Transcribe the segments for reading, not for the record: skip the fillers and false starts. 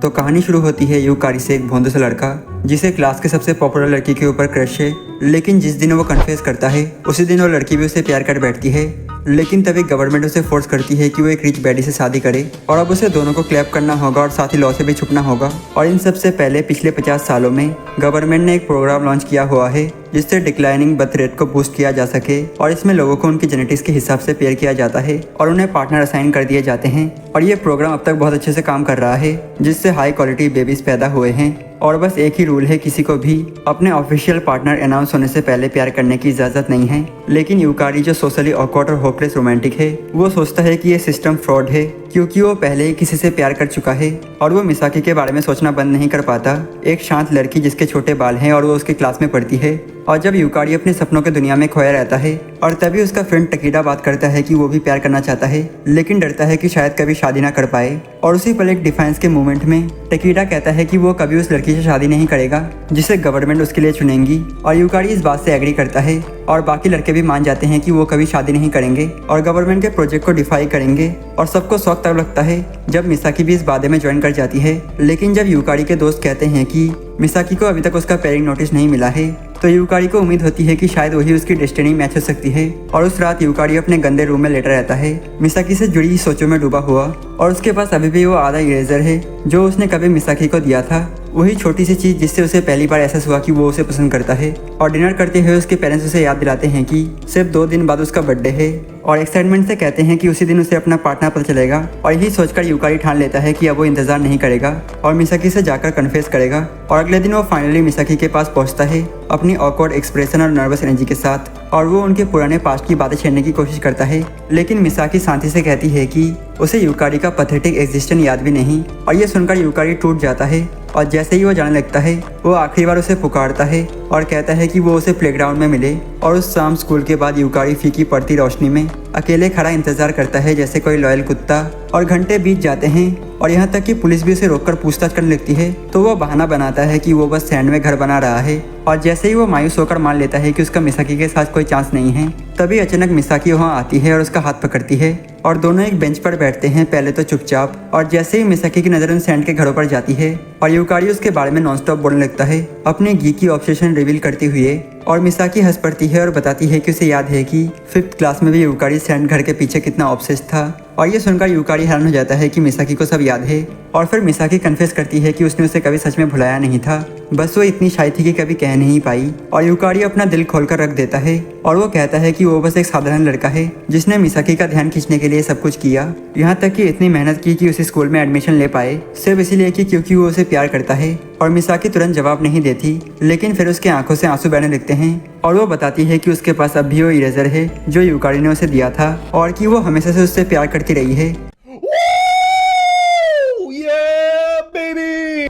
तो कहानी शुरू होती है यूकारी से, एक भोंदू सा लड़का जिसे क्लास के सबसे पॉपुलर लड़की के ऊपर क्रश है। लेकिन जिस दिन वो कन्फेस करता है उसी दिन वो लड़की भी उसे प्यार कर बैठती है। लेकिन तभी गवर्नमेंट उसे फोर्स करती है कि वो एक रिच बैडी से शादी करे और अब उसे दोनों को क्लैप करना होगा और साथ ही लॉ से भी छुपना होगा। और इन सबसे पहले पिछले 50 सालों में गवर्नमेंट ने एक प्रोग्राम लॉन्च किया हुआ है जिससे डिक्लाइनिंग बर्थ रेट को बूस्ट किया जा सके और इसमें लोगों को उनकी जेनेटिक्स के हिसाब से पेयर किया जाता है और उन्हें पार्टनर असाइन कर दिए जाते हैं। और ये प्रोग्राम अब तक बहुत अच्छे से काम कर रहा है जिससे हाई क्वालिटी बेबीज पैदा हुए हैं। और बस एक ही रूल है, किसी को भी अपने ऑफिशियल पार्टनर अनाउंस होने से पहले प्यार करने की इजाज़त नहीं है। लेकिन यूकारी जो सोशली ऑकवर्ड और होपलेस रोमांटिक है वो सोचता है कि ये सिस्टम फ्रॉड है क्योंकि वो पहले ही किसी से प्यार कर चुका है और वो मिसाकी के बारे में सोचना बंद नहीं कर पाता, एक शांत लड़की जिसके छोटे बाल हैं और वो उसके क्लास में पढ़ती है। और जब यूकारी अपने सपनों की दुनिया में खोया रहता है और तभी उसका फ्रेंड टकीडा बात करता है कि वो भी प्यार करना चाहता है लेकिन डरता है कि शायद कभी शादी ना कर पाए। और उसी पल एक डिफेंस के मूवमेंट में टकीडा कहता है कि वो कभी उस लड़की से शादी नहीं करेगा जिसे गवर्नमेंट उसके लिए चुनेंगी। और यूकारी इस बात से एग्री करता है और बाकी लड़के भी मान जाते हैं कि वो कभी शादी नहीं करेंगे और गवर्नमेंट के प्रोजेक्ट को डिफाई करेंगे। और सबको शौक तब लगता है जब मिसाकी भी इस बादे में ज्वाइन कर जाती है। लेकिन जब यूकारी के दोस्त कहते हैं कि मिसाकी को अभी तक उसका पेयरिंग नोटिस नहीं मिला है तो यूकारी को उम्मीद होती है कि शायद वही उसकी डेस्टिनी मैच हो सकती है। और उस रात यूकारी अपने गंदे रूम में लेटा रहता है, मिसाकी से जुड़ी सोचों में डूबा हुआ। और उसके पास अभी भी वो आधा इरेजर है जो उसने कभी मिसाकी को दिया था, वही छोटी सी चीज जिससे उसे पहली बार एहसास हुआ कि वो उसे पसंद करता है। और डिनर करते हुए उसके पेरेंट्स उसे याद दिलाते हैं कि सिर्फ 2 दिन बाद उसका बर्थडे है और एक्साइटमेंट से कहते हैं कि उसी दिन उसे अपना पार्टनर पता चलेगा। और यही सोचकर यूकारी ठान लेता है कि अब वो इंतजार नहीं करेगा और मिसाकी से जाकर कन्फेस करेगा। और अगले दिन वो फाइनली मिसाकी के पास पहुंचता है अपनी ऑकवर्ड एक्सप्रेशन और नर्वस एनर्जी के साथ और वो उनके पुराने पास्ट की बातें छेड़ने की कोशिश करता है। लेकिन मिसाकी शांति से कहती है कि उसे यूकारी का पैथेटिक एग्जिस्टेंस याद भी नहीं। और ये सुनकर यूकारी टूट जाता है और जैसे ही वो जाने लगता है वो आखिरी बार उसे पुकारता है और कहता है कि वो उसे प्लेग्राउंड में मिले। और उस शाम स्कूल के बाद यूकारी फीकी पड़ती रोशनी में अकेले खड़ा इंतजार करता है जैसे कोई लॉयल कुत्ता। और घंटे बीत जाते हैं और यहाँ तक कि पुलिस भी उसे रोककर पूछताछ करने लगती है तो वो बहाना बनाता है कि वो बस सैंड में घर बना रहा है। और जैसे ही वो मायूस होकर मान लेता है कि उसका मिसाकी के साथ कोई चांस नहीं है तभी अचानक मिसाकी वहाँ आती है और उसका हाथ पकड़ती है और दोनों एक बेंच पर बैठते हैं, पहले तो चुपचाप। और जैसे ही मिसाकी की नज़र उन सैंड के घरों पर जाती है और यूकारी उसके बारे में नॉनस्टॉप बोलने लगता है अपने गी की ऑब्सेशन रिवील करते हुए। और मिसाकी हंस पड़ती है और बताती है कि उसे याद है कि 5th क्लास में भी यूकारी सैंड घर के पीछे कितना ऑब्सेस्ड था। और ये सुनकर यूकारी हैरान हो जाता है कि मिसाकी को सब याद है। और फिर मिसाकी कन्फेस करती है कि उसने उसे कभी सच में भुलाया नहीं था, बस वो इतनी शाय थी कि कभी कह नहीं पाई। और यूकारी अपना दिल खोलकर रख देता है और वो कहता है कि वो बस एक साधारण लड़का है जिसने मिसाकी का ध्यान खींचने के लिए सब कुछ किया, यहाँ तक कि इतनी मेहनत की कि उसे स्कूल में एडमिशन ले पाए, सिर्फ इसीलिए कि क्योंकि वो उसे प्यार करता है। और मिसाकी तुरंत जवाब नहीं देती लेकिन फिर उसके आंखों से आंसू बहने लगते हैं और वो बताती है कि उसके पास अब भी वो इरेजर है जो यूकारी ने उसे दिया था और कि वो हमेशा से उससे प्यार करती रही है।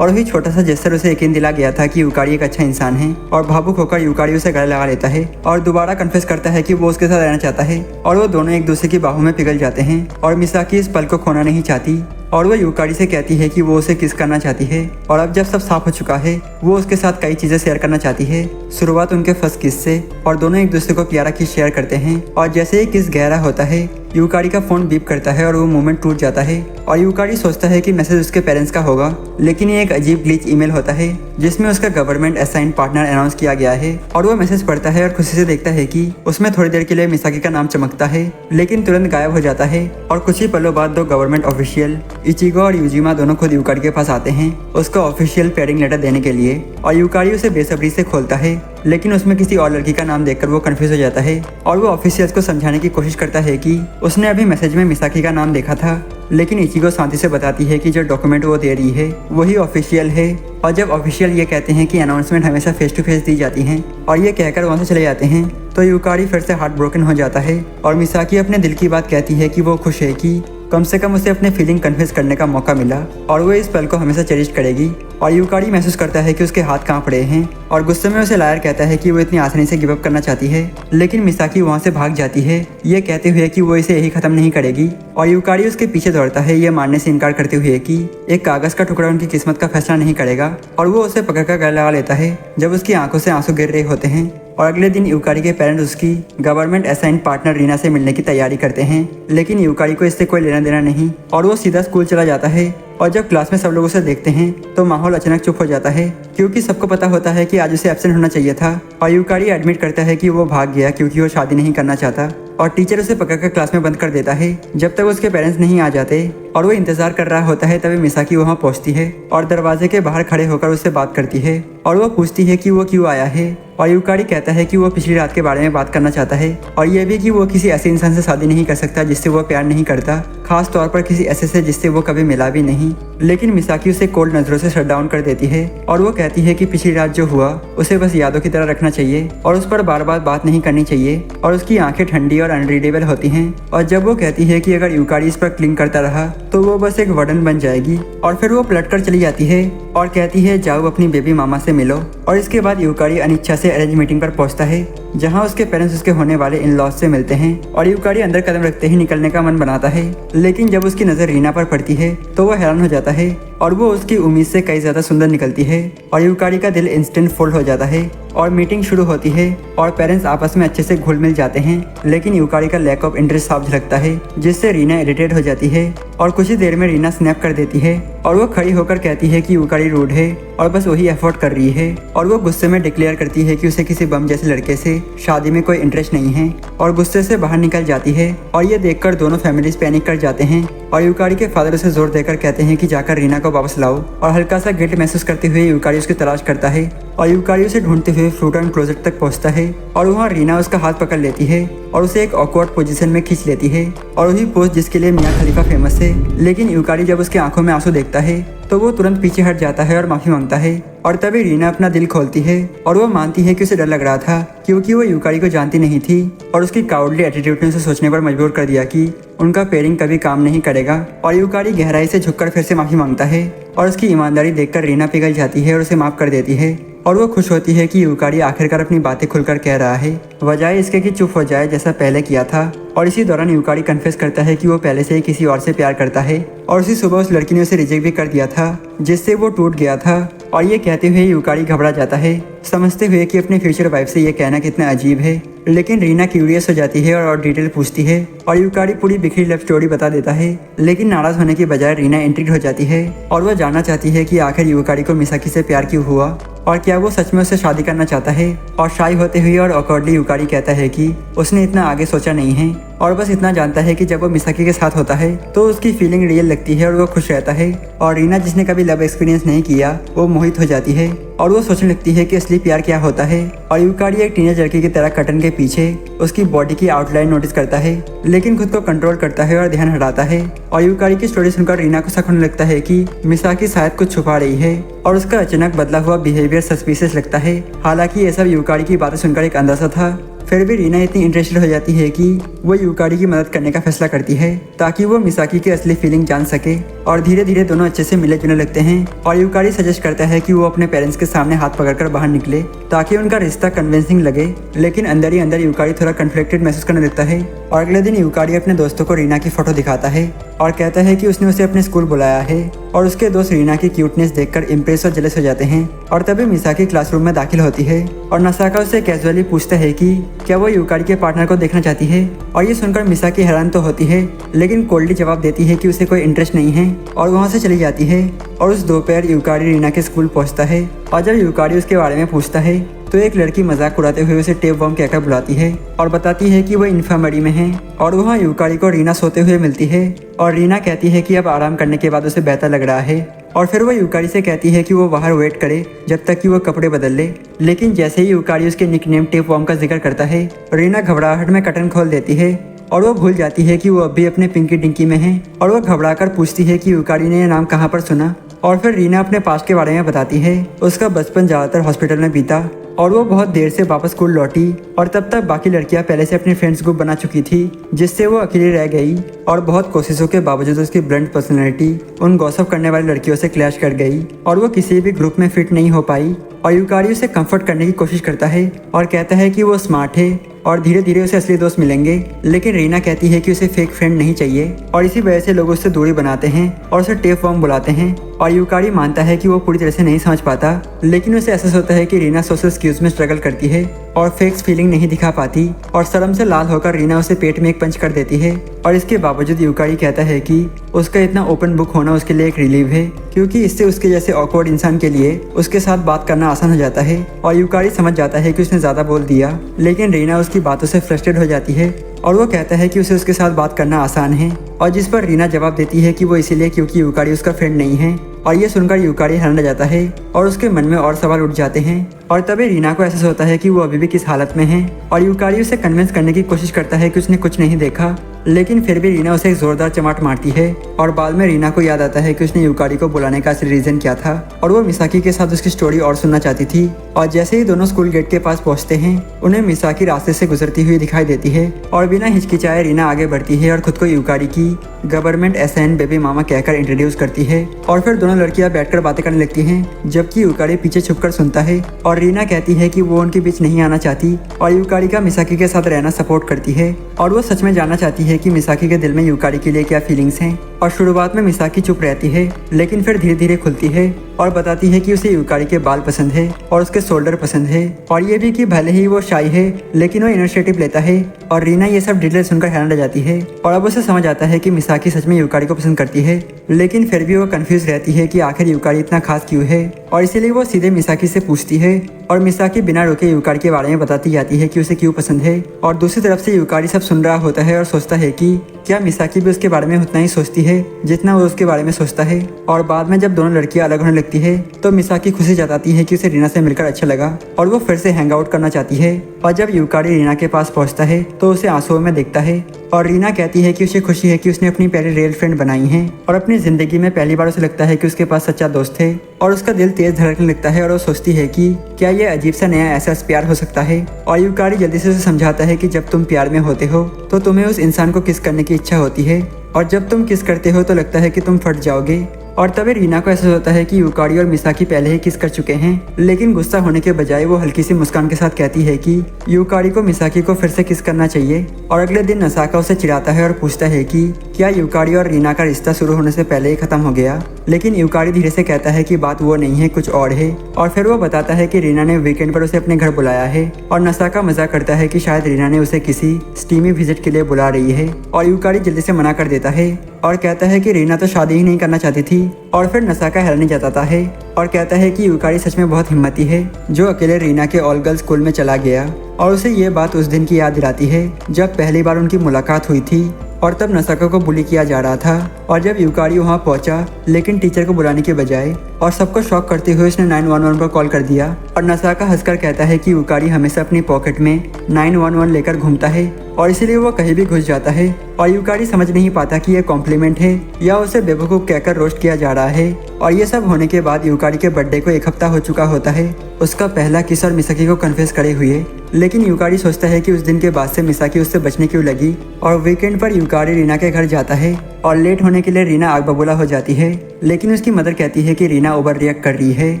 और वही छोटा सा जेस्चर उसे यकीन दिला गया था कि यूकारी एक अच्छा इंसान है। और भावुक होकर यूकारी उसे गले लगा लेता है और दोबारा कन्फेस करता है कि वो उसके साथ रहना चाहता है। और वो दोनों एक दूसरे की बाहों में पिघल जाते हैं और मिसाकी इस पल को खोना नहीं चाहती और वो यूकारी से कहती है कि वो उसे किस करना चाहती है। और अब जब सब साफ हो चुका है वो उसके साथ कई चीजें शेयर करना चाहती है, शुरुआत उनके फर्स्ट किस से। और दोनों एक दूसरे को प्यारा किस शेयर करते हैं और जैसे ही किस गहरा होता है यूकारी का फोन बीप करता है और वो मोमेंट टूट जाता है। और यूकारी सोचता है कि मैसेज उसके पेरेंट्स का होगा लेकिन ये एक अजीब ग्लिच ईमेल होता है जिसमें उसका गवर्नमेंट असाइंड पार्टनर अनाउंस किया गया है। और वो मैसेज पढ़ता है और खुशी से देखता है कि उसमें थोड़ी देर के लिए मिसाकी का नाम चमकता है लेकिन तुरंत गायब हो जाता है। और कुछ ही पलों बाद 2 गवर्नमेंट ऑफिशियल इचिगो और यूजिमा दोनों खुद यूकारी के पास आते हैं उसको ऑफिशियल पेयरिंग लेटर देने के लिए। और यूकारी उसे बेसब्री से खोलता है लेकिन उसमें किसी और लड़की का नाम देखकर वो कंफ्यूज हो जाता है। और वो ऑफिशियल्स को समझाने की कोशिश करता है कि उसने अभी मैसेज में मिसाकी का नाम देखा था लेकिन इचिगो शांति से बताती है कि जो डॉक्यूमेंट वो दे रही है वही ऑफिशियल है। और जब ऑफिशियल ये कहते हैं कि अनाउंसमेंट हमेशा फेस टू फेस दी जाती हैं और ये कहकर वहाँ से चले जाते हैं तो यूकारी फिर से हार्ट ब्रोकन हो जाता है। और मिसाकी अपने दिल की बात कहती है कि वो खुश है कि कम से कम उसे अपने फीलिंग कन्फेस करने का मौका मिला और वो इस पल को हमेशा चेरिश करेगी। और यूकारी महसूस करता है कि उसके हाथ कांप रहे हैं और गुस्से में उसे लायर कहता है कि वो इतनी आसानी से गिव अप करना चाहती है लेकिन मिसाकी वहाँ से भाग जाती है ये कहते हुए कि वो इसे यही खत्म नहीं करेगी। और यूकारी उसके पीछे दौड़ता है ये मानने से इनकार करते हुए कि एक कागज का टुकड़ा उनकी किस्मत का फैसला नहीं करेगा। और वो उसे पकड़कर गले लगा लेता है जब उसकी आंखों से आंसू गिर रहे होते हैं। और अगले दिन यूकारी के पेरेंट्स उसकी गवर्नमेंट असाइंड पार्टनर रीना से मिलने की तैयारी करते हैं लेकिन यूकारी को इससे कोई लेना देना नहीं और वो सीधा स्कूल चला जाता है। और जब क्लास में सब लोग उसे देखते हैं तो माहौल अचानक चुप हो जाता है, क्योंकि सबको पता होता है कि आज उसे एब्सेंट होना चाहिए था। और यूकारी एडमिट करता है कि वो भाग गया क्योंकि वो शादी नहीं करना चाहता, और टीचर उसे पकड़कर क्लास में बंद कर देता है जब तक उसके पेरेंट्स नहीं आ जाते। और वो इंतजार कर रहा होता है, तभी मिसाकी वहाँ पहुँचती है और दरवाजे के बाहर खड़े होकर उससे बात करती है और वो पूछती है कि वो क्यों आया है। और यूकारी कहता है कि वो पिछली रात के बारे में बात करना चाहता है, और ये भी कि वो किसी ऐसे इंसान से शादी नहीं कर सकता जिससे वो प्यार नहीं करता, खास तौर पर किसी ऐसे से जिससे वो कभी मिला भी नहीं। लेकिन मिसाकी उसे कोल्ड नजरों से शट डाउन कर देती है और वो कहती है कि पिछली रात जो हुआ उसे बस यादों की तरह रखना चाहिए और उस पर बार बार बात नहीं करनी चाहिए। और उसकी आंखें ठंडी और अनरीडेबल होती हैं। और जब वो कहती है कि अगर यूकारी इस पर क्लिंग करता रहा तो वो बस एक वर्डन बन जाएगी, और फिर वो पलटकर चली जाती है और कहती है जाओ अपनी बेबी मामा से मिलो। और इसके बाद यूकारी अनिच्छा से अरेंज मीटिंग पर पहुंचता है जहां उसके पेरेंट्स उसके होने वाले इन लॉज से मिलते हैं। और यूकारी अंदर कदम रखते ही निकलने का मन बनाता है, लेकिन जब उसकी नजर रीना पर पड़ती है तो वो हैरान हो जाता है और वो उसकी उम्मीद से कई ज्यादा सुंदर निकलती है। और यूकारी का दिल इंस्टेंट फोल्ड हो जाता है और मीटिंग शुरू होती है और पेरेंट्स आपस में अच्छे से घुल मिल जाते हैं, लेकिन यूकारी का लैक ऑफ इंटरेस्ट साफ झलकता है जिससे रीना इरिटेट हो जाती है। और कुछ ही देर में रीना स्नैप कर देती है और वो खड़ी होकर कहती है कि यूकारी रूड है और बस वही एफर्ट कर रही है। और वो गुस्से में डिक्लेयर करती है कि उसे किसी बम जैसे लड़के से शादी में कोई इंटरेस्ट नहीं है, और गुस्से से बाहर निकल जाती है। और ये देखकर दोनों फैमिलीज पैनिक कर जाते हैं और यूकारी के फादर उसे जोर देकर कहते हैं कि जाकर रीना को वापस लाओ। और हल्का सा गिल्ट महसूस करते हुए यूकारी उसकी तलाश करता है और यूकारी उसे ढूंढते हुए फ्रूट एंड क्लोजेट तक पहुंचता है और वहाँ रीना उसका हाथ पकड़ लेती है और उसे एक ऑकवर्ड पोजीशन में खींच लेती है, और वही पोज जिसके लिए मियां खलीफा फेमस है। लेकिन यूकारी जब उसकी आंखों में आंसू देखता है तो वो तुरंत पीछे हट जाता है और माफी मांगता है। और तभी रीना अपना दिल खोलती है और वो मानती है कि उसे डर लग रहा था क्योंकि वो यूकारी को जानती नहीं थी, और उसकी काउडली एटीट्यूड ने उसे सोचने पर मजबूर कर दिया कि उनका पेयरिंग कभी काम नहीं करेगा। और यूकारी गहराई से झुककर फिर से माफी मांगता है और उसकी ईमानदारी देखकर रीना पिघल जाती है और उसे माफ कर देती है। और वो खुश होती है कि यूकारी आखिरकार अपनी बातें खुलकर कह रहा है, बजाय इसके कि चुप हो जाए जैसा पहले किया था। और इसी दौरान यूकारी कन्फेस करता है कि वो पहले से ही किसी और से प्यार करता है और उसी सुबह उस लड़की ने उसे रिजेक्ट भी कर दिया था जिससे वो टूट गया था। और ये कहते हुए यूकारी घबरा जाता है, समझते हुए कि अपनी फ्यूचर वाइफ से ये कहना कितना अजीब है। लेकिन रीना क्यूरियस हो जाती है और डिटेल पूछती है और यूकारी पूरी बिखरी लव स्टोरी बता देता है। लेकिन नाराज होने की बजाय रीना इंट्रिग्ड हो जाती है और वह जानना चाहती है कि आखिर यूकारी को मिसाकी से प्यार क्यों हुआ और क्या वो सच में उससे शादी करना चाहता है। और शाई होते हुए और ऑकवर्डली यूकारी कहता है कि उसने इतना आगे सोचा नहीं है और बस इतना जानता है कि जब वो मिसाकी के साथ होता है तो उसकी फीलिंग रियल लगती है और वो खुश रहता है। और रीना जिसने कभी लव एक्सपीरियंस नहीं किया वो मोहित हो जाती है और वो सोचने लगती है कि असली प्यार क्या होता है। और यूकारी एक टीनेज लड़की की तरह कर्टन के पीछे उसकी बॉडी की आउटलाइन नोटिस करता है, लेकिन खुद को कंट्रोल करता है और ध्यान हटाता है। और यूकारी की स्टोरी सुनकर रीना को शक होने लगता है कि मिसाकी शायद कुछ छुपा रही है और उसका अचानक बदला हुआ बिहेवियर सस्पिशियस लगता है। हालांकि ये सब यूकारी की बातें सुनकर एक अंदाजा था, फिर भी रीना इतनी इंटरेस्टेड हो जाती है कि वो यूकारी की मदद करने का फैसला करती है ताकि वो मिसाकी की असली फीलिंग जान सके। और धीरे धीरे दोनों अच्छे से मिले जुलने लगते हैं और यूकारी सजेस्ट करता है कि वो अपने पेरेंट्स के सामने हाथ पकड़कर बाहर निकले ताकि उनका रिश्ता कन्विंसिंग लगे। लेकिन अंदर ही अंदर यूकारी थोड़ा कन्फ्लिक्टेड महसूस करने लगता है। और अगले दिन यूकारी अपने दोस्तों को रीना की फोटो दिखाता है और कहता है कि उसने उसे अपने स्कूल बुलाया है। और उसके दोस्त रीना की क्यूटनेस देखकर इम्प्रेस और जेलस हो जाते हैं। और तभी मिसाकी क्लासरूम में दाखिल होती है और नसाका उससे कैजुअली पूछता है कि क्या वो यूकारी के पार्टनर को देखना चाहती है। और ये सुनकर मिसाकी हैरान तो होती है, लेकिन कोल्डली जवाब देती है कि उसे कोई इंटरेस्ट नहीं है और वहाँ से चली जाती है। और उस दोपहर यूकारी रीना के स्कूल पहुँचता है और जब यूकारी उसके बारे में पूछता है तो एक लड़की मजाक उड़ाते हुए उसे टेप बम कहकर बुलाती है और बताती है कि वो इन्फर्मरी में है। और वहाँ यूकारी को रीना सोते हुए मिलती है और रीना कहती है कि अब आराम करने के बाद उसे बेहतर लग रहा है। और फिर वो यूकारी से कहती है कि वो बाहर वेट करे जब तक कि वो कपड़े बदल ले। लेकिन जैसे ही यूकारी उसके निकनेम टेप बम का जिक्र करता है, रीना घबराहट में कर्टन खोल देती है और वो भूल जाती है कि वो अभी अपने पिंकी डिंकी में है। और वो घबराकर पूछती है कि यूकारी ने यह नाम कहाँ पर सुना। और फिर रीना अपने पास्ट के बारे में बताती है। उसका बचपन ज़्यादातर हॉस्पिटल में बीता और वो बहुत देर से वापस स्कूल लौटी और तब तक बाकी लड़कियां पहले से अपने फ्रेंड्स ग्रुप बना चुकी थी जिससे वो अकेली रह गई। और बहुत कोशिशों के बावजूद उसकी ब्लंट पर्सनैलिटी उन गॉसिप करने वाली लड़कियों से क्लैश कर गई और वो किसी भी ग्रुप में फिट नहीं हो पाई। और यूकारी उसे कंफर्ट करने की कोशिश करता है और कहता है कि वो स्मार्ट है और धीरे धीरे उसे असली दोस्त मिलेंगे। लेकिन रीना कहती है कि उसे फेक फ्रेंड नहीं चाहिए और इसी वजह से लोग उससे दूरी बनाते हैं और उसे टेप बम बुलाते हैं। और यूकारी मानता है कि वो पूरी तरह से नहीं समझ पाता, लेकिन उसे एहसास होता है कि रीना सोशल स्किल्स में स्ट्रगल करती है और फेक्स फीलिंग नहीं दिखा पाती और शर्म से लाल होकर रीना उसे पेट में एक पंच कर देती है। और इसके बावजूद यूकारी कहता है कि उसका इतना ओपन बुक होना उसके लिए एक रिलीव है, क्योंकि इससे उसके जैसे ऑकवर्ड इंसान के लिए उसके साथ बात करना आसान हो जाता है। और यूकारी समझ जाता है कि उसने ज्यादा बोल दिया, लेकिन रीना उसकी बातों से फ्रस्ट्रेट हो जाती है और वो कहता है कि उसे उसके साथ बात करना आसान है। और जिस पर रीना जवाब देती है कि वो इसीलिए क्योंकि यूकारी उसका फ्रेंड नहीं है। और ये सुनकर यूकारी हैरान रह जाता है और उसके मन में और सवाल उठ जाते हैं। और तभी रीना को एहसास होता है कि वो अभी भी किस हालत में है। और यूकारी उसे कन्विंस करने की कोशिश करता है कि उसने कुछ नहीं देखा, लेकिन फिर भी रीना उसे एक जोरदार चमाट मारती है। और बाद में रीना को याद आता है कि उसने यूकारी को बुलाने का असली रीजन क्या था और वो मिसाकी के साथ उसकी स्टोरी और सुनना चाहती थी। और जैसे ही दोनों स्कूल गेट के पास पहुंचते हैं, उन्हें मिसाकी रास्ते से गुजरती हुई दिखाई देती है और बिना हिचकिचाए रीना आगे बढ़ती है और खुद को यूकारी की गवर्नमेंट एसएन बेबी मामा कहकर इंट्रोड्यूस करती है। और फिर दोनों लड़कियां बैठकर बातें करने लगती हैं, जबकि यूकारी पीछे छुपकर सुनता है। और रीना कहती है कि वो उनके बीच नहीं आना चाहती और यूकारी का मिसाकी के साथ रहना सपोर्ट करती है। और वो सच में जानना चाहती है कि मिसाकी के दिल में यूकारी के लिए क्या फीलिंग्स हैं। और शुरुआत में मिसाकी चुप रहती है, लेकिन फिर धीरे धीरे खुलती है और बताती है कि उसे यूकारी के बाल पसंद है और उसके शोल्डर पसंद है। और ये भी कि भले ही वो शाई है, लेकिन वो इनिशिएटिव लेता है। और रीना ये सब डिटेल सुनकर हैरान रह जाती है और अब उसे समझ आता है कि मिसाकी सच में यूकारी को पसंद करती है, लेकिन फिर भी वो कंफ्यूज रहती है कि आखिर यूकारी इतना खास क्यों है। और इसीलिए वो सीधे मिसाकी से पूछती है और मिसाकी बिना रोके यूकारी के बारे में बताती जाती है कि उसे क्यों पसंद है। और दूसरी तरफ से यूकारी सब सुन रहा होता है और सोचता है कि क्या मिसाकी भी उसके बारे में उतना ही सोचती है जितना वो उसके बारे में सोचता है। और बाद में जब दोनों लड़कियां अलग होने लगती है तो मिसाकी खुशी जताती है कि उसे रीना से मिलकर अच्छा लगा और वो फिर से हैंग आउट करना चाहती है। और जब यूकारी रीना के पास पहुंचता है तो उसे आंसुओं में देखता है और रीना कहती है कि उसे खुशी है कि उसने अपनी पहली रियल फ्रेंड बनाई है और अपनी जिंदगी में पहली बार उसे लगता है कि उसके पास सच्चा दोस्त है। और उसका दिल तेज धड़कने लगता है और वो सोचती है कि क्या ये अजीब सा नया एहसास प्यार हो सकता है। और यूकारी जल्दी से उसे समझाता है कि जब तुम प्यार में होते हो तो तुम्हें उस इंसान को किस करने की इच्छा होती है और जब तुम किस करते हो तो लगता है कि तुम फट जाओगे। और तभी रीना को एहसास होता है कि यूकारी और मिसाकी पहले ही किस कर चुके हैं, लेकिन गुस्सा होने के बजाय वो हल्की सी मुस्कान के साथ कहती है कि यूकारी को मिसाकी को फिर से किस करना चाहिए। और अगले दिन नसाका उसे चिढ़ाता है और पूछता है कि क्या यूकारी और रीना का रिश्ता शुरू होने से पहले ही खत्म हो गया। लेकिन यूकारी धीरे से कहता है कि बात वो नहीं है, कुछ और है। और फिर वो बताता है कि रीना ने वीकेंड पर उसे अपने घर बुलाया है और नसाका मजाक करता है कि शायद रीना ने उसे किसी स्टीमी विजिट के लिए बुला रही है। और यूकारी जल्दी से मना कर देता है और कहता है कि रीना तो शादी ही नहीं करना चाहती थी। और फिर नसाका हैरानी जताता है और कहता है कि यूकारी सच में बहुत हिम्मती है जो अकेले रीना के ऑल गर्ल्स स्कूल में चला गया। और उसे ये बात उस दिन की याद दिलाती है जब पहली बार उनकी मुलाकात हुई थी और तब नसाका को बुली किया जा रहा था। और जब यूकारी वहाँ पहुंचा, लेकिन टीचर को बुलाने के बजाय और सबको शॉक करते हुए उसने 911 पर कॉल कर दिया। और नसाका हंसकर कहता है कि यूकारी हमेशा अपनी पॉकेट में 911 लेकर घूमता है और इसीलिए वो कहीं भी घुस जाता है। और यूकारी समझ नहीं पाता कि यह कॉम्प्लीमेंट है या उसे बेवकूफ़ कहकर रोस्ट किया जा रहा है। और ये सब होने के बाद यूकारी के बर्थडे को 1 हफ्ता हो चुका होता है उसका पहला किस और मिसाकी को कन्फेस करे हुए। लेकिन यूकारी सोचता है कि उस दिन के बाद से मिसाकी उससे बचने क्यों लगी। और वीकेंड पर यूकारी रीना के घर जाता है और लेट होने के लिए रीना आग बबूला हो जाती है, लेकिन उसकी मदर कहती है कि रीना ओवर रिएक्ट कर रही है।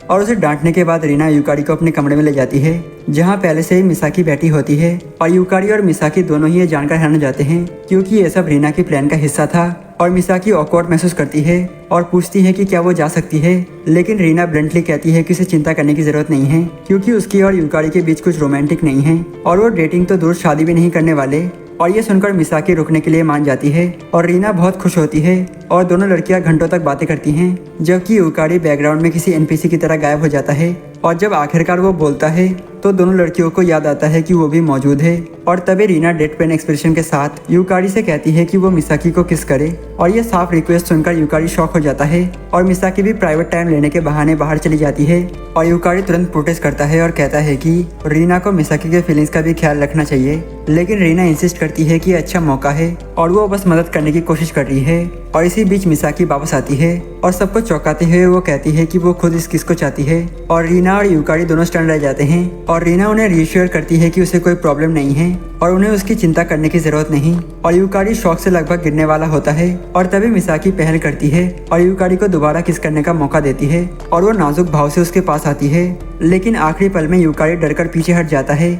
और उसे डांटने के बाद रीना यूकारी को अपने कमरे में ले जाती है जहाँ पहले से ही मिसाकी बैठी होती है। और यूकारी और मिसाकी दोनों ही ये जानकर हैरान जाते हैं क्योंकि ये सब रीना के प्लान का हिस्सा था। और मिसाकी ऑकवर्ड महसूस करती है और पूछती है कि क्या वो जा सकती है, लेकिन रीना ब्लंटली कहती है कि उसे चिंता करने की जरूरत नहीं है क्योंकि उसकी और यूकारी के बीच कुछ रोमांटिक नहीं है और वो डेटिंग तो दूर शादी भी नहीं करने वाले। और ये सुनकर मिसाकी रुकने के लिए मान जाती है और रीना बहुत खुश होती है और दोनों लड़कियां घंटों तक बातें करती हैं, जबकि यूकारी बैकग्राउंड में किसी एनपीसी की तरह गायब हो जाता है। और जब आखिरकार वो बोलता है तो दोनों लड़कियों को याद आता है कि वो भी मौजूद है। और तभी रीना डेड पेन एक्सप्रेशन के साथ यूकारी से कहती है कि वो मिसाकी को किस करे। और ये साफ रिक्वेस्ट सुनकर यूकारी शॉक हो जाता है और मिसाकी भी प्राइवेट टाइम लेने के बहाने बाहर चली जाती है। और यूकारी तुरंत प्रोटेस्ट करता है और कहता है कि रीना को मिसाकी के फीलिंग्स का भी ख्याल रखना चाहिए, लेकिन रीना इंसिस्ट करती है कि अच्छा मौका है और वो बस मदद करने की कोशिश कर रही है। और इसी बीच मिसाकी वापस आती है और सबको चौंकाते हुए वो कहती है कि वो खुद इस किस को चाहती है। और रीना और यूकारी दोनों स्टन रह जाते हैं और रीना उन्हें रीश्योर करती है कि उसे कोई प्रॉब्लम नहीं है और उन्हें उसकी चिंता करने की जरूरत नहीं। और यूकारी शौक से लगभग गिरने वाला होता है और तभी मिसाकी पहल करती है और यूकारी को दोबारा किस करने का मौका देती है और वो नाजुक भाव से उसके पास आती है, लेकिन आखिरी पल में यूकारी डरकर पीछे हट जाता है।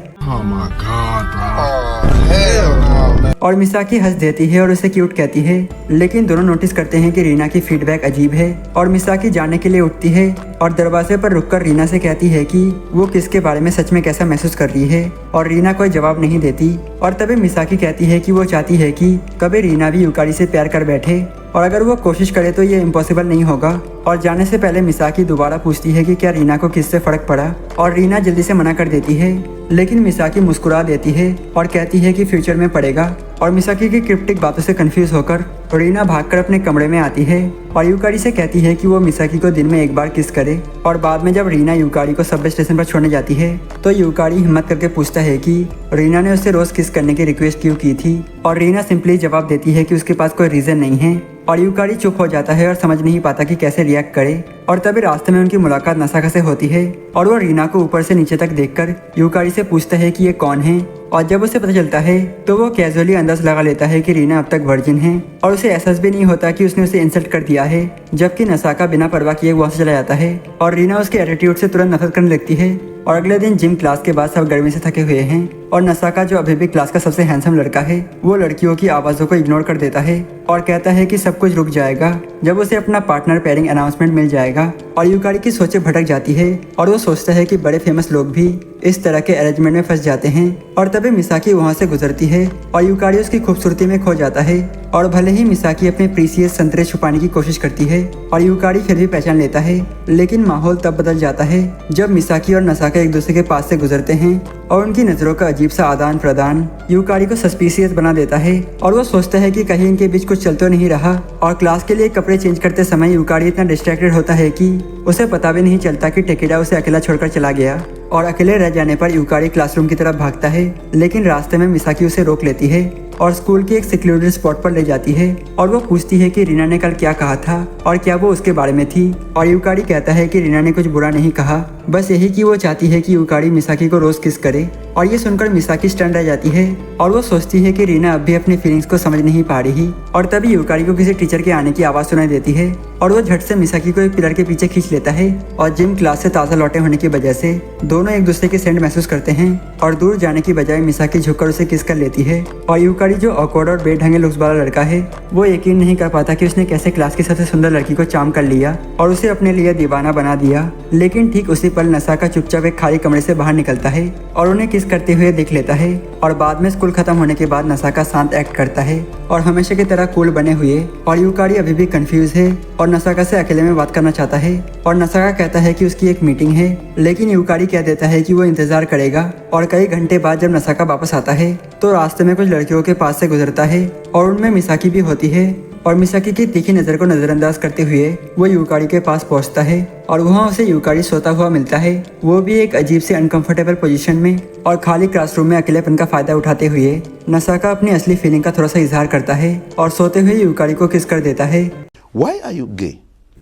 और मिसाकी हंस देती है और उसे क्यूट कहती है, लेकिन दोनों नोटिस करते हैं कि रीना की फीडबैक अजीब है और मिसाकी जाने के लिए उठती है और दरवाजे पर रुककर रीना से कहती है कि वो किसके बारे में सच में कैसा महसूस कर रही है, और रीना कोई जवाब नहीं देती। और तभी मिसाकी कहती है कि वो चाहती है कि कभी रीना भी यूकारी से प्यार कर बैठे, और अगर वो कोशिश करे तो ये इम्पॉसिबल नहीं होगा। और जाने से पहले मिसाकी दोबारा पूछती है कि क्या रीना को किससे फर्क पड़ा, और रीना जल्दी से मना कर देती है, लेकिन मिसाकी मुस्कुरा देती है और कहती है कि फ्यूचर में पड़ेगा। और मिसाकी की क्रिप्टिक बातों से कंफ्यूज होकर रीना भागकर अपने कमरे में आती है और यूकारी से कहती है कि वो मिसाकी को दिन में एक बार किस करे। और बाद में जब रीना यूकारी को सबवे स्टेशन पर छोड़ने जाती है तो यूकारी हिम्मत करके पूछता है कि रीना ने उससे रोज किस करने की रिक्वेस्ट क्यों की थी, और रीना सिंपली जवाब देती है कि उसके पास कोई रीजन नहीं है। और यूकारी चुप हो जाता है और समझ नहीं पाता कि कैसे रिएक्ट करे। और तभी रास्ते में उनकी मुलाकात नसाका से होती है और वो रीना को ऊपर से नीचे तक देखकर यूकारी से पूछता है कि ये कौन है। और जब उसे पता चलता है तो वो कैजुअली अंदाज लगा लेता है कि रीना अब तक वर्जिन है, और उसे एहसास भी नहीं होता कि उसने उसे इंसल्ट कर दिया है। जबकि नसाका बिना परवाह किए वहाँ से चला जाता है और रीना उसके एटीट्यूड से तुरंत नफरत करने लगती है। और अगले दिन जिम क्लास के बाद सब गर्मी से थके हुए हैं और नसाका जो अभी भी क्लास का सबसे हैंडसम लड़का है वो लड़कियों की आवाज़ों को इग्नोर कर देता है और कहता है कि सब कुछ रुक जाएगा जब उसे अपना पार्टनर पेयरिंग अनाउंसमेंट मिल जाएगा। और यूकारी की सोचें भटक जाती है और वो सोचता है कि बड़े फेमस लोग भी इस तरह के अरेंजमेंट में फंस जाते हैं। और तभी मिसाकी वहाँ से गुजरती है और यूकारी उसकी खूबसूरती में खो जाता है। और भले ही मिसाकी अपने प्रीसियस संतरे छुपाने की कोशिश करती है और यूकारी फिर भी पहचान लेता है, लेकिन माहौल तब बदल जाता है जब मिसाकी और नसाका एक दूसरे के पास से गुजरते हैं और उनकी नज़रों का अजीब सा आदान प्रदान यूकारी को सस्पिशियस बना देता है। और वो सोचता है कि कहीं इनके बीच कुछ चल तो नहीं रहा। और क्लास के लिए कपड़े चेंज करते समय यूकारी इतना डिस्ट्रैक्टेड होता है कि उसे पता भी नहीं चलता कि टेकेडा उसे अकेला छोड़कर चला गया। और अकेले रह जाने पर यूकारी क्लासरूम की तरफ भागता है, लेकिन रास्ते में मिसाकी उसे रोक लेती है और स्कूल के एक सिक्योरिटी स्पॉट पर ले जाती है। और वो पूछती है कि रीना ने कल क्या कहा था और क्या वो उसके बारे में थी। और यूकारी कहता है कि रीना ने कुछ बुरा नहीं कहा, बस यही कि वो चाहती है कि यूकारी मिसाकी को रोज किस करे। और ये सुनकर मिसाकी स्टन रह जाती है और वो सोचती है कि रीना अब भी अपनी फीलिंग्स को समझ नहीं पा रही। और तभी यूकारी को किसी टीचर के आने की आवाज़ सुनाई देती है और वो झट से मिसाकी को एक पिलर के पीछे खींच लेता है। और जिम क्लास से ताज़ा लौटे होने की वजह से दोनों एक दूसरे के सेंट महसूस करते हैं और दूर जाने की बजाय मिसाकी झुककर उसे किस कर लेती है। और यूकारी जो ऑकवर्ड और बेढंगे लुक्स वाला लड़का है वो यकीन नहीं कर पाता कि उसने कैसे क्लास की सबसे सुंदर लड़की को चार्म कर लिया और उसे अपने लिए दीवाना बना दिया। लेकिन ठीक उसी पल नसाका चुपचाप एक खाली कमरे से बाहर निकलता है और उन्हें किस करते हुए देख लेता है। और बाद में स्कूल खत्म होने के बाद नसाका शांत एक्ट करता है और हमेशा की तरह कूल बने हुए। और यूकारी अभी भी कंफ्यूज है और नसाका से अकेले में बात करना चाहता है। और नसाका कहता है कि उसकी एक मीटिंग है, लेकिन यूकारी कह देता है कि वो इंतजार करेगा। और कई घंटे बाद जब नसाका वापस आता है तो रास्ते में कुछ लड़कियों के पास से गुजरता है और उनमें मिसाकी भी होती है। और मिसाकी की तीखी नज़र को नज़रअंदाज करते हुए वो यूकारी के पास पहुंचता है और वहाँ उसे यूकारी सोता हुआ मिलता है, वो भी एक अजीब से अनकंफर्टेबल पोजीशन में। और खाली क्लासरूम में अकेलेपन का फायदा उठाते हुए नसाका अपनी असली फीलिंग का थोड़ा सा इजहार करता है और सोते हुए यूकारी को किस कर देता है। Why are you gay?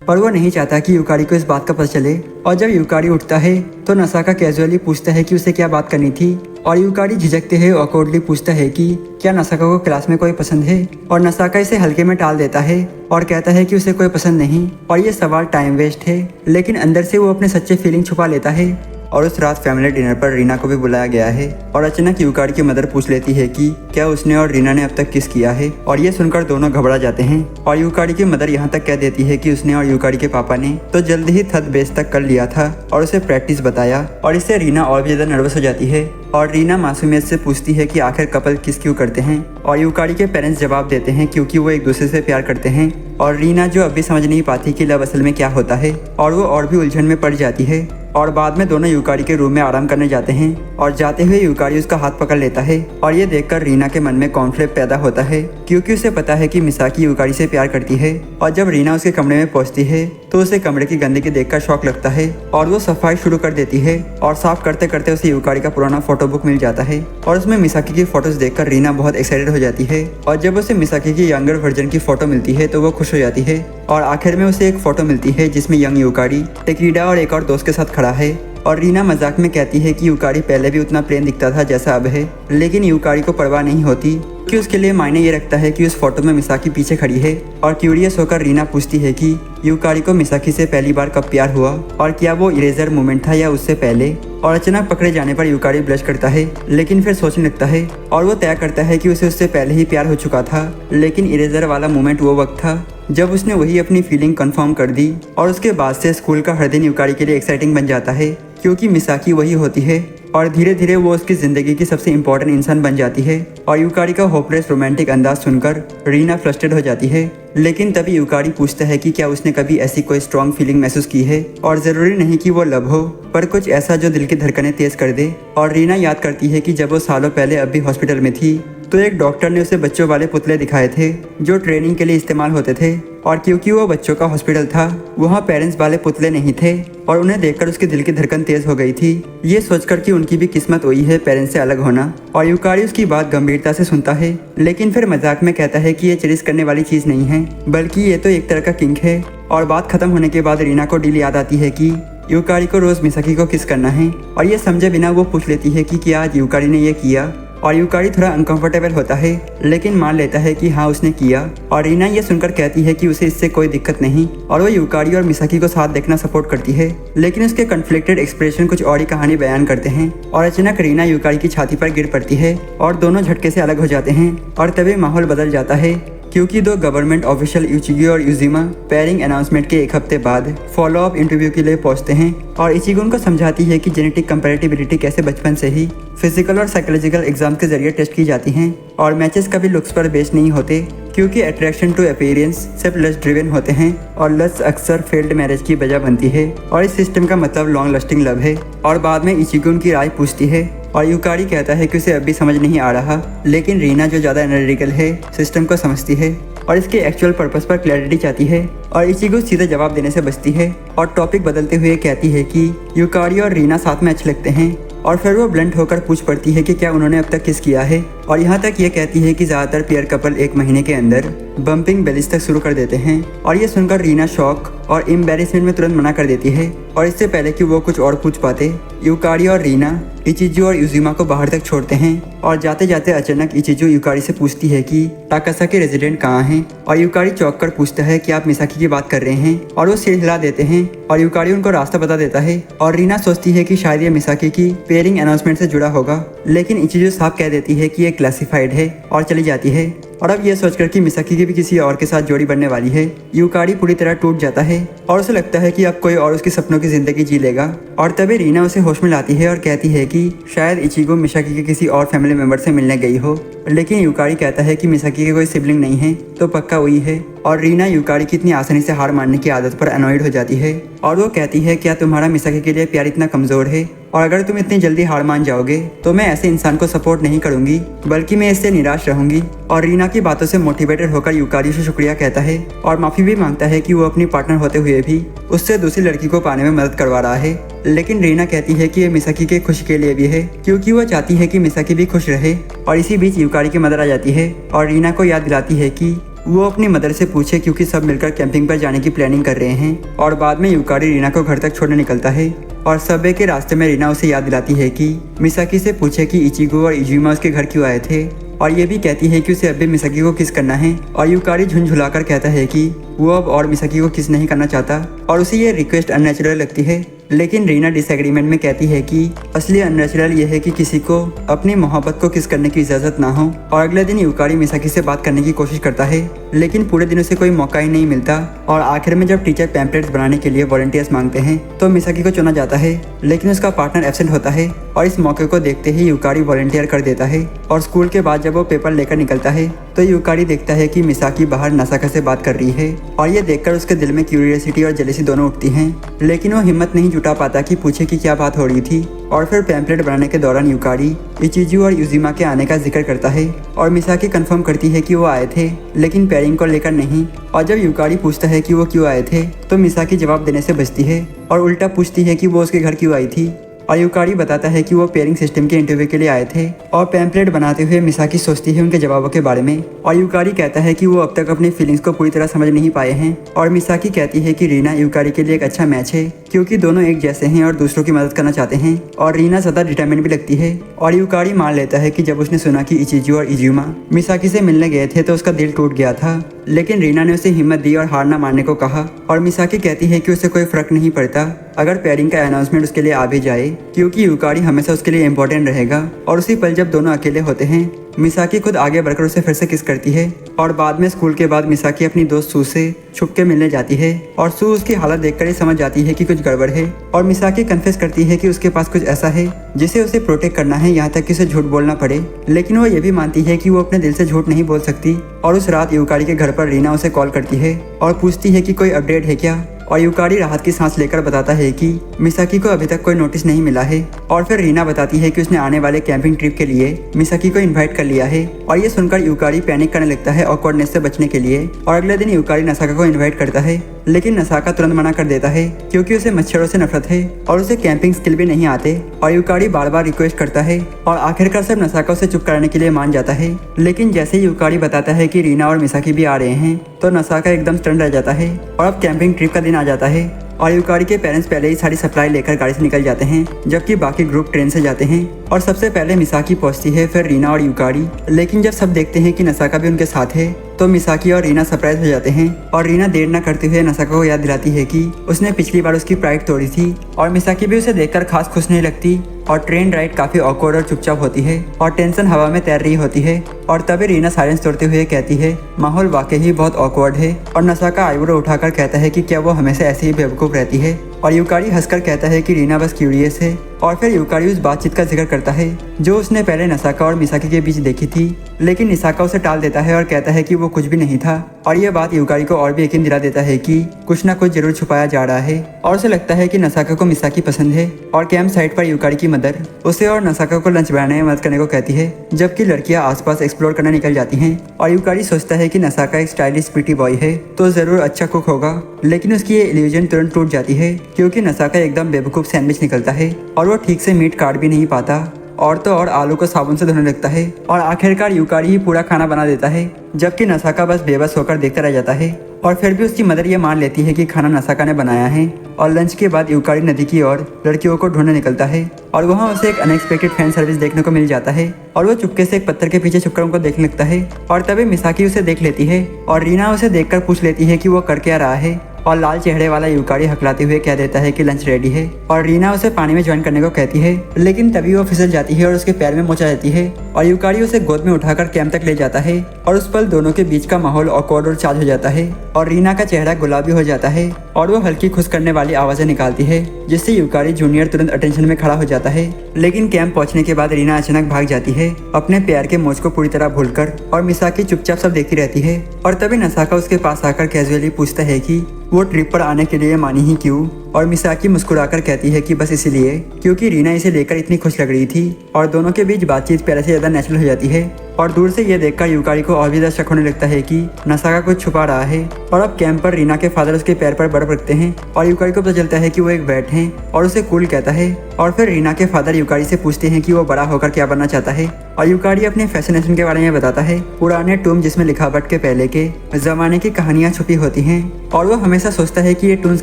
पर वो नहीं चाहता कि यूकारी को इस बात का पता चले। और जब यूकारी उठता है तो नसाका कैजुअली पूछता है कि उसे क्या बात करनी थी। और यूकारी झिझकते हुए ऑकवर्डली पूछता है कि क्या नसाका को क्लास में कोई पसंद है। और नसाका इसे हल्के में टाल देता है और कहता है कि उसे कोई पसंद नहीं और ये सवाल टाइम वेस्ट है, लेकिन अंदर से वो अपने सच्चे फीलिंग छुपा लेता है। और उस रात फैमिली डिनर पर रीना को भी बुलाया गया है और अचानक यूकारी की मदर पूछ लेती है कि क्या उसने और रीना ने अब तक किस किया है। और ये सुनकर दोनों घबरा जाते हैं और यूकारी की मदर यहाँ तक कह देती है कि उसने और यूकारी के पापा ने तो जल्द ही थर्ड बेस तक कर लिया था और उसे प्रैक्टिस बताया। और इससे रीना और भी ज़्यादा नर्वस हो जाती है और रीना मासूमियत से पूछती है कि आखिर कपल किस क्यों करते हैं। और यूकारी के पेरेंट्स जवाब देते हैं क्योंकि वो एक दूसरे से प्यार करते हैं। और रीना जो अभी समझ नहीं पाती कि लव असल में क्या होता है और वो और भी उलझन में पड़ जाती है। और बाद में दोनों यूकारी के रूम में आराम करने जाते हैं और जाते हुए यूकारी उसका हाथ पकड़ लेता है। और ये देखकर रीना के मन में कॉन्फ्लिक्ट पैदा होता है क्योंकि उसे पता है कि मिसाकी यूकारी से प्यार करती है। और जब रीना उसके कमरे में पहुंचती है तो उसे कमरे की गंदगी देखकर शौक लगता है और वो सफाई शुरू कर देती है। और साफ करते करते उसे यूकारी का पुराना फोटो बुक मिल जाता है और उसमें मिसाकी की फोटोज देखकर रीना बहुत एक्साइटेड हो जाती है। और जब उसे मिसाकी की यंगर वर्जन की फोटो मिलती है तो वो खुश हो जाती है। और आखिर में उसे एक फोटो मिलती है जिसमें यंग यूकारी टेकीडा और एक और दोस्त के साथ खड़ा है। और रीना मजाक में कहती है कि यूकारी पहले भी उतना प्लेन दिखता था जैसा अब है, लेकिन यूकारी को परवाह नहीं होती कि उसके लिए मायने ये रखता है कि उस फोटो में मिसाकी पीछे खड़ी है। और क्यूरियस होकर रीना पूछती है कि यूकारी को मिसाकी से पहली बार कब प्यार हुआ और क्या वो इरेजर मोमेंट था या उससे पहले। और अचानक पकड़े जाने पर यूकारी ब्लश करता है, लेकिन फिर सोचने लगता है और वो तय करता है कि उसे उससे पहले ही प्यार हो चुका था, लेकिन इरेजर वाला मोमेंट वो वक्त था जब उसने वही अपनी फीलिंग कंफर्म कर दी और उसके बाद से स्कूल का हर दिन यूकारी के लिए एक्साइटिंग बन जाता है क्योंकि मिसाकी वही होती है और धीरे धीरे वो उसकी ज़िंदगी की सबसे इम्पोर्टेंट इंसान बन जाती है। और यूकारी का होपलेस रोमांटिक अंदाज सुनकर रीना फ्रस्ट्रेट हो जाती है, लेकिन तभी यूकारी पूछता है कि क्या उसने कभी ऐसी कोई स्ट्रॉन्ग फीलिंग महसूस की है, और ज़रूरी नहीं कि वो लव हो पर कुछ ऐसा जो दिल की धड़कनें तेज कर दे। और रीना याद करती है कि जब वो सालों पहले अभी हॉस्पिटल में थी तो एक डॉक्टर ने उसे बच्चों वाले पुतले दिखाए थे जो ट्रेनिंग के लिए इस्तेमाल होते थे, और क्योंकि वो बच्चों का हॉस्पिटल था वहाँ पेरेंट्स वाले पुतले नहीं थे और उन्हें देखकर उसके दिल की धड़कन तेज हो गई थी, ये सोचकर कि उनकी भी किस्मत वही है पेरेंट्स से अलग होना। और यूकारी उसकी बात गंभीरता से सुनता है, लेकिन फिर मजाक में कहता है कि ये चेरिश करने वाली चीज़ नहीं है बल्कि ये तो एक तरह का किंक है। और बात खत्म होने के बाद रीना को डील याद आती है कि यूकारी को रोज मिसाकी को किस करना है, और ये समझे बिना वो पूछ लेती है कि क्या आज यूकारी ने ये किया। और यूकारी थोड़ा अनकंफर्टेबल होता है लेकिन मान लेता है कि हाँ उसने किया। और रीना ये सुनकर कहती है कि उसे इससे कोई दिक्कत नहीं और वो यूकारी और मिसाकी को साथ देखना सपोर्ट करती है, लेकिन उसके कन्फ्लिक्टेड एक्सप्रेशन कुछ और ही कहानी बयान करते हैं। और अचानक रीना यूकारी की छाती पर गिर पड़ती है और दोनों झटके से अलग हो जाते हैं। और तभी माहौल बदल जाता है क्योंकि दो गवर्नमेंट ऑफिशियल इचिगो और यूजिमा पेयरिंग अनाउंसमेंट के एक हफ्ते बाद फॉलो अप इंटरव्यू के लिए पहुंचते हैं। और इचिगो उनको समझाती है कि जेनेटिक कंपैटिबिलिटी कैसे बचपन से ही फिजिकल और साइकोलॉजिकल एग्जाम के जरिए टेस्ट की जाती हैं, और मैचेस कभी लुक्स पर बेस्ड नहीं होते क्योंकि अट्रैक्शन टू अपीयरेंस सिर्फ लस्ट ड्रिवन होते हैं, और लस्ट अक्सर फेल्ड मैरिज की वजह बनती है। और इस सिस्टम का मतलब लॉन्ग लस्टिंग लव है। और बाद में इचिगो उनकी राय पूछती है और यूकारी कहता है कि उसे अभी समझ नहीं आ रहा, लेकिन रीना जो ज़्यादा एनालिटिकल है सिस्टम को समझती है और इसके एक्चुअल पर्पस पर क्लैरिटी चाहती है। और इचिगो सीधे जवाब देने से बचती है और टॉपिक बदलते हुए कहती है कि यूकारी और रीना साथ में अच्छे लगते हैं। और फिर वो ब्लंट होकर पूछ पड़ती है कि क्या उन्होंने अब तक किस किया है, और यहाँ तक ये कहती है कि ज़्यादातर पेयर कपल 1 महीने के अंदर बम्पिंग बेलिस तक शुरू कर देते हैं। और ये सुनकर रीना शॉक और एम्बेरसमेंट में तुरंत मना कर देती है, और इससे पहले कि वो कुछ और पूछ पाते यूकारी और रीना इचिजू और यूजिमा को बाहर तक छोड़ते हैं। और जाते जाते अचानक इचिजू यूकारी से पूछती है कि ताकासाकी रेजिडेंट कहाँ हैं, और यूकारी चौंक कर पूछता है कि आप मिसाकी की बात कर रहे हैं, और वो सिर हिला देते हैं और यूकारी उनको रास्ता बता देता है। और रीना सोचती है कि शायद ये मिसाकी की पेयरिंग अनाउंसमेंट से जुड़ा होगा, लेकिन इचिजू साफ कह देती है कि ये क्लासिफाइड है और चली जाती है। और अब ये सोचकर कि मिसाकी की भी किसी और के साथ जोड़ी बनने वाली है, यूकारी पूरी तरह टूट जाता है और उसे लगता है कि अब कोई और उसके सपनों की जिंदगी जी लेगा। और तभी रीना उसे होश में लाती है और कहती है कि शायद इचिगो मिसाकी के किसी और फैमिली मेंबर से मिलने गई हो, लेकिन यूकारी कहता है कि मिसाकी के कोई सिबलिंग नहीं है तो पक्का वही है। और रीना यूकारी की इतनी आसानी से हार मानने की आदत पर अनॉयड हो जाती है और वो कहती है क्या तुम्हारा मिसाकी के लिए प्यार इतना कमजोर है, और अगर तुम इतनी जल्दी हार मान जाओगे तो मैं ऐसे इंसान को सपोर्ट नहीं करूंगी बल्कि मैं इससे निराश रहूंगी। और रीना की बातों से मोटिवेटेड होकर यूकारी से शुक्रिया कहता है और माफी भी मांगता है कि वो अपनी पार्टनर होते हुए भी उससे दूसरी लड़की को पाने में मदद करवा रहा है। लेकिन रीना कहती है कि ये मिसाकी के खुशी के लिए भी है क्योंकि वो चाहती है कि मिसाकी भी खुश रहे। और इसी बीच यूकारी की मदर आ जाती है और रीना को याद दिलाती है कि वो अपनी मदर से पूछे क्योंकि सब मिलकर कैंपिंग पर जाने की प्लानिंग कर रहे हैं। और बाद में यूकारी रीना को घर तक छोड़ने निकलता है और सबवे के रास्ते में रीना उसे याद दिलाती है कि मिसाकी से पूछे कि इचिगो और इजुमा उसके घर क्यों आए थे, और ये भी कहती है कि उसे अभी मिसाकी को किस करना है। और यूकारी झुंझुलाकर कहता है कि वो अब और मिसाकी को किस नहीं करना चाहता और उसे ये रिक्वेस्ट अननेचुरल लगती है। लेकिन रीना डिसएग्रीमेंट में कहती है कि असली अननेचुरल ये है कि किसी को अपनी मोहब्बत को किस करने की इजाज़त ना हो। और अगले दिन यूकारी मिसाकी से बात करने की कोशिश करता है लेकिन पूरे दिन उसे कोई मौका ही नहीं मिलता। और आखिर में जब टीचर पैम्पलेट्स बनाने के लिए वॉलंटियर्स मांगते हैं तो मिसाकी को चुना जाता है, लेकिन उसका पार्टनर एब्सेंट होता है। और इस मौके को देखते ही यूकारी वॉलंटियर कर देता है। और स्कूल के बाद जब वो पेपर लेकर निकलता है तो यूकारी देखता है कि मिसाकी बाहर नसाका से बात कर रही है, और ये देखकर उसके दिल में क्यूरियोसिटी और जेलेसी दोनों उठती हैं। लेकिन वो हिम्मत नहीं जुटा पाता कि पूछे कि क्या बात हो रही थी। और फिर पैम्पलेट बनाने के दौरान यूकारी इचिजू और यूजिमा के आने का जिक्र करता है और मिसाकी कंफर्म करती है कि वो आए थे लेकिन पेयरिंग को लेकर नहीं। और जब यूकारी पूछता है कि वो क्यों आए थे तो मिसाकी जवाब देने से बचती है और उल्टा पूछती है कि वो उसके घर क्यों आई थी। और यूकारी बताता है कि वो पेयरिंग सिस्टम के इंटरव्यू के लिए आए थे। और पैम्पलेट बनाते हुए मिसाकी सोचती है उनके जवाबों के बारे में, और यूकारी कहता है कि वो अब तक अपनी फीलिंग्स को पूरी तरह समझ नहीं पाए हैं। और मिसाकी कहती है कि रीना यूकारी के लिए एक अच्छा मैच है क्योंकि दोनों एक जैसे हैं और दूसरों की मदद करना चाहते हैं। और रीना ज़्यादा डिटरमिनेट भी लगती है। और यूकारी मान लेता है कि जब उसने सुना कि इचिजू और इजुमा मिसाकी से मिलने गए थे तो उसका दिल टूट गया था, लेकिन रीना ने उसे हिम्मत दी और हार ना मानने को कहा। और मिसाकी कहती है कि उसे कोई फर्क नहीं पड़ता अगर पेयरिंग का अनाउंसमेंट उसके लिए आ भी जाए क्योंकि यूकारी हमेशा उसके लिए इम्पोर्टेंट रहेगा। और उसी पल जब दोनों अकेले होते हैं मिसाकी खुद आगे बढ़कर उसे फिर से किस करती है और बाद में स्कूल के बाद मिसाकी अपनी दोस्त सू से छुप के मिलने जाती है और सू उसकी हालत देखकर ही समझ जाती है कि कुछ गड़बड़ है और मिसाकी कन्फेस करती है कि उसके पास कुछ ऐसा है जिसे उसे प्रोटेक्ट करना है, यहाँ तक कि उसे झूठ बोलना पड़े। लेकिन वो ये भी मानती है कि वो अपने दिल से झूठ नहीं बोल सकती और उस रात यूकारी के घर पर रीना उसे कॉल करती है और पूछती है कि कोई अपडेट है क्या। और यूकारी राहत की सांस लेकर बताता है कि मिसाकी को अभी तक कोई नोटिस नहीं मिला है। और फिर रीना बताती है कि उसने आने वाले कैंपिंग ट्रिप के लिए मिसाकी को इनवाइट कर लिया है। और ये सुनकर यूकारी पैनिक करने लगता है ऑकवर्डनेस से बचने के लिए। और अगले दिन यूकारी नसाका को इनवाइट करता है, लेकिन नसाका तुरंत मना कर देता है क्योंकि उसे मच्छरों से नफरत है और उसे कैंपिंग स्किल भी नहीं आते। और यूकारी बार बार रिक्वेस्ट करता है और आखिरकार सब नसाका उसे चुप कराने के लिए मान जाता है। लेकिन जैसे ही यूकारी बताता है कि रीना और मिसाकी भी आ रहे हैं तो नसाका एकदम स्टन रह जाता है। और अब कैंपिंग ट्रिप का दिन आ जाता है और यूकारी के पेरेंट्स पहले ही सारी सप्लाई लेकर गाड़ी से निकल जाते हैं, जबकि बाकी ग्रुप ट्रेन से जाते हैं। और सबसे पहले मिसाकी पहुंचती है, फिर रीना और यूकारी। लेकिन जब सब देखते हैं कि नसाका भी उनके साथ है तो मिसाकी और रीना सरप्राइज हो जाते हैं। और रीना देर न करते हुए नसाका को याद दिलाती है कि उसने पिछली बार उसकी प्राइड तोड़ी थी। और मिसाकी भी उसे देखकर खास खुश नहीं लगती और ट्रेन राइड काफी ऑकवर्ड और चुपचाप होती है और टेंशन हवा में तैर रही होती है। और तभी रीना साइलेंस तोड़ते हुए कहती है माहौल वाकई ही बहुत ऑकवर्ड है। और नसाका आईब्रो उठाकर कहता है कि क्या वो हमेशा ऐसे ही बेवकूफ रहती है। और यूकारी हंसकर कहता है कि रीना बस क्यूरियस है। और फिर यूकारी उस बातचीत का जिक्र करता है जो उसने पहले नसाका और मिसाकी के बीच देखी थी, लेकिन निसाका उसे टाल देता है और कहता है कि वो कुछ भी नहीं था। और ये बात यूकारी को और भी यकीन दिला देता है कि कुछ ना कुछ जरूर छुपाया जा रहा है। और उसे लगता है कि नसाका को मिसाकी पसंद है। और कैंप साइट पर यूकारी की मदर उसे और नसाका को लंच बनाने में मदद करने को कहती है, जबकि लड़कियां आसपास एक्सप्लोर करने निकल जाती हैं। और यूकारी सोचता है कि नसाका एक स्टाइलिश प्रिटी बॉय है तो जरूर अच्छा कुक होगा, लेकिन उसकी ये इल्यूजन तुरंत टूट जाती है क्योंकि नसाका एकदम बेवकूफ सैंडविच निकलता है और वो ठीक से मीट काट भी नहीं पाता और तो और आलू को साबुन से धोने लगता है। और आखिरकार यूकारी ही पूरा खाना बना देता है, जबकि नसाका बस बेबस होकर देखता रह जाता है। और फिर भी उसकी मदर ये मान लेती है कि खाना नसाका ने बनाया है। और लंच के बाद यूकारी नदी की ओर लड़कियों को ढूंढने निकलता है और वहाँ उसे एक अनएक्सपेक्टेड फैन सर्विस देखने को मिल जाता है। और वो चुपके से एक पत्थर के पीछे छुपकर उनको देखने लगता है। और तभी मिसाकी उसे देख लेती है और रीना उसे देखकर पूछ लेती है कि वो कर क्या रहा है। और लाल चेहरे वाला यूकारी हकलाते हुए कह देता है कि लंच रेडी है। और रीना उसे पानी में ज्वाइन करने को कहती है, लेकिन तभी वो फिसल जाती है और उसके पैर में मोच आ जाती है। और यूकारी उसे गोद में उठाकर कैंप तक ले जाता है और उस पल दोनों के बीच का माहौल ऑकवर्ड और चार्ज हो जाता है। और रीना का चेहरा गुलाबी हो जाता है और वो हल्की खुश करने वाली आवाजें निकालती है, जिससे यूकारी जूनियर तुरंत अटेंशन में खड़ा हो जाता है। लेकिन कैंप पहुंचने के बाद रीना अचानक भाग जाती है अपने पैर के मोच को पूरी तरह भूलकर। और मिसाकी चुपचाप सब देखती रहती है। और तभी नसाका उसके पास आकर कैजुअली पूछता है कि वो ट्रिप पर आने के लिए मानी ही क्यों। और मिसाकी मुस्कुराकर कहती है कि बस इसीलिए क्योंकि रीना इसे लेकर इतनी खुश लग रही थी। और दोनों के बीच बातचीत पहले से ज्यादा नेचुरल हो जाती है। और दूर से ये देखकर यूकारी को और भी ज्यादा शक होने लगता है कि नसाका कुछ छुपा रहा है। और अब कैंप पर रीना के फादर उसके पैर पर बर्फ रखते हैं और यूकारी को पता चलता है कि वो एक वेट हैं और उसे कूल कहता है। और फिर रीना के फादर यूकारी से पूछते हैं कि वो बड़ा होकर क्या बनना चाहता है। और यूकारी अपने फैसिनेशन के बारे में बताता है, पुराने टूम जिसमें लिखावट के पहले के जमाने की कहानियां छुपी होती हैं। और वो हमेशा सोचता है कि ये टूम्स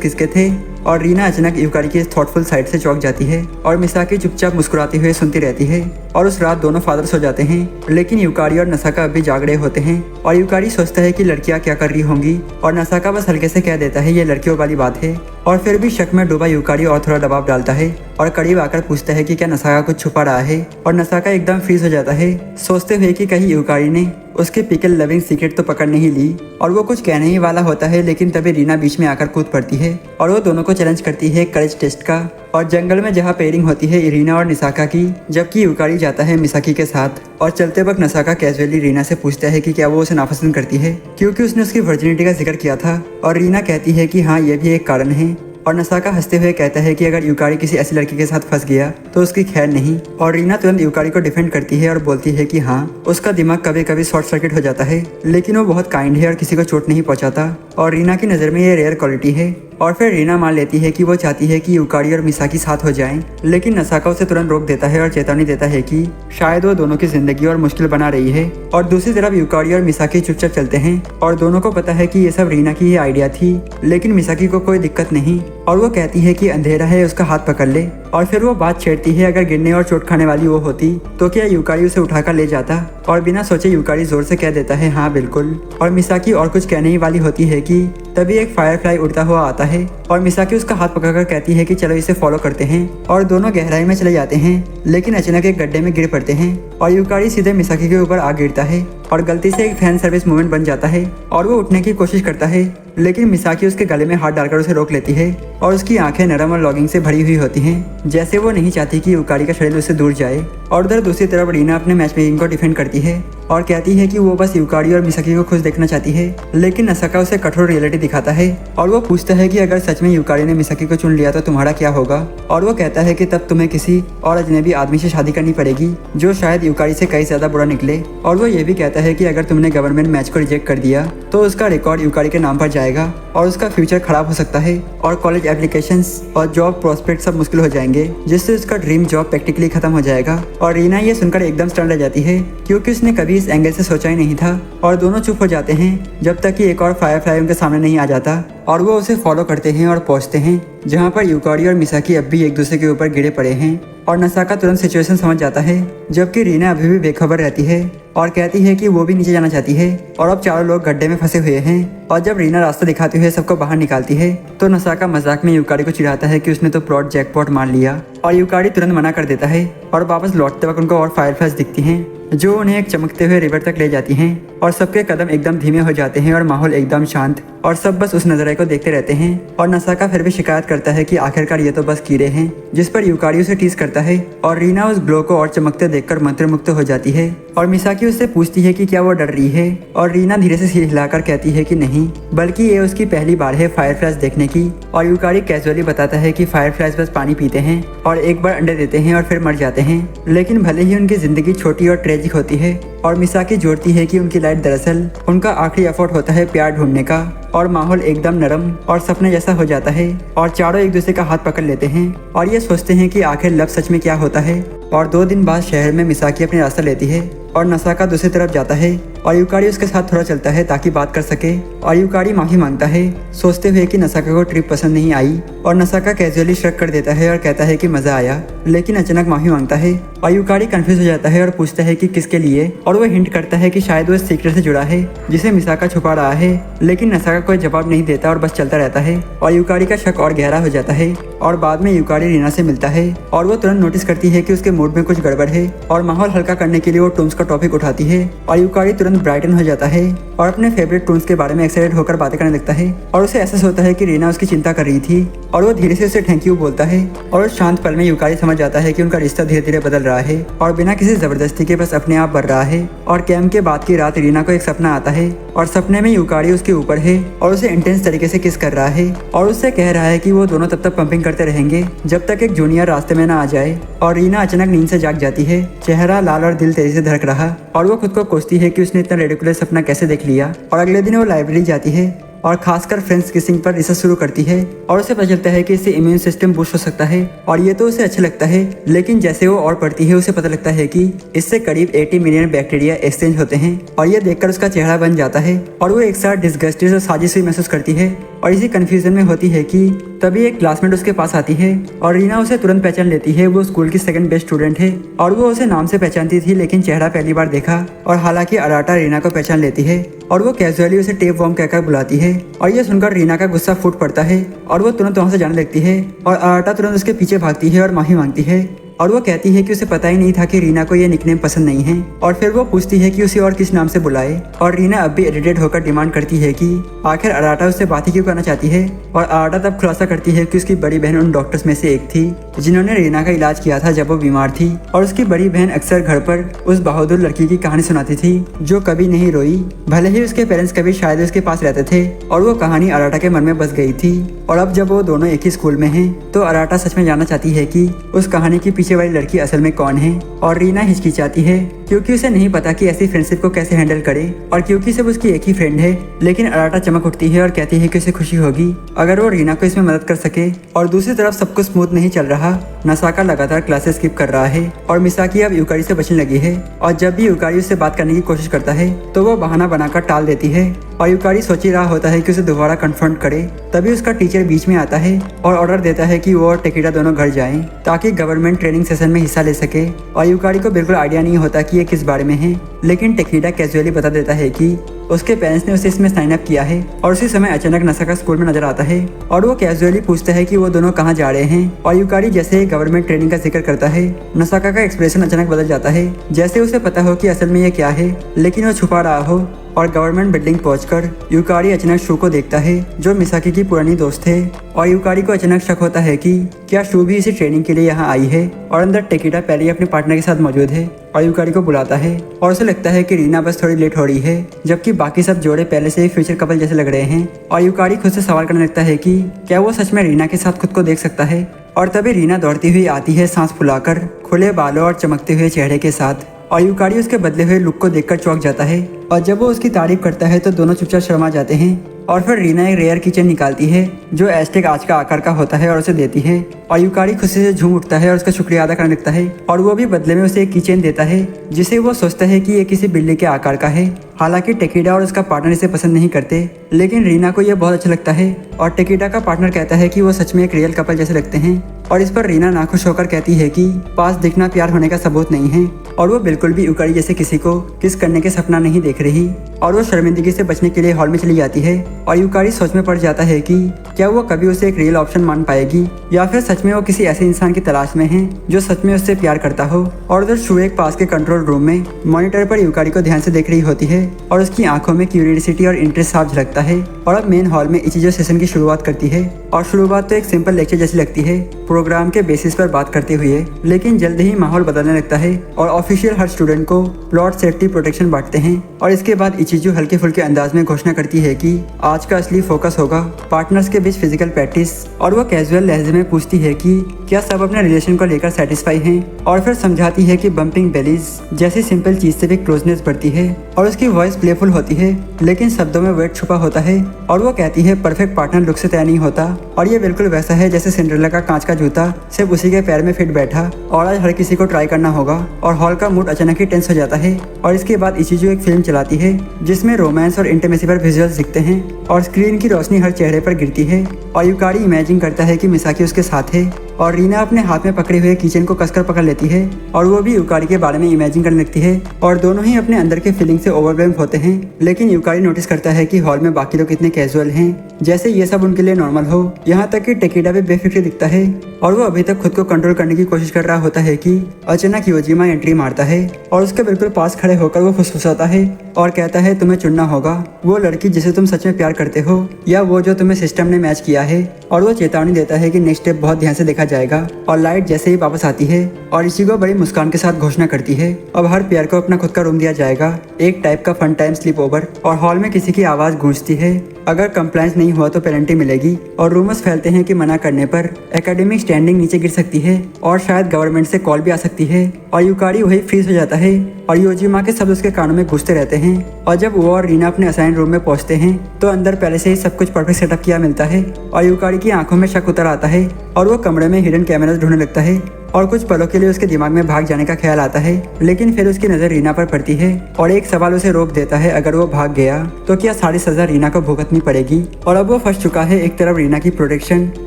किसके थे। और रीना अचानक यूकारी की इस थॉटफुल साइड से चौंक जाती है और मिसाकी चुपचाप मुस्कुराते हुए सुनती रहती है। और उस रात दोनों फादर सो जाते हैं, लेकिन यूकारी और नसाका अभी जाग रहे होते हैं। और यूकारी सोचता है कि लड़कियां क्या कर रही होंगी और नसाका बस हल्के से कह देता है ये लड़कियों वाली बात है। और फिर भी शक में डूबा यूकारी और थोड़ा दबाव डालता है और करीब आकर पूछता है कि क्या नसाका कुछ छुपा रहा है। और नसाका एकदम फ्रीज हो जाता है, सोचते हुए कि कहीं यूकारी ने उसके पिकल लविंग सीक्रेट तो पकड़ नहीं ली। और वो कुछ कहने ही वाला होता है, लेकिन तभी रीना बीच में आकर कूद पड़ती है और वो दोनों को चैलेंज करती है करेज टेस्ट का। और जंगल में जहाँ पेयरिंग होती है रीना और निसाका की, जबकि यूकारी जाता है मिसाकी के साथ। और चलते वक्त नसाका कैजुअली रीना से पूछता है कि क्या वो उसे नापसंद करती है क्योंकि उसने उसकी वर्जिनिटी का जिक्र किया था। और रीना कहती है कि हाँ, ये भी एक कारण है। और नसाका हंसते हुए कहता है कि अगर यूकारी किसी ऐसी लड़की के साथ फंस गया तो उसकी खैर नहीं। और रीना तुरंत यूकारी को डिफेंड करती है और बोलती है कि हाँ, उसका दिमाग कभी कभी शॉर्ट सर्किट हो जाता है, लेकिन वो बहुत काइंड है और किसी को चोट नहीं पहुंचाता। और रीना की नज़र में ये रेयर क्वालिटी है। और फिर रीना मान लेती है कि वो चाहती है कि यूकारी और मिसाकी साथ हो जाएं, लेकिन नसाका उसे तुरंत रोक देता है और चेतावनी देता है कि शायद वो दोनों की जिंदगी और मुश्किल बना रही है। और दूसरी तरफ यूकारी और मिसाकी चुपचाप चलते हैं और दोनों को पता है कि ये सब रीना की ही आइडिया थी, लेकिन मिसाकी को कोई दिक्कत नहीं। और वो कहती है कि अंधेरा है, उसका हाथ पकड़ ले। और फिर वो बात छेड़ती है अगर गिरने और चोट खाने वाली वो होती तो क्या यूकारी उसे उठाकर ले जाता। और बिना सोचे यूकारी जोर से कह देता है हाँ बिल्कुल। और मिसाकी और कुछ कहने ही वाली होती है कि तभी एक फायरफ्लाई उड़ता हुआ आता है और मिसाकी उसका हाथ पकड़कर कहती है कि चलो इसे फॉलो करते हैं, और दोनों गहराई में चले जाते हैं। लेकिन अचानक एक गड्ढे में गिर पड़ते हैं और यूकारी सीधे मिसाकी के ऊपर आ गिरता है और गलती से एक फैन सर्विस मूवमेंट बन जाता है और वो उठने की कोशिश करता है, लेकिन मिसाकी उसके गले में हाथ डालकर उसे रोक लेती है और उसकी आंखें नरम और लॉगिंग से भरी हुई होती हैं, जैसे वो नहीं चाहती कि यूकारी का शरीर उससे दूर जाए। और उधर दूसरी तरफ रीना अपने मैच मेकिंग को डिफेंड करती है और कहती है कि वो बस यूकारी और मिसाकी को खुश देखना चाहती है, लेकिन नसाका उसे कठोर रियलिटी दिखाता है और वो पूछता है कि अगर सच में यूकारी ने मिसाकी को चुन लिया तो तुम्हारा क्या होगा। और वो कहता है कि तब तुम्हें किसी और अजनबी आदमी से शादी करनी पड़ेगी जो शायद यूकारी से कई ज्यादा बुरा निकले। और वो ये भी कहता है कि अगर तुमने गवर्नमेंट मैच को रिजेक्ट कर दिया तो उसका रिकॉर्ड यूकारी के नाम पर जाएगा और उसका फ्यूचर खराब हो सकता है और कॉलेज एप्लीकेशंस और जॉब प्रोस्पेक्ट सब मुश्किल हो जाएंगे, जिससे उसका ड्रीम जॉब प्रैक्टिकली खत्म हो जाएगा। और रीना ये सुनकर एकदम स्टन रह जाती है क्योंकि उसने कभी इस एंगल से सोचा ही नहीं था। और दोनों चुप हो जाते हैं जब तक कि एक और फायरफ्लाई उनके सामने नहीं आ जाता और वो उसे फॉलो करते हैं और पहुंचते हैं जहां पर यूकारी और मिसाकी अब भी एक दूसरे के ऊपर गिरे पड़े हैं। और नसाका तुरंत सिचुएशन समझ जाता है, जबकि रीना अभी भी बेखबर रहती है और कहती है कि वो भी नीचे जाना चाहती है और अब चारों लोग गड्ढे में फंसे हुए हैं। और जब रीना रास्ता दिखाते हुए सबको बाहर निकालती है तो नसाका मजाक में यूकारी को चिढ़ाता है कि उसने तो प्लॉट जैकपॉट मार लिया, और यूकारी तुरंत मना कर देता है। और वापस लौटते वक्त उनको और फायरफ्लाइज दिखती हैं जो उन्हें एक चमकते हुए रिवर तक ले जाती हैं और सबके कदम एकदम धीमे हो जाते हैं और माहौल एकदम शांत और सब बस उस नज़ारे को देखते रहते हैं। और नसाका फिर भी शिकायत करता है कि आखिरकार ये तो बस कीड़े हैं, जिस पर यूकारी उसे टीज करता है और रीना उस ग्लो को और चमकते देखकर मंत्रमुग्ध हो जाती है। और मिसाकी उससे पूछती है कि क्या वो डर रही है और रीना धीरे से सिर हिलाकर कहती है कि नहीं, बल्कि ये उसकी पहली बार है फायरफ्लाइज देखने की। और यूकारी कैजुअली बताता है कि फायरफ्लाइज बस पानी पीते हैं और एक बार अंडे देते हैं और फिर मर जाते हैं, लेकिन भले ही उनकी जिंदगी छोटी और ट्रेजिक होती है। और मिसाकी जोड़ती है कि उनकी लाइफ दरअसल उनका आखिरी एफर्ट होता है प्यार ढूंढने का, और माहौल एकदम नरम और सपने जैसा हो जाता है और चारों एक दूसरे का हाथ पकड़ लेते हैं और ये सोचते हैं कि आखिर लव सच में क्या होता है। और 2 दिन बाद शहर में मिसाकी अपनी रास्ता लेती है और नसाका दूसरी तरफ जाता है और यूकारी उसके साथ थोड़ा चलता है ताकि बात कर सके। और यूकारी माफी मांगता है सोचते हुए कि नसाका को ट्रिप पसंद नहीं आई, और नसाका कैजुअली शक कर देता है और कहता है कि मजा आया, लेकिन अचानक माफी मांगता है और यूकारी कंफ्यूज हो जाता है और पूछता है कि किसके लिए। और वो हिंट करता है कि शायद वो इस सीक्रेट से जुड़ा है जिसे मिसाका छुपा रहा है, लेकिन नसाका कोई जवाब नहीं देता और बस चलता रहता है। और यूकारी का शक और गहरा हो जाता है और बाद में यूकारी रीना से मिलता है और वो तुरंत नोटिस करती है कि उसके मूड में कुछ गड़बड़ है और माहौल हल्का करने के लिए वो टूम्स का टॉपिक उठाती है। और यूकारी तुरंत ब्राइटन हो जाता है और अपने फेवरेट टूम्स के बारे में एक्साइटेड होकर बातें करने लगता है और उसे एहसास होता है कि रीना उसकी चिंता कर रही थी और वो धीरे से उसे थैंक यू बोलता है। और उस शांत पल में यूकारी समझ जाता है कि उनका रिश्ता धीरे धीरे बदल रहा है और बिना किसी जबरदस्ती के बस अपने आप बढ़ रहा है। और कैंप के बाद की रात रीना को एक सपना आता है और सपने में यूकारी उसके ऊपर है और उसे इंटेंस तरीके से किस कर रहा है और उससे कह रहा है कि वो दोनों तब तक पंपिंग करते रहेंगे जब तक एक जूनियर रास्ते में ना आ जाए। और रीना अचानक नींद से जाग जाती है, चेहरा लाल और दिल तेजी से धड़क रहा, और वो खुद को कोसती है कि उसने इतना रेडिकुलस सपना कैसे देख लिया। और अगले दिन वो लाइब्रेरी जाती है और खासकर फ्रेंड्स किसिंग पर रिसर्च शुरू करती है और उसे पता चलता है कि इससे इम्यून सिस्टम बूस्ट हो सकता है और ये तो उसे अच्छा लगता है, लेकिन जैसे वो और पढ़ती है उसे पता लगता है कि इससे करीब 80 मिलियन बैक्टीरिया एक्सचेंज होते हैं। और ये देखकर उसका चेहरा बन जाता है और वो एक साथ डिस्गस्टेड और साजिश महसूस करती है और इसी कंफ्यूजन में होती है कि तभी एक क्लासमेट उसके पास आती है और रीना उसे तुरंत पहचान लेती है। वो स्कूल की सेकंड बेस्ट स्टूडेंट है और वो उसे नाम से पहचानती थी, लेकिन चेहरा पहली बार देखा। और हालांकि अराटा रीना को पहचान लेती है और वो कैजुअली उसे टेप वॉर्म कहकर बुलाती है और ये सुनकर रीना का गुस्सा फूट पड़ता है और वो तुरंत वहां से जाने लगती है और अराटा तुरंत उसके पीछे भागती है और माफी मांगती है और वो कहती है कि उसे पता ही नहीं था कि रीना को ये निकनेम पसंद नहीं है। और फिर वो पूछती है कि उसे और किस नाम से बुलाए और रीना अब भी इरिटेट होकर डिमांड करती है कि आखिर अराटा उससे बात ही क्यों करना चाहती है। और अराटा तब खुलासा करती है कि उसकी बड़ी बहन उन डॉक्टर्स में से एक थी जिन्होंने रीना का इलाज किया था जब वो बीमार थी, और उसकी बड़ी बहन अक्सर घर पर उस बहादुर लड़की की कहानी सुनाती थी जो कभी नहीं रोई, भले ही उसके पेरेंट्स कभी शायद उसके पास रहते थे। और वो कहानी अराटा के मन में बस गई थी और अब जब वो दोनों एक ही स्कूल में हैं तो अराटा सच में जानना चाहती है कि उस कहानी की पीछे वाली लड़की असल में कौन है। और रीना हिचकिचाती है क्योंकि उसे नहीं पता कि ऐसी फ्रेंडशिप को कैसे हैंडल करे और क्योंकि सब उसकी एक ही फ्रेंड है। लेकिन अराटा चमक उठती है और कहती है कि उसे खुशी होगी अगर वो रीना को इसमें मदद कर सके। और दूसरी तरफ सब कुछ स्मूथ नहीं चल रहा। नसाका लगातार क्लासेस स्किप कर रहा है और मिसाकी अब यूकारी से बचने लगी है और जब भी यूकारी उससे बात करने की कोशिश करता है तो वो बहाना बनाकर टाल देती है और यूकारी सोच ही रहा होता है कि उसे दोबारा कन्फ्रंट करे। तभी उसका टीचर बीच में आता है और ऑर्डर देता है कि वो और टेकीडा दोनों घर जाएं ताकि गवर्नमेंट ट्रेनिंग सेशन में हिस्सा ले सके। और यूकारी को बिल्कुल आइडिया नहीं होता कि ये किस बारे में है, लेकिन टेकीडा कैजुअली बता देता है कि उसके पेरेंट्स ने उसे इसमें साइन अप किया है। और उसी समय अचानक नसाका स्कूल में नजर आता है और वो कैजुअली पूछता है कि वो दोनों कहाँ जा रहे हैं। और यूकारी जैसे ही गवर्नमेंट ट्रेनिंग का जिक्र करता है, नसाका का एक्सप्रेशन अचानक बदल जाता है, जैसे उसे पता हो कि असल में ये क्या है, लेकिन वो छुपा रहा हो। और गवर्नमेंट बिल्डिंग पहुंचकर यूकारी अचानक शू को देखता है, जो मिसाकी की पुरानी दोस्त है। और यूकारी को अचानक शक होता है कि क्या शू भी इसी ट्रेनिंग के लिए यहाँ आई है। और अंदर टेकिटा पहले ही अपने पार्टनर के साथ मौजूद है और यूकारी को बुलाता है। और उसे लगता है कि रीना बस थोड़ी लेट हो रही है, जबकि बाकी सब जोड़े पहले से ही फ्यूचर कपल जैसे लग रहे हैं। और यूकारी खुद से सवाल करने लगता है कि क्या वो सच में रीना के साथ खुद को देख सकता है। और तभी रीना दौड़ती हुई आती है, सांस फुलाकर, खुले बालों और चमकते हुए चेहरे के साथ। और यूकारी उसके बदले हुए लुक को देखकर चौंक जाता है। और जब वो उसकी तारीफ करता है तो दोनों चुपचाप शर्मा जाते हैं। और फिर रीना एक रेयर किचन निकालती है जो एस्टेक आंच का आकार का होता है और उसे देती है। और यूकारी खुशी से झूम उठता है और उसका शुक्रिया अदा करने लगता है। और वो भी बदले में उसे एक किचन देता है जिसे वो सोचता है कि ये किसी बिल्ली के आकार का है। हालांकि टेकिडा और उसका पार्टनर इसे पसंद नहीं करते, लेकिन रीना को यह बहुत अच्छा लगता है। और टेकिडा का पार्टनर कहता है कि वो सच में एक रियल कपल जैसे लगते हैं। और इस पर रीना नाखुश होकर कहती है कि पास दिखना प्यार होने का सबूत नहीं है। और वो बिल्कुल भी यूकारी जैसे किसी को किस करने के सपना नहीं देख रही। और वो शर्मिंदगी से बचने के लिए हॉल में चली जाती है। और यूकारी सोच में पड़ जाता है कि क्या वो कभी उसे एक रियल ऑप्शन मान पाएगी, या फिर सच में वो किसी ऐसे इंसान की तलाश में है जो सच में उससे प्यार करता हो। और उधर शू एक पास के कंट्रोल रूम में मॉनिटर पर यूकारी को ध्यान से देख रही होती है और उसकी आंखों में क्यूरियोसिटी और इंटरेस्ट साफ झलकता है। और अब मेन हॉल में इचिजो सेशन की शुरुआत करती है। और शुरुआत तो एक सिंपल लेक्चर जैसी लगती है, प्रोग्राम के बेसिस पर बात करते हुए, लेकिन जल्द ही माहौल बदलने लगता है और ऑफिशियल हर स्टूडेंट को प्लॉट सेफ्टी प्रोटेक्शन बांटते हैं। और इसके बाद इचिजो हल्के फुल्के अंदाज में घोषणा करती है कि आज का असली फोकस होगा पार्टनर्स के बीच फिजिकल प्रैक्टिस। और वो कैजुअल लहजे में पूछती है कि क्या सब अपने रिलेशन को लेकर सेटिस्फाई हैं। और फिर समझाती है कि बम्पिंग बेलीज जैसी सिंपल चीज से भी क्लोजनेस बढ़ती है। और उसकी वॉइस प्लेफुल होती है, लेकिन शब्दों में वेट छुपा होता है। और वो कहती है परफेक्ट पार्टनर लुक से तय नहीं होता। और ये बिल्कुल वैसा है जैसे सिंड्रेला का कांच का जूता सिर्फ उसी के पैर में फिट बैठा। और आज हर किसी को ट्राई करना होगा। और हॉल का मूड अचानक ही टेंस हो जाता है। और इसके बाद इचिजो एक फिल्म चलाती है जिसमें रोमांस और इंटीमेसी पर विजुअल्स दिखते हैं और स्क्रीन की रोशनी हर चेहरे पर गिरती है। और यूकारी इमेजिन करता है कि मिसाकी उसके साथ है और रीना अपने हाथ में पकड़े हुए किचन को कसकर पकड़ लेती है और वो भी यूकारी के बारे में इमेजिन करने लगती है। और दोनों ही अपने अंदर के फीलिंग से ओवरवेल्म होते हैं। लेकिन यूकारी नोटिस करता है कि हॉल में बाकी लोग इतने कैजुअल हैं, जैसे ये सब उनके लिए नॉर्मल हो। यहाँ तक कि टेकिडा भी बेफिक्र दिखता है और वो अभी तक खुद को कंट्रोल करने की कोशिश कर रहा होता है कि अचानक योजिमा एंट्री मारता है और उसके बिल्कुल पास खड़े होकर वो फुसफुसाता है और कहता है तुम्हें चुनना होगा वो लड़की जिसे तुम सच में प्यार करते हो या वो जो तुम्हें सिस्टम ने मैच किया है। और वो चेतावनी देता है कि नेक्स्ट स्टेप बहुत ध्यान से देखा जाएगा। और लाइट जैसे ही वापस आती है और इचिगो बड़ी मुस्कान के साथ घोषणा करती है अब हर पेयर को अपना खुद का रूम दिया जाएगा, एक टाइप का फन टाइम स्लीप ओवर। और हॉल में किसी की आवाज गूंजती है, अगर कंप्लायंस नहीं हुआ तो पेनल्टी मिलेगी। और रूमर्स फैलते हैं कि मना करने पर एकेडमिक स्टैंडिंग नीचे गिर सकती है और शायद गवर्नमेंट से कॉल भी आ सकती है। और यूकारी वही फ्रीज हो जाता है और योजिमा के शब्द उसके कानों में गूंजते रहते हैं। और जब वो और रीना अपने असाइन रूम में पहुंचते हैं तो अंदर पहले से ही सब कुछ परफेक्ट सेटअप किया मिलता है और यूकारी की आंखों में शक उतर आता है और वो कमरे में हिडन कैमरास ढूंढने लगता है। और कुछ पलों के लिए उसके दिमाग में भाग जाने का ख्याल आता है, लेकिन फिर उसकी नजर रीना पर पड़ती है और एक सवाल उसे रोक देता है, अगर वो भाग गया तो क्या सारी सजा रीना को भुगतनी पड़ेगी। और अब वो फंस चुका है, एक तरफ रीना की प्रोटेक्शन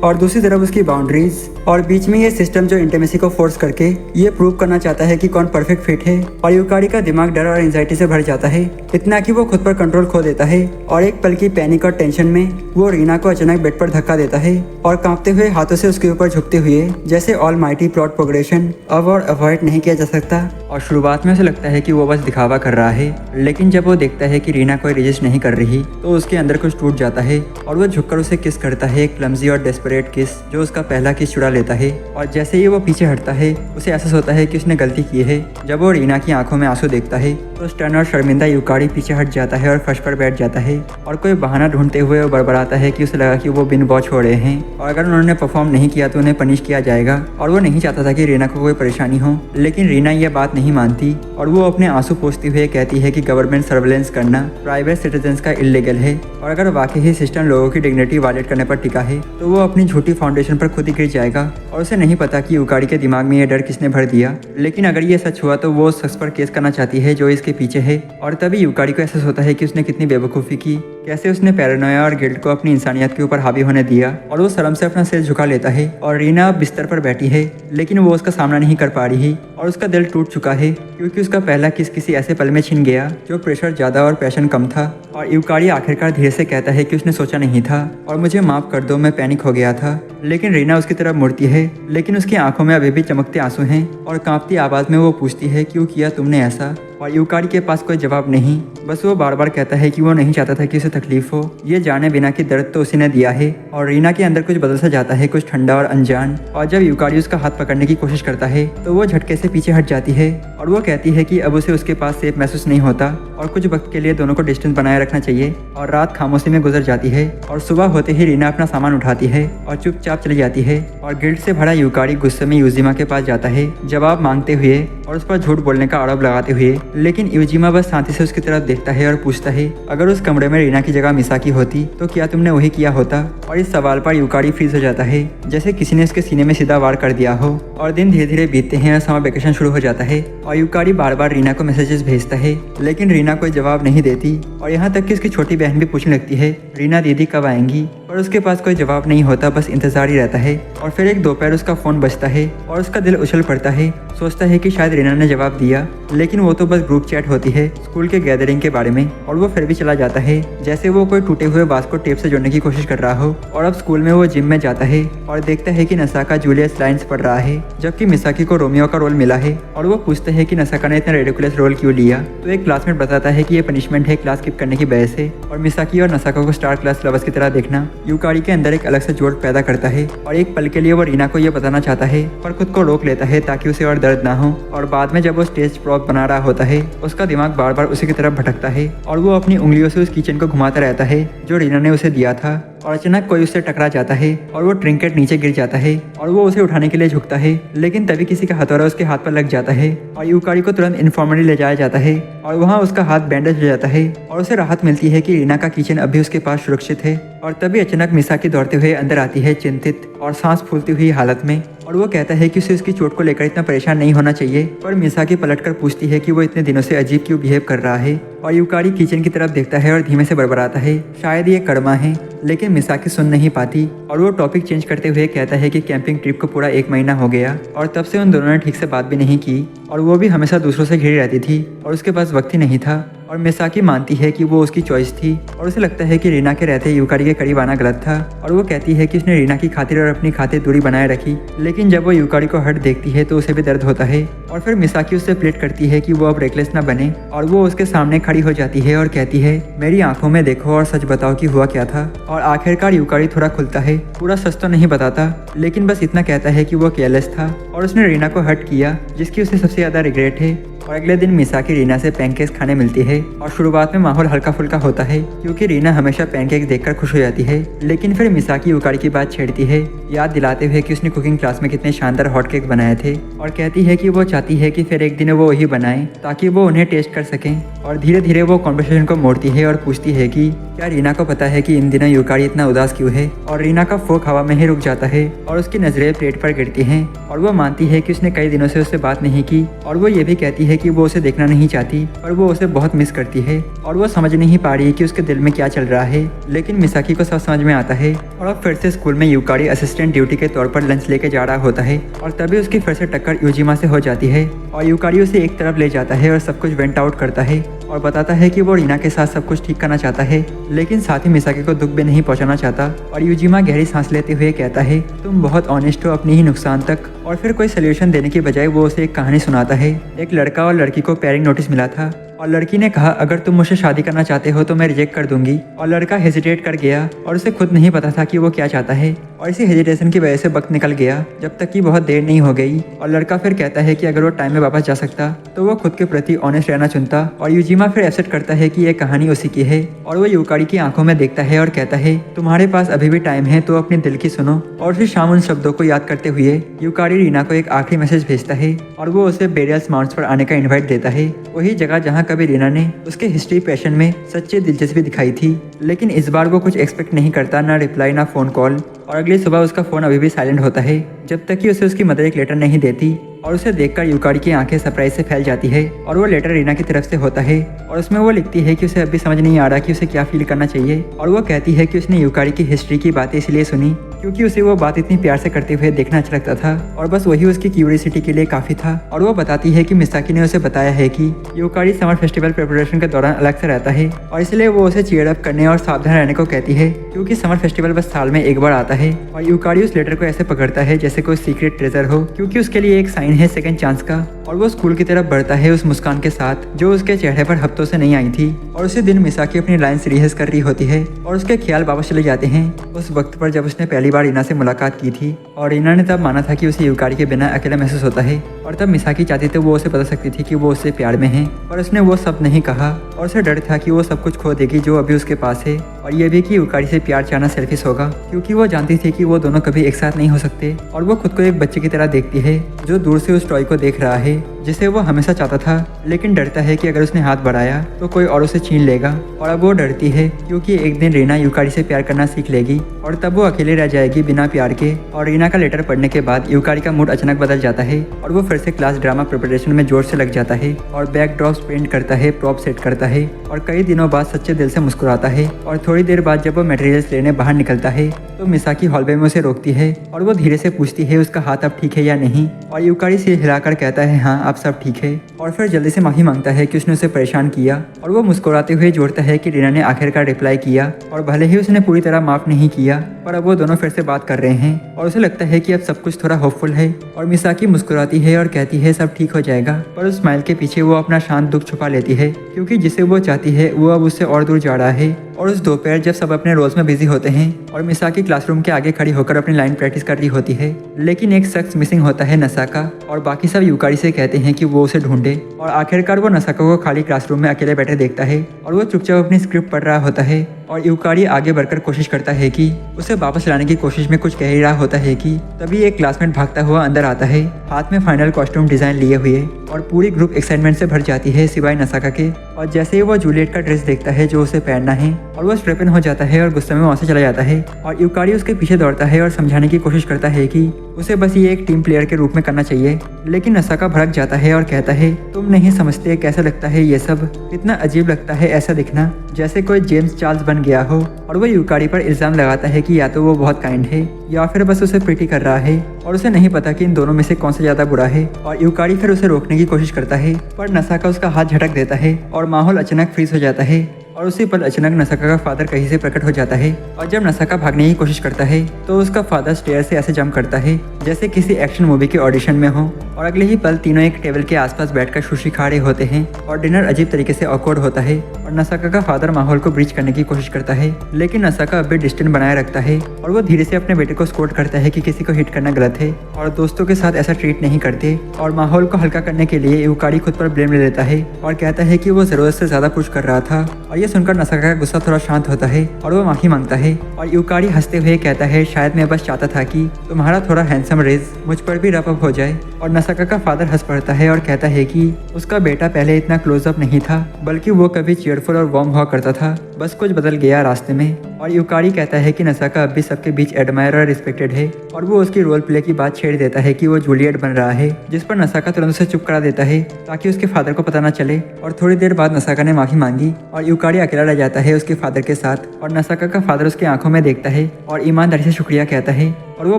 और दूसरी तरफ उसकी बाउंड्रीज और बीच में ये सिस्टम जो इंटीमेसी को फोर्स करके ये प्रूव करना चाहता है कि कौन परफेक्ट फिट है। और यूकारी का दिमाग डर और एंजाइटी से भर जाता है, इतना कि वो खुद पर कंट्रोल खो देता है और एक पल की पैनिक और टेंशन में वो रीना को अचानक बेड पर धक्का देता है और कांपते हुए हाथों से उसके ऊपर झुकते हुए जैसे ऑल माइटी प्लॉट प्रोग्रेशन अब और अवॉइड नहीं किया जा सकता। और शुरुआत में उसे लगता है कि वो बस दिखावा कर रहा है, लेकिन जब वो देखता है कि रीना कोई रेजिस्ट नहीं कर रही तो उसके अंदर कुछ टूट जाता है और वो झुककर उसे किस करता है, एक क्लमजी और डेस्परेट किस जो उसका पहला किस चुरा लेता है। और जैसे ही वो पीछे हटता है उसे एहसास होता है कि उसने गलती की है। जब वो रीना की आंखों में आंसू देखता है तो स्टन और शर्मिंदा यूकारी पीछे हट जाता है और फर्श पर बैठ जाता है और कोई बहाना ढूंढते हुए वो बड़बड़ाता है कि उसे लगा कि वो बिन वॉच हो रहे हैं और अगर उन्होंने परफॉर्म नहीं किया तो उन्हें पनिश किया जाएगा। और वो नहीं चाहता था कि रीना को कोई परेशानी हो, लेकिन रीना यह बात नहीं मानती और वो अपने आंसू पोंछते हुए कहती है कि गवर्नमेंट सर्वेलेंस करना प्राइवेट सिटीजन्स का इल्लीगल है और अगर वाकई ही सिस्टम लोगों की डिग्निटी वायलेट करने पर टिका है तो वो अपनी झूठी फाउंडेशन पर खुद ही गिर जाएगा। और उसे नहीं पता कि यूकारी के दिमाग में ये डर किसने भर दिया, लेकिन अगर ये सच हुआ तो वो उस शख्स पर केस करना चाहती है जो इसके पीछे है। और तभी यूकारी को एहसास होता है कि उसने कितनी बेवकूफ़ी की, कैसे उसने पैरानोया और गिल्ट को अपनी इंसानियत के ऊपर हावी होने दिया। और वो शर्म से अपना सिर झुका लेता है और रीना बिस्तर पर बैठी है, लेकिन वो उसका सामना नहीं कर पा रही। और उसका दिल टूट चुका है क्योंकि उसका पहला किस किसी ऐसे पल में छिन गया जो प्रेशर ज़्यादा और पैशन कम था। और यूकारी आखिरकार धीरे से कहता है कि उसने सोचा नहीं था और मुझे माफ़ कर दो, मैं पैनिक हो गया था। लेकिन रीना उसकी तरफ मुड़ती है, लेकिन उसकी आंखों में अभी भी चमकते आंसू हैं और कांपती आवाज़ में वो पूछती है क्यों किया तुमने ऐसा। और यूकारी के पास कोई जवाब नहीं, बस वो बार बार कहता है कि वो नहीं चाहता था कि उसे तकलीफ हो, ये जाने बिना कि दर्द तो उसी ने दिया है। और रीना के अंदर कुछ बदल सा जाता है, कुछ ठंडा और अनजान। और जब यूकारी उसका हाथ पकड़ने की कोशिश करता है तो वो झटके से पीछे हट जाती है और वो कहती है कि अब उसे उसके पास सेफ महसूस नहीं होता और कुछ वक्त के लिए दोनों को डिस्टेंस बनाए रखना चाहिए। और रात खामोशी में गुजर जाती है और सुबह होते ही रीना अपना सामान उठाती है और चुपचाप चली जाती है। और गिल्ट से भरा यूकारी गुस्से में यूजिमा के पास जाता है जवाब मांगते हुए और उस पर झूठ बोलने का आरोप लगाते हुए। लेकिन यूजिमा बस शांति से उसकी तरफ देखता है और पूछता है अगर उस कमरे में रीना की जगह मिसाकी होती तो क्या तुमने वही किया होता। और इस सवाल पर यूकारी फ्रीज हो जाता है जैसे किसी ने उसके सीने में सीधा वार कर दिया हो। और दिन धीरे धीरे बीतते हैं और समर वेकेशन शुरू हो जाता है और यूकारी बार बार रीना को मैसेजेस भेजता है लेकिन रीना कोई जवाब नहीं देती। और यहाँ तक कि उसकी छोटी बहन भी पूछने लगती है रीना दीदी कब आएंगी, पर उसके पास कोई जवाब नहीं होता, बस इंतजार ही रहता है। और फिर एक दोपहर उसका फ़ोन बजता है और उसका दिल उछल पड़ता है, सोचता है कि शायद रीना ने जवाब दिया, लेकिन वो तो बस ग्रुप चैट होती है स्कूल के गैदरिंग के बारे में। और वो फिर भी चला जाता है जैसे वो कोई टूटे हुए बांस को टेप से जोड़ने की कोशिश कर रहा हो। और अब स्कूल में वो जिम में जाता है और देखता है कि नसाका जूलियस लाइन्स पढ़ रहा है जबकि मिसाकी को रोमियो का रोल मिला है। और वो पूछता है कि नसाका ने इतना रेडिकुलस रोल क्यों लिया, तो एक क्लासमेट बताता है कि ये पनिशमेंट है क्लास स्किप करने की वजह से और मिसाकी और नसाका को स्टार क्लास लवर्स की तरह देखना यूकारी के अंदर एक अलग से जोड़ पैदा करता है। और एक पल के लिए वो रीना को ये बताना चाहता है पर खुद को रोक लेता है ताकि उसे और दर्द ना हो। और बाद में जब वो स्टेज प्रॉप बना रहा होता है उसका दिमाग बार बार उसी की तरफ भटकता है और वो अपनी उंगलियों से उस किचन को घुमाता रहता है जो रीना ने उसे दिया था। और अचानक कोई उससे टकरा जाता है और वो ट्रिंकेट नीचे गिर जाता है और वो उसे उठाने के लिए झुकता है, लेकिन तभी किसी का हथौड़ा उसके हाथ पर लग जाता है और यूकारी को तुरंत इन्फॉर्मरी ले जाया जाता है और वहाँ उसका हाथ बैंडेज हो जाता है और उसे राहत मिलती है कि रीना का किचन अभी उसके पास सुरक्षित है। और तभी अचानक मिसाकी दौड़ते हुए अंदर आती है, चिंतित और सांस फूलती हुई हालत में। और वो कहता है कि उसे उसकी चोट को लेकर इतना परेशान नहीं होना चाहिए, पर मिसाकी पलटकर पूछती है कि वो इतने दिनों से अजीब क्यों बिहेव कर रहा है। और यूकारी किचन की तरफ देखता है और धीमे से बड़बड़ाता है, शायद ये कर्मा है। लेकिन मिसाकी सुन नहीं पाती और वो टॉपिक चेंज करते हुए कहता है कि कैंपिंग ट्रिप को पूरा 1 महीना हो गया और तब से उन दोनों ने ठीक से बात भी नहीं की और वो भी हमेशा दूसरों से घिरी रहती थी और उसके पास वक्त ही नहीं था। और मिसाकी मानती है कि वो उसकी चॉइस थी और उसे लगता है कि रीना के रहते यूकारी के करीब आना गलत था। और वो कहती है कि उसने रीना की खातिर और अपनी खातिर दूरी बनाए रखी, लेकिन जब वो यूकारी को हट देखती है तो उसे भी दर्द होता है। और फिर मिसाकी उससे प्लेट करती है कि वो अब रेकलेस ना बने और वो उसके सामने खड़ी हो जाती है और कहती है मेरी आंखों में देखो और सच बताओ कि हुआ क्या था। और आखिरकार यूकारी थोड़ा खुलता है, पूरा सच तो नहीं बताता लेकिन बस इतना कहता है कि वो केयरलेस था और उसने रीना को हर्ट किया जिसकी उसे सबसे ज़्यादा रिग्रेट है। और अगले दिन मिसाकी रीना से पैनकेक्स खाने मिलती है और शुरुआत में माहौल हल्का फुल्का होता है क्योंकि रीना हमेशा पैनकेक्स देखकर खुश हो जाती है। लेकिन फिर मिसाकी यूकारी की बात छेड़ती है, याद दिलाते हुए कि उसने कुकिंग क्लास में कितने शानदार हॉट केक बनाए थे और कहती है कि वो चाहती है कि फिर एक दिन वो वही बनाए ताकि वो उन्हें टेस्ट कर सकें। और धीरे धीरे वो कॉन्वर्सेशन को मोड़ती है और पूछती है कि क्या रीना को पता है कि इन दिनों यूकारी इतना उदास क्यों है। और रीना का फोक हवा में ही रुक जाता है और उसकी नजरें प्लेट पर गिरती हैं और वो मानती है कि उसने कई दिनों से उससे बात नहीं की। और वो ये भी कहती है कि वो उसे देखना नहीं चाहती पर वो उसे बहुत मिस करती है और वो समझ नहीं पा रही कि उसके दिल में क्या चल रहा है। लेकिन मिसाकी को सब समझ में आता है और अब फिर से स्कूल में यूकारी असिस्टेंट ड्यूटी के तौर पर लंच लेके जा रहा होता है और तभी उसकी फिर से टक्कर यूजिमा से हो जाती है और यूकारी उसे एक तरफ ले जाता है और सब कुछ वेंट आउट करता है और बताता है कि वो रीना के साथ सब कुछ ठीक करना चाहता है, लेकिन साथ ही मिसाकी को दुख भी नहीं पहुंचाना चाहता। और यूजिमा गहरी सांस लेते हुए कहता है तुम बहुत ऑनेस्ट हो अपनी ही नुकसान तक। और फिर कोई सोल्यूशन देने के बजाय वो उसे एक कहानी सुनाता है। एक लड़का और लड़की को पेयरिंग नोटिस मिला था और लड़की ने कहा अगर तुम मुझसे शादी करना चाहते हो तो मैं रिजेक्ट कर दूंगी। और लड़का हेजिटेट कर गया और उसे खुद नहीं पता था कि वो क्या चाहता है और इसी हेजिटेशन की वजह से वक्त निकल गया जब तक कि बहुत देर नहीं हो गई। और लड़का फिर कहता है कि अगर वो टाइम में वापस जा सकता तो वो खुद के प्रति ऑनेस्ट रहना चुनता। और यूजिमा फिर एक्सेप्ट करता है कि ये कहानी उसी की है और वो यूकारी की आंखों में देखता है और कहता है तुम्हारे पास अभी भी टाइम है तो अपने दिल की सुनो। और फिर शाम उन शब्दों को याद करते हुए यूकारी रीना को एक आखिरी मैसेज भेजता है और वो उसे बेरियल्स माउंट्स पर आने का इन्वाइट देता है, वही जगह जहाँ कभी रीना ने उसके हिस्ट्री पैशन में सच्ची दिलचस्पी दिखाई थी। लेकिन इस बार वो कुछ एक्सपेक्ट नहीं करता, ना रिप्लाई ना फ़ोन कॉल। और अगली सुबह उसका फ़ोन अभी भी साइलेंट होता है जब तक कि उसे उसकी मदर एक लेटर नहीं देती। और उसे देखकर यूकारी की आंखें सरप्राइज से फैल जाती है और वो लेटर रीना की तरफ से होता है और उसमें वो लिखती है कि उसे अभी समझ नहीं आ रहा कि उसे क्या फील करना चाहिए। और वो कहती है कि उसने यूकारी की हिस्ट्री की बातें इसलिए सुनी क्योंकि उसे वो बात इतनी प्यार से करते हुए देखना अच्छा लगता था और बस वही उसकी क्यूरियोसिटी के लिए काफी था। और वो बताती है कि मिसाकी ने उसे बताया है कि यूकारी समर फेस्टिवल प्रिपरेशन के दौरान अलग से रहता है और इसलिए वो उसे चीयर अप करने और सावधान रहने को कहती है, क्योंकि समर फेस्टिवल बस साल में एक बार आता है। और यूकारी उस लेटर को ऐसे पकड़ता है जैसे कोई सीक्रेट ट्रेजर हो, क्योंकि उसके लिए एक साइन है सेकंड चांस का। और वो स्कूल की तरफ बढ़ता है उस मुस्कान के साथ जो उसके चेहरे पर हफ्तों से नहीं आई थी। और उसी दिन मिसाकी अपनी लाइन्स रिहर्स कर रही होती है और उसके ख्याल वापस चले जाते हैं उस वक्त पर जब उसने पहली बार रीना से मुलाकात की थी। और रीना ने तब माना था कि उसे यूकारी के बिना अकेला महसूस होता है और तब मिसाकी चाहती तो वो उसे बता सकती थी कि वो उससे प्यार में है, पर उसने वो सब नहीं कहा और उसे डर था कि वो सब कुछ खो देगी जो अभी उसके पास है। और ये भी कि यूकारी से प्यार चाहना सेल्फिश होगा, क्योंकि वो जानती थी कि वो दोनों कभी एक साथ नहीं हो सकते। और वो खुद को एक बच्चे की तरह देखती है जो दूर से उस टॉय को देख रहा है जिसे वो हमेशा चाहता था, लेकिन डरता है कि अगर उसने हाथ बढ़ाया तो कोई और उसे छीन लेगा। और अब वो डरती है क्योंकि एक दिन रीना यूकारी से प्यार करना सीख लेगी और तब वो अकेले रह जाएगी बिना प्यार के। और रीना का लेटर पढ़ने के बाद यूकारी का मूड अचानक बदल जाता है और वो फिर से क्लास ड्रामा प्रिपरेशन में जोर से लग जाता है और बैकड्रॉप्स पेंट करता है, प्रॉप सेट करता है और कई दिनों बाद सच्चे दिल से मुस्कुराता है। और थोड़ी देर बाद जब वो मटेरियल्स लेने बाहर निकलता है तो मिसाकी हॉलवे में उसे रोकती है और वो धीरे से पूछती है उसका हाथ अब ठीक है या नहीं। और यूकारी सिर हिलाकर कहता है हाँ अब सब ठीक है। और फिर जल्दी से माफी मांगता है कि उसने उसे परेशान किया। और वो मुस्कुराते हुए जोड़ता है कि रीना ने आखिरकार रिप्लाई किया और भले ही उसने पूरी तरह माफ नहीं किया, पर अब वो दोनों फिर से बात कर रहे हैं और उसे लगता है कि अब सब कुछ थोड़ा होपफुल है। और मिसाकी मुस्कुराती है और कहती है सब ठीक हो जाएगा, पर उस स्माइल के पीछे वो अपना शांत दुख छुपा लेती है, क्योंकि जिसे वो चाहती है वो अब उससे और दूर जा रहा है। और उस दोपहर जब सब अपने रोल्स में बिजी होते हैं और मिसाकी क्लासरूम के आगे खड़ी होकर अपनी लाइन प्रैक्टिस कर रही होती है, लेकिन एक शख्स मिसिंग होता है, नसाका। और बाकी सब यूकारी से कहते हैं कि वो उसे ढूंढे। और आखिरकार वो नसाका को खाली क्लासरूम में अकेले बैठे देखता है और वो चुपचाप अपनी स्क्रिप्ट पढ़ रहा होता है। और यूकारी आगे बढ़कर कोशिश करता है कि उसे वापस लाने की कोशिश में कुछ कह ही रहा होता है कि तभी एक क्लासमेट भागता हुआ अंदर आता है हाथ में फाइनल कॉस्ट्यूम डिजाइन लिए हुए। और पूरी ग्रुप एक्साइटमेंट से भर जाती है सिवाय नसाका के। और जैसे ही वो जूलियट का ड्रेस देखता है जो उसे पहनना है और वो स्ट्रेपन हो जाता है और गुस्से में वहाँ से चला जाता है। और यूकारी उसके पीछे दौड़ता है और समझाने की कोशिश करता है कि उसे बस ये एक टीम प्लेयर के रूप में करना चाहिए, लेकिन नसाका भड़क जाता है और कहता है तुम नहीं समझते कैसा लगता है ये सब, कितना अजीब लगता है ऐसा दिखना जैसे कोई जेम्स चार्ल्स बन गया हो। और वो यूकारी पर इल्जाम लगाता है कि या तो वो बहुत काइंड है या फिर बस उसे प्रीटी कर रहा है और उसे नहीं पता कि इन दोनों में से कौन सा ज्यादा बुरा है। और यूकारी फिर उसे रोकने की कोशिश करता है, पर नसाका उसका हाथ झटक देता है और माहौल अचानक फ्रीज हो जाता है। और उसी पल अचानक नसाका का फादर कहीं से प्रकट हो जाता है और जब नसाका भागने की कोशिश करता है तो उसका फादर स्टेयर से ऐसे जंप करता है जैसे किसी एक्शन मूवी के ऑडिशन में हो। और अगले ही पल तीनों एक टेबल के आसपास बैठकर सुशी खा रहे होते हैं और डिनर अजीब तरीके से ऑकवर्ड होता है। और नसाका का फादर माहौल को ब्रीच करने की कोशिश करता है, लेकिन नसाका अब भी डिस्टेंस बनाए रखता है और वो धीरे से अपने बेटे को स्कोर्ट करता है कि किसी को हिट करना गलत है और दोस्तों के साथ ऐसा ट्रीट नहीं करते। और माहौल को हल्का करने के लिए यूकारी खुद पर ब्लेम ले लेता है और कहता है कि वो जरूरत से ज्यादा पुश कर रहा था। और ये सुनकर नसाका का गुस्सा थोड़ा शांत होता है और वो माफी मांगता है। और यूकारी हंसते हुए कहता है शायद मैं बस चाहता था कि तुम्हारा थोड़ा हैंडसम रेज मुझ पर भी रब अप हो जाए। और नसाका का फादर हंस पड़ता है और कहता है कि उसका बेटा पहले इतना क्लोजअप नहीं था, बल्कि वो कभी चीयरफुल और वार्म हुआ करता था, बस कुछ बदल गया रास्ते में। और यूकारी कहता है कि नसाका अब भी सबके बीच एडमायर और रिस्पेक्टेड है और वो उसकी रोल प्ले की बात छेड़ देता है कि वो जूलियट बन रहा है, जिस पर नसाका तुरंत उसे चुप करा देता है ताकि उसके फादर को पता न चले। और थोड़ी देर बाद नसाका ने माफी मांगी और यूकारी अकेला रह जाता है उसके फादर के साथ। और नसाका का फादर उसकी आंखों में देखता है और ईमानदारी से शुक्रिया कहता है और वो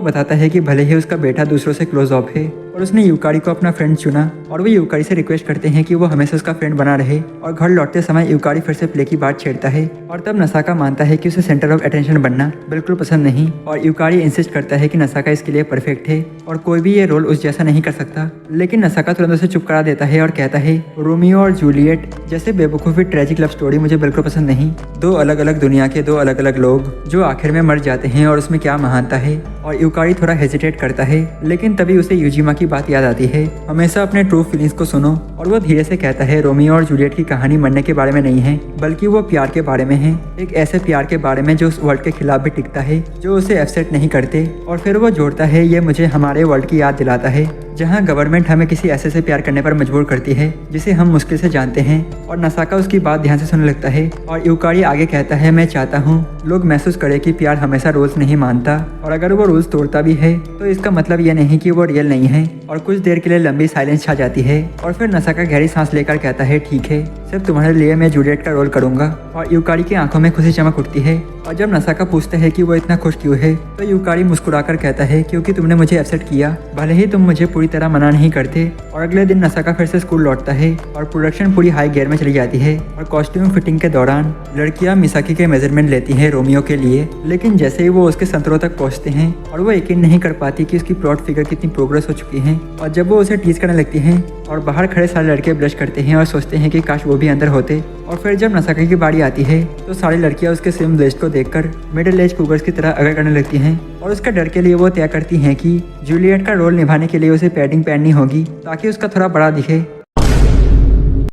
बताता है कि भले ही उसका बेटा दूसरों से क्लोज ऑफ है और उसने यूकारी को अपना फ्रेंड चुना। और वो यूकारी से रिक्वेस्ट करते हैं कि वो हमेशा उसका फ्रेंड बना रहे। और घर लौटते समय यूकारी फिर से प्ले की बात छेड़ता है और तब नसाका मानता है कि उसे सेंटर ऑफ अटेंशन बनना बिल्कुल पसंद नहीं। और यूकारी इंसिस्ट करता है कि नसाका इसके लिए परफेक्ट है और कोई भी ये रोल उस जैसा नहीं कर सकता, लेकिन नसाका तुरंत उसे चुप करा देता है और कहता है रोमियो और जूलियट जैसे बेवकूफ़ी ट्रेजिक लव स्टोरी मुझे बिल्कुल पसंद नहीं। दो अलग अलग दुनिया के दो अलग अलग लोग जो आखिर में मर जाते हैं और उसमें क्या महानता है। और यूकारी थोड़ा हेजिटेट करता है, लेकिन तभी उसे यूजिमा की बात याद आती है, हमेशा अपने ट्रू फीलिंग्स को सुनो। और वो धीरे से कहता है रोमियो और जूलियट की कहानी मरने के बारे में नहीं है, बल्कि वो प्यार के बारे में है, एक ऐसे प्यार के बारे में जो उस वर्ल्ड के खिलाफ भी टिकता है, जो उसे अपसेट नहीं करते। और फिर वो जोड़ता है ये मुझे हमारे वर्ल्ड की याद दिलाता है जहाँ गवर्नमेंट हमें किसी ऐसे से प्यार करने पर मजबूर करती है जिसे हम मुश्किल से जानते हैं। और नसाका उसकी बात ध्यान से सुनने लगता है और यूकारी आगे कहता है मैं चाहता हूँ लोग महसूस करें कि प्यार हमेशा रूल्स नहीं मानता, और अगर वो रूल्स तोड़ता भी है तो इसका मतलब ये नहीं कि वो रियल नहीं है। और कुछ देर के लिए लंबी साइलेंस छा जाती है और फिर नसाका गहरी सांस लेकर कहता है ठीक है। सिर्फ तुम्हारे लिए मैं जूलियट का रोल करूंगा। और यूकारी की आंखों में खुशी चमक उठती है। और जब नसाका पूछता है कि वो इतना खुश क्यों है, तो यूकारी मुस्कुराकर कहता है क्योंकि तुमने मुझे अपसेट किया, भले ही तुम मुझे पूरी तरह मना नहीं करते। और अगले दिन नसाका फिर से स्कूल लौटता है और प्रोडक्शन पूरी हाई गियर में चली जाती है। और कॉस्ट्यूम फिटिंग के दौरान लड़कियां मिसाकी के मेजरमेंट लेती हैं रोमियो के लिए, लेकिन जैसे ही वो उसके संतरों तक पहुंचते हैं और वो यकीन नहीं कर पाती कि उसकी प्लॉट फिगर कितनी प्रोग्रेस हो चुकी है। और जब वो उसे टीज करने लगती हैं और बाहर खड़े सारे लड़के ब्लश करते हैं और सोचते हैं कि काश वो भी अंदर होते। और फिर जब नसाका की बारी आती है तो सारी लड़कियां उसके स्विम ब्लेस्ट को देखकर मिडिल एज कूगर्स की तरह अगर करने लगती हैं। और उसके डर के लिए वो तय करती हैं कि जूलियट का रोल निभाने के लिए उसे पैडिंग पहननी होगी ताकि उसका थोड़ा बड़ा दिखे।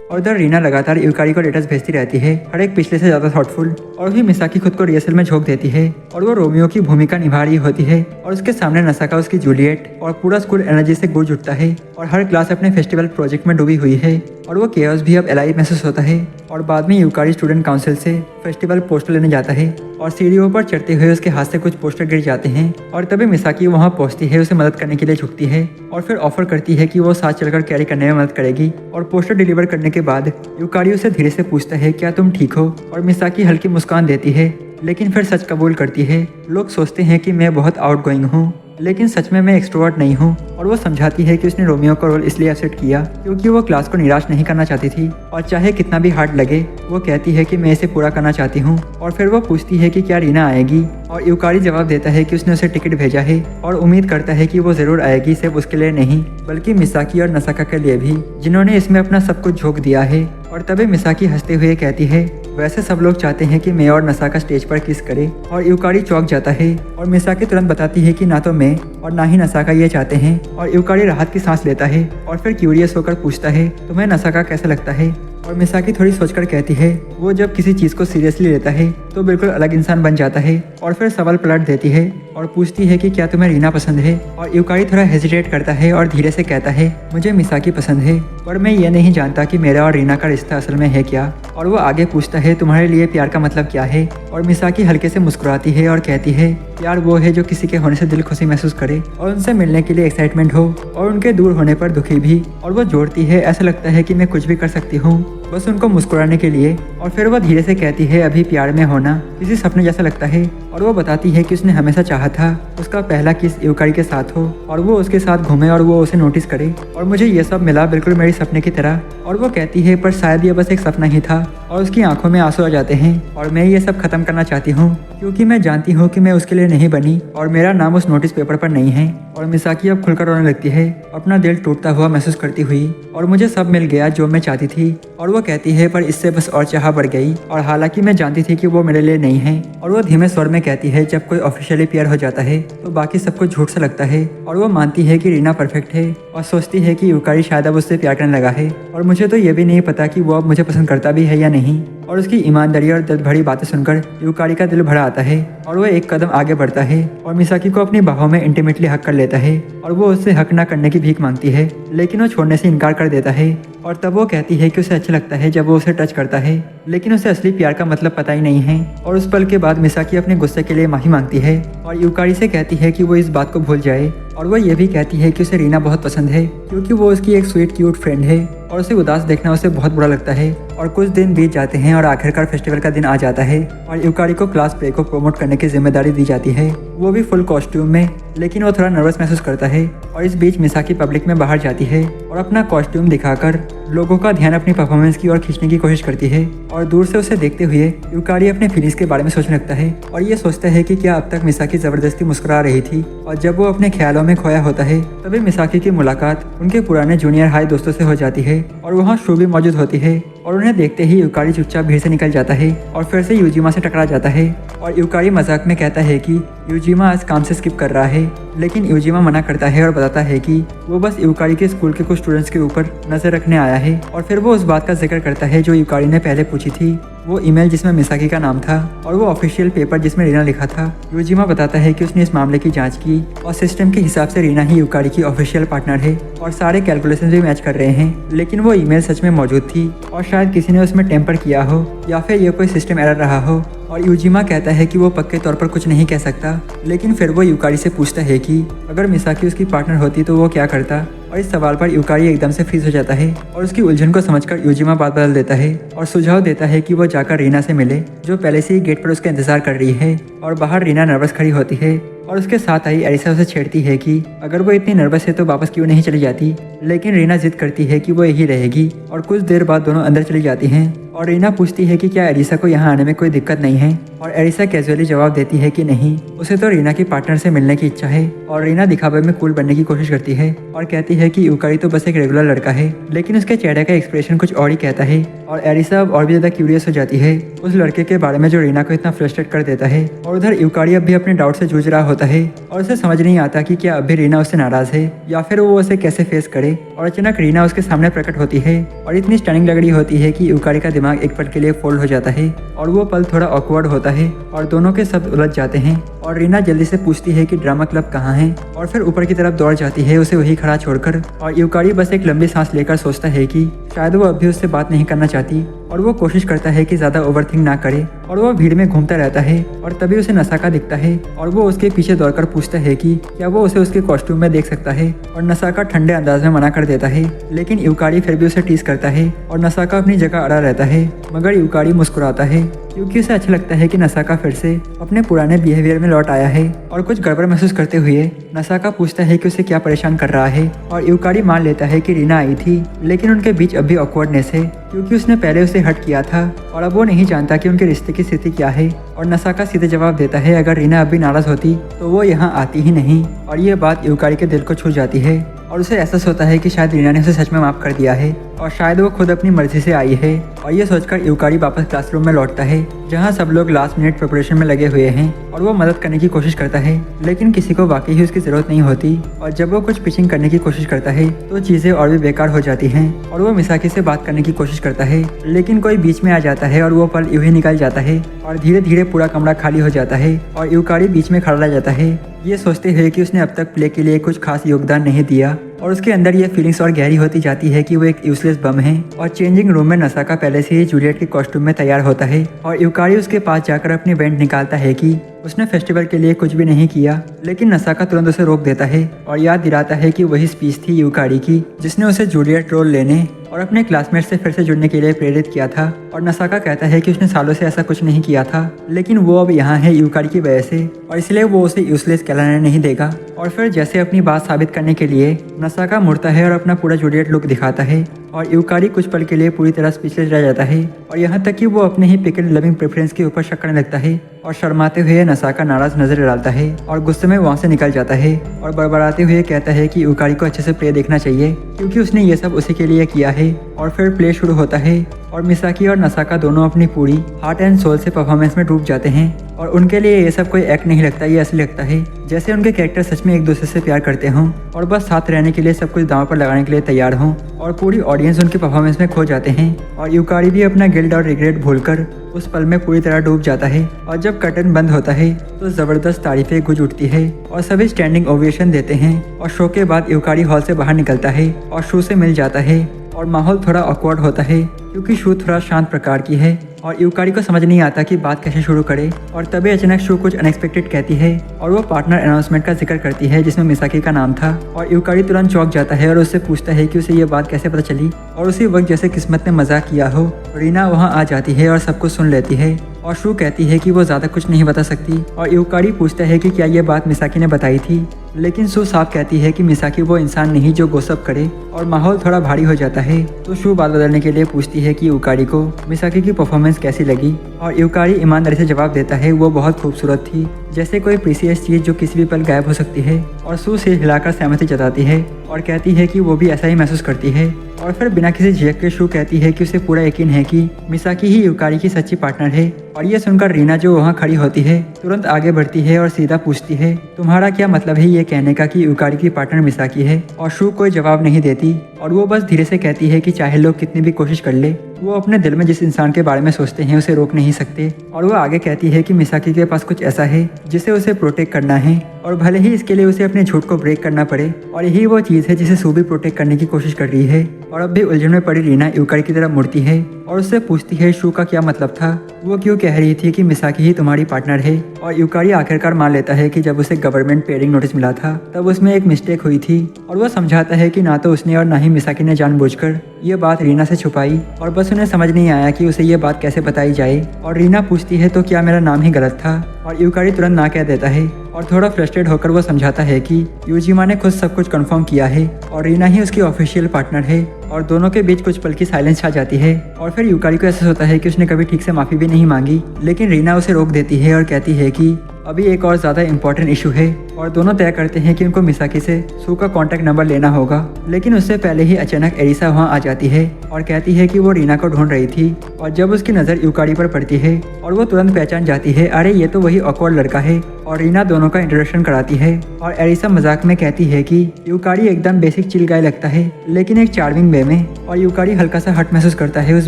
और उधर रीना लगातार यूकारी को लेटर्स भेजती रहती है, हर एक पिछले से ज़्यादा थॉटफुल। और भी मिसाकी खुद को रिहर्सल में झोंक देती है और वो रोमियो की भूमिका निभा रही होती है। और उसके सामने नसाका उसकी जूलियट और पूरा स्कूल एनर्जी से गूंज उठता है। और हर क्लास अपने फेस्टिवल प्रोजेक्ट में डूबी हुई है और वो केओस भी अब एलाइव महसूस होता है। और बाद में यूकारी स्टूडेंट काउंसिल से फेस्टिवल पोस्टर लेने जाता है और सीढ़ियों पर चढ़ते हुए उसके हाथ से कुछ पोस्टर गिर जाते हैं। और तभी मिसाकी वहां पहुंचती है, उसे मदद करने के लिए झुकती है और फिर ऑफर करती है कि वो साथ चलकर कैरी करने में मदद करेगी। और पोस्टर डिलीवर करने के बाद यूकारी उसे धीरे से पूछता है क्या तुम ठीक हो, और मिसाकी हल्की मुस्कान देती है लेकिन फिर सच कबूल करती है। लोग सोचते हैं कि मैं बहुत आउटगोइंग हूँ, लेकिन सच में मैं एक्सट्रोवर्ट नहीं हूँ। और वो समझाती है कि उसने रोमियो का रोल इसलिए एक्सेप्ट किया क्योंकि वो क्लास को निराश नहीं करना चाहती थी, और चाहे कितना भी हार्ड लगे वो कहती है कि मैं इसे पूरा करना चाहती हूँ। और फिर वो पूछती है कि क्या रीना आएगी, और यूकारी जवाब देता है कि उसने उसे टिकट भेजा है और उम्मीद करता है कि वो जरूर आएगी, सिर्फ उसके लिए नहीं बल्कि मिसाकी और नसाका के लिए भी, जिन्होंने इसमें अपना सब कुछ झोंक दिया है। और तभी मिसाकी हंसते हुए कहती है वैसे सब लोग चाहते हैं कि मैं और नसाका स्टेज पर किस करे। और यूकारी चौंक जाता है और मिसाकी तुरंत बताती है कि ना तो मैं और ना ही नसाका ये चाहते हैं। और यूकारी राहत की सांस लेता है और फिर क्यूरियस होकर पूछता है तुम्हें नसाका कैसा लगता है। और मिसाकी थोड़ी सोचकर कहती है वो जब किसी चीज़ को सीरियसली लेता है तो बिल्कुल अलग इंसान बन जाता है। और फिर सवाल पलट देती है और पूछती है कि क्या तुम्हें रीना पसंद है। और यूकारी थोड़ा हेजिटेट करता है और धीरे से कहता है मुझे मिसाकी पसंद है, पर मैं ये नहीं जानता कि मेरा और रीना का रिश्ता असल में है क्या। और वो आगे पूछता है तुम्हारे लिए प्यार का मतलब क्या है। और मिसाकी हल्के से मुस्कुराती है और कहती है प्यार वो है जो किसी के होने से दिल खुशी महसूस करे और उनसे मिलने के लिए एक्साइटमेंट हो और उनके दूर होने पर दुखी भी। और वो जोड़ती है ऐसा लगता है कि मैं कुछ भी कर सकती हूँ बस उनको मुस्कुराने के लिए। और फिर वो धीरे से कहती है अभी प्यार में होना किसी सपने जैसा लगता है। और वो बताती है कि उसने हमेशा चाहा था उसका पहला किस यूकारी के साथ हो और वो उसके साथ घूमे और वो उसे नोटिस करे, और मुझे ये सब मिला बिल्कुल मेरी सपने की तरह। और वो कहती है पर शायद ये बस एक सपना ही था। और उसकी आंखों में आंसू आ जाते हैं और मैं ये सब खत्म करना चाहती हूँ क्योंकि मैं जानती हूँ कि मैं उसके लिए नहीं बनी और मेरा नाम उस नोटिस पेपर पर नहीं है। और मिसाकी अब खुलकर रोने लगती है, अपना दिल टूटता हुआ महसूस करती हुई। और मुझे सब मिल गया जो मैं चाहती थी। और वो कहती है पर इससे बस और चाह बढ़ गई, और हालांकि मैं जानती थी कि वो मेरे लिए नहीं है। और वो धीमे स्वर में कहती है जब कोई ऑफिशियली प्यार हो जाता है तो बाकी सब कुछ झूठ सा लगता है। और वो मानती है कि रीना परफेक्ट है और सोचती है कि यूकारी शायद अब उससे प्यार करने लगा है। और मुझे तो ये भी नहीं पता कि वो अब मुझे पसंद करता भी है या नहीं। और उसकी ईमानदारी और दर्द भरी बातें सुनकर यूकारी का दिल भरा आता है और वो एक कदम आगे बढ़ता है और मिसाकी को अपनी बाहों में इंटीमेटली हक कर लेता है। और वो उससे हक ना करने की भीख मांगती है लेकिन वो छोड़ने से इनकार कर देता है। और तब वो कहती है कि उसे अच्छा लगता है जब वो उसे टच करता है, लेकिन उसे असली प्यार का मतलब पता ही नहीं है। और उस पल के बाद मिसाकी अपने गुस्से के लिए माफी मांगती है और यूकारी से कहती है कि वो इस बात को भूल जाए। और वो ये भी कहती है कि उसे रीना बहुत पसंद है क्योंकि वो उसकी एक स्वीट क्यूट फ्रेंड है और उसे उदास देखना उसे बहुत बुरा लगता है। और कुछ दिन बीत जाते हैं और आखिरकार फेस्टिवल का दिन आ जाता है और यूकारी को क्लास प्ले को प्रमोट करने की जिम्मेदारी दी जाती है, वो भी फुल कॉस्ट्यूम में। लेकिन वो थोड़ा नर्वस महसूस करता है। और इस बीच मिसाकी पब्लिक में बाहर जाती है और अपना कॉस्ट्यूम दिखाकर लोगों का ध्यान अपनी परफॉर्मेंस की ओर खींचने की कोशिश करती है। और दूर से उसे देखते हुए यूकारी अपने फीलिंग्स के बारे में सोचने लगता है और ये सोचता है कि क्या अब तक मिसाकी जबरदस्ती मुस्कुरा रही थी। और जब वो अपने ख्यालों में खोया होता है तभी मिसाकी की मुलाकात उनके पुराने जूनियर हाई दोस्तों से हो जाती है और वहाँ शू भी मौजूद होती है। और उन्हें देखते ही यूकारी चुपचाप भीड़ से निकल जाता है और फिर से यूजिमा से टकरा जाता है। और यूकारी मजाक में कहता है कि यूजिमा आज काम से स्किप कर रहा है, लेकिन यूजिमा मना करता है और बताता है कि वो बस यूकारी के स्कूल के कुछ स्टूडेंट्स के ऊपर नजर रखने आया है। और फिर वो उस बात का जिक्र करता है जो यूकारी ने पहले पूछी थी, वो ईमेल जिसमें मिसाकी का नाम था और वो ऑफिशियल पेपर जिसमें रीना लिखा था। यूजिमा बताता है कि उसने इस मामले की जांच की और सिस्टम के हिसाब से रीना ही यूकारी की ऑफिशियल पार्टनर है और सारे कैलकुलेशन भी मैच कर रहे हैं। लेकिन वो ईमेल सच में मौजूद थी और शायद किसी ने उसमें टेम्पर किया हो या फिर ये कोई सिस्टम एरर रहा हो। और यूजिमा कहता है कि वो पक्के तौर पर कुछ नहीं कह सकता, लेकिन फिर वो यूकारी से पूछता है कि अगर मिसाकी उसकी पार्टनर होती तो वो क्या करता। और इस सवाल पर यूकारी एकदम से फ्रीज हो जाता है और उसकी उलझन को समझकर यूजिमा बात बदल देता है और सुझाव देता है कि वो जाकर रीना से मिले, जो पहले से ही गेट पर उसका इंतजार कर रही है। और बाहर रीना नर्वस खड़ी होती है और उसके साथ आई एलिसा उसे छेड़ती है कि अगर वो इतनी नर्वस है तो वापस क्यों नहीं चली जाती, लेकिन रीना जिद करती है कि वो यही रहेगी। और कुछ देर बाद दोनों अंदर चली जाती हैं और रीना पूछती है कि क्या एलिसा को यहाँ आने में कोई दिक्कत नहीं है, और एलिसा कैजुअली जवाब देती है कि नहीं, उसे तो रीना की पार्टनर से मिलने की इच्छा है। और रीना दिखावे में कूल बनने की कोशिश करती है और कहती है कि यूकारी तो बस एक रेगुलर लड़का है, लेकिन उसके चेहरे का एक्सप्रेशन कुछ और ही कहता है। और एलिसा अब और भी ज्यादा क्यूरियस हो जाती है उस लड़के के बारे में जो रीना को इतना फ्रस्ट्रेट कर देता है। और उधर यूकारी अब भी अपने डाउट से जूझ रहा होता है और उसे समझ नहीं आता कि क्या अब भी रीना उससे नाराज है या फिर वो उसे कैसे फेस करे। और अचानक रीना उसके सामने प्रकट होती है और इतनी स्टनिंग लग रही होती है कि यूकारी का दिमाग एक पल के लिए फोल्ड हो जाता है और वो पल थोड़ा ऑकवर्ड होता है और दोनों के शब्द उलझ जाते हैं। और रीना जल्दी से पूछती है कि ड्रामा क्लब कहाँ है, और फिर ऊपर की तरफ दौड़ जाती है उसे वही खड़ा छोड़कर। और यूकारी बस एक लंबी सांस लेकर सोचता है कि शायद वो अभी उससे बात नहीं करना चाहती, और वो कोशिश करता है कि ज्यादा ओवरथिंक ना करे। और वो भीड़ में घूमता रहता है और तभी उसे नसाका दिखता है और वो उसके पीछे दौड़कर पूछता है कि क्या वो उसे उसके कॉस्ट्यूम में देख सकता है। और नसाका ठंडे अंदाज में मना कर देता है, लेकिन यूकारी फिर भी उसे टीज करता है और नसाका अपनी जगह अड़ा रहता है। मगर यूकारी मुस्कुराता है क्योंकि उसे अच्छा लगता है कि नसाका फिर से अपने पुराने बिहेवियर में लौट आया है। और कुछ गड़बड़ महसूस करते हुए नसाका पूछता है कि उसे क्या परेशान कर रहा है, और यूकारी मान लेता है कि रीना आई थी, लेकिन उनके बीच अभी ऑकवर्डनेस है क्योंकि उसने पहले उसे हर्ट किया था और अब वो नहीं जानता कि उनके रिश्ते की स्थिति क्या है। और नसाका सीधे जवाब देता है अगर रीना अभी नाराज होती तो वो यहाँ आती ही नहीं। और ये बात यूकारी के दिल को छू जाती है और उसे एहसास होता है कि शायद रीना ने उसे सच में माफ कर दिया है और शायद वो खुद अपनी मर्जी से आई है। और ये सोचकर यूकारी वापस क्लासरूम में लौटता है जहाँ सब लोग लास्ट मिनट प्रिपरेशन में लगे हुए हैं और वो मदद करने की कोशिश करता है, लेकिन किसी को वाकई ही उसकी जरूरत नहीं होती। और जब वो कुछ पिचिंग करने की कोशिश करता है तो चीजें और भी बेकार हो जाती हैं और वो मिसाकी से बात करने की कोशिश करता है, लेकिन कोई बीच में आ जाता है और वो पल यूं ही निकल जाता है और धीरे धीरे पूरा कमरा खाली हो जाता है और यूकारी बीच में खड़ा रह जाता है, ये सोचते हुए कि उसने अब तक प्ले के लिए कुछ खास योगदान नहीं दिया। और उसके अंदर ये फीलिंग्स और गहरी होती जाती है कि वो एक यूजलेस बम है। और चेंजिंग रूम में नसाका पहले से ही जूलियट के कॉस्ट्यूम में तैयार होता है और यूकारी उसके पास जाकर अपनी बैंड निकालता है कि उसने फेस्टिवल के लिए कुछ भी नहीं किया, लेकिन नसाका तुरंत उसे रोक देता है और याद दिलाता है कि वही स्पीच थी यूकारी की जिसने उसे जूलियट रोल लेने और अपने क्लासमेट से फिर से जुड़ने के लिए प्रेरित किया था। और नसाका कहता है कि उसने सालों से ऐसा कुछ नहीं किया था, लेकिन वो अब यहाँ है यूकारी की वजह से और इसलिए वो उसे यूजलेस कहलाने नहीं देगा। और फिर जैसे अपनी बात साबित करने के लिए नसाका मुड़ता है और अपना पूरा जूलियट लुक दिखाता है और यूकारी कुछ पल के लिए पूरी तरह स्पीचलेस रह जाता है और यहाँ तक कि वो अपने ही पिकल लविंग प्रेफरेंस के ऊपर शक करने लगता है। और शर्माते हुए नसाका नाराज नजर डालता है और गुस्से में वहाँ से निकल जाता है और बड़बड़ाते हुए कहता है कि यूकारी को अच्छे से प्ले देखना चाहिए क्योंकि उसने ये सब उसी के लिए किया है। और फिर प्ले शुरू होता है और मिसाकी और नसाका दोनों अपनी पूरी हार्ट एंड सोल से परफॉर्मेंस में डूब जाते हैं और उनके लिए ये सब कोई एक्ट नहीं लगता, ये असली लगता है जैसे उनके कैरेक्टर सच में एक दूसरे से प्यार करते हों और बस साथ रहने के लिए सब कुछ दांव पर लगाने के लिए तैयार हों। और पूरी ऑडियंस उनकी परफॉर्मेंस में खो जाते हैं और यूकारी भी अपना गिल्ट और रिग्रेट भूलकर उस पल में पूरी तरह डूब जाता है। और जब कर्टन बंद होता है तो जबरदस्त तारीफें गूंज उठती है और सभी स्टैंडिंग ओवेशन देते हैं। और शो के बाद यूकारी हॉल से बाहर निकलता है और शू से मिल जाता है और माहौल थोड़ा ऑकवर्ड होता है क्योंकि शू थोड़ा शांत प्रकार की है और यूकारी को समझ नहीं आता कि बात कैसे शुरू करे। और तभी अचानक शू कुछ अनएक्सपेक्टेड कहती है और वो पार्टनर अनाउंसमेंट का जिक्र करती है जिसमें मिसाकी का नाम था। और यूकारी तुरंत चौंक जाता है और उससे पूछता है कि उसे ये बात कैसे पता चली। और उसी वक्त जैसे किस्मत ने मजाक किया हो रीना वहाँ आ जाती है और सब कुछ सुन लेती है और शू कहती है कि वो ज़्यादा कुछ नहीं बता सकती। और यूकारी पूछता है कि क्या ये बात मिसाकी ने बताई थी, लेकिन शू साफ कहती है कि मिसाकी वो इंसान नहीं जो गोसप करे। और माहौल थोड़ा भारी हो जाता है तो शू बात बदलने के लिए पूछती है कि यूकारी को मिसाकी की परफॉर्मेंस कैसी लगी। और यूकारी ईमानदारी से जवाब देता है वो बहुत खूबसूरत थी, जैसे कोई प्रीसियस चीज़ जो किसी भी पल गायब हो सकती है। और शू सिर हिलाकर सहमति जताती है और कहती है कि वो भी ऐसा ही महसूस करती है। और फिर बिना किसी झिझक के शू कहती है कि उसे पूरा यकीन है कि मिसाकी ही यूकारी की सच्ची पार्टनर है। और ये सुनकर रीना जो वहाँ खड़ी होती है तुरंत आगे बढ़ती है और सीधा पूछती है तुम्हारा क्या मतलब है ये कहने का कि यूकारी की पार्टनर मिसाकी है। और शू कोई जवाब नहीं देती और वो बस धीरे से कहती है कि चाहे लोग कितनी भी कोशिश कर ले वो अपने दिल में जिस इंसान के बारे में सोचते हैं उसे रोक नहीं सकते। और वो आगे कहती है कि मिसाकी के पास कुछ ऐसा है जिसे उसे प्रोटेक्ट करना है और भले ही इसके लिए उसे अपने झूठ को ब्रेक करना पड़े। और यही वो चीज़ है जिसे शू भी प्रोटेक्ट करने की कोशिश कर रही है। और अब भी उलझन में पड़ी रीना यूकारी की तरफ मुड़ती है और उससे पूछती है शू का क्या मतलब था। वो क्यों कह रही थी कि मिसाकी ही तुम्हारी पार्टनर है। और यूकारी आखिरकार मान लेता है कि जब उसे गवर्नमेंट पेयरिंग नोटिस मिला था तब उसमें एक मिस्टेक हुई थी। और वो समझाता है कि ना तो उसने और ना ही मिसाकी ने जानबूझकर ये बात रीना से छुपाई और बस उन्हें समझ नहीं आया कि उसे ये बात कैसे बताई जाए। और रीना पूछती है तो क्या मेरा नाम ही गलत था। और यूकारी तुरंत ना कह देता है और थोड़ा फ्रस्ट्रेट होकर वो समझाता है कि यूजिमा ने खुद सब कुछ कंफर्म किया है और रीना ही उसकी ऑफिशियल पार्टनर है। और दोनों के बीच कुछ पल की साइलेंस छा जाती है और फिर यूकारी को एहसास होता है कि उसने कभी ठीक से माफी भी नहीं मांगी। लेकिन रीना उसे रोक देती है और कहती है कि अभी एक और ज़्यादा इम्पोर्टेंट इशू है। और दोनों तय करते हैं कि उनको मिसाकी से सू का कॉन्टैक्ट नंबर लेना होगा। लेकिन उससे पहले ही अचानक एरिसा वहाँ आ जाती है और कहती है कि वो रीना को ढूंढ रही थी। और जब उसकी नज़र यूकारी पर पड़ती है और वो तुरंत पहचान जाती है, अरे ये तो वही ऑकवर्ड लड़का है। और रीना दोनों का इंट्रोडक्शन कराती है और एरिसा मजाक में कहती है कि यूकारी एकदम बेसिक चिल गाय लगता है लेकिन एक चार्मिंग वे में। और यूकारी हल्का सा हट महसूस करता है उस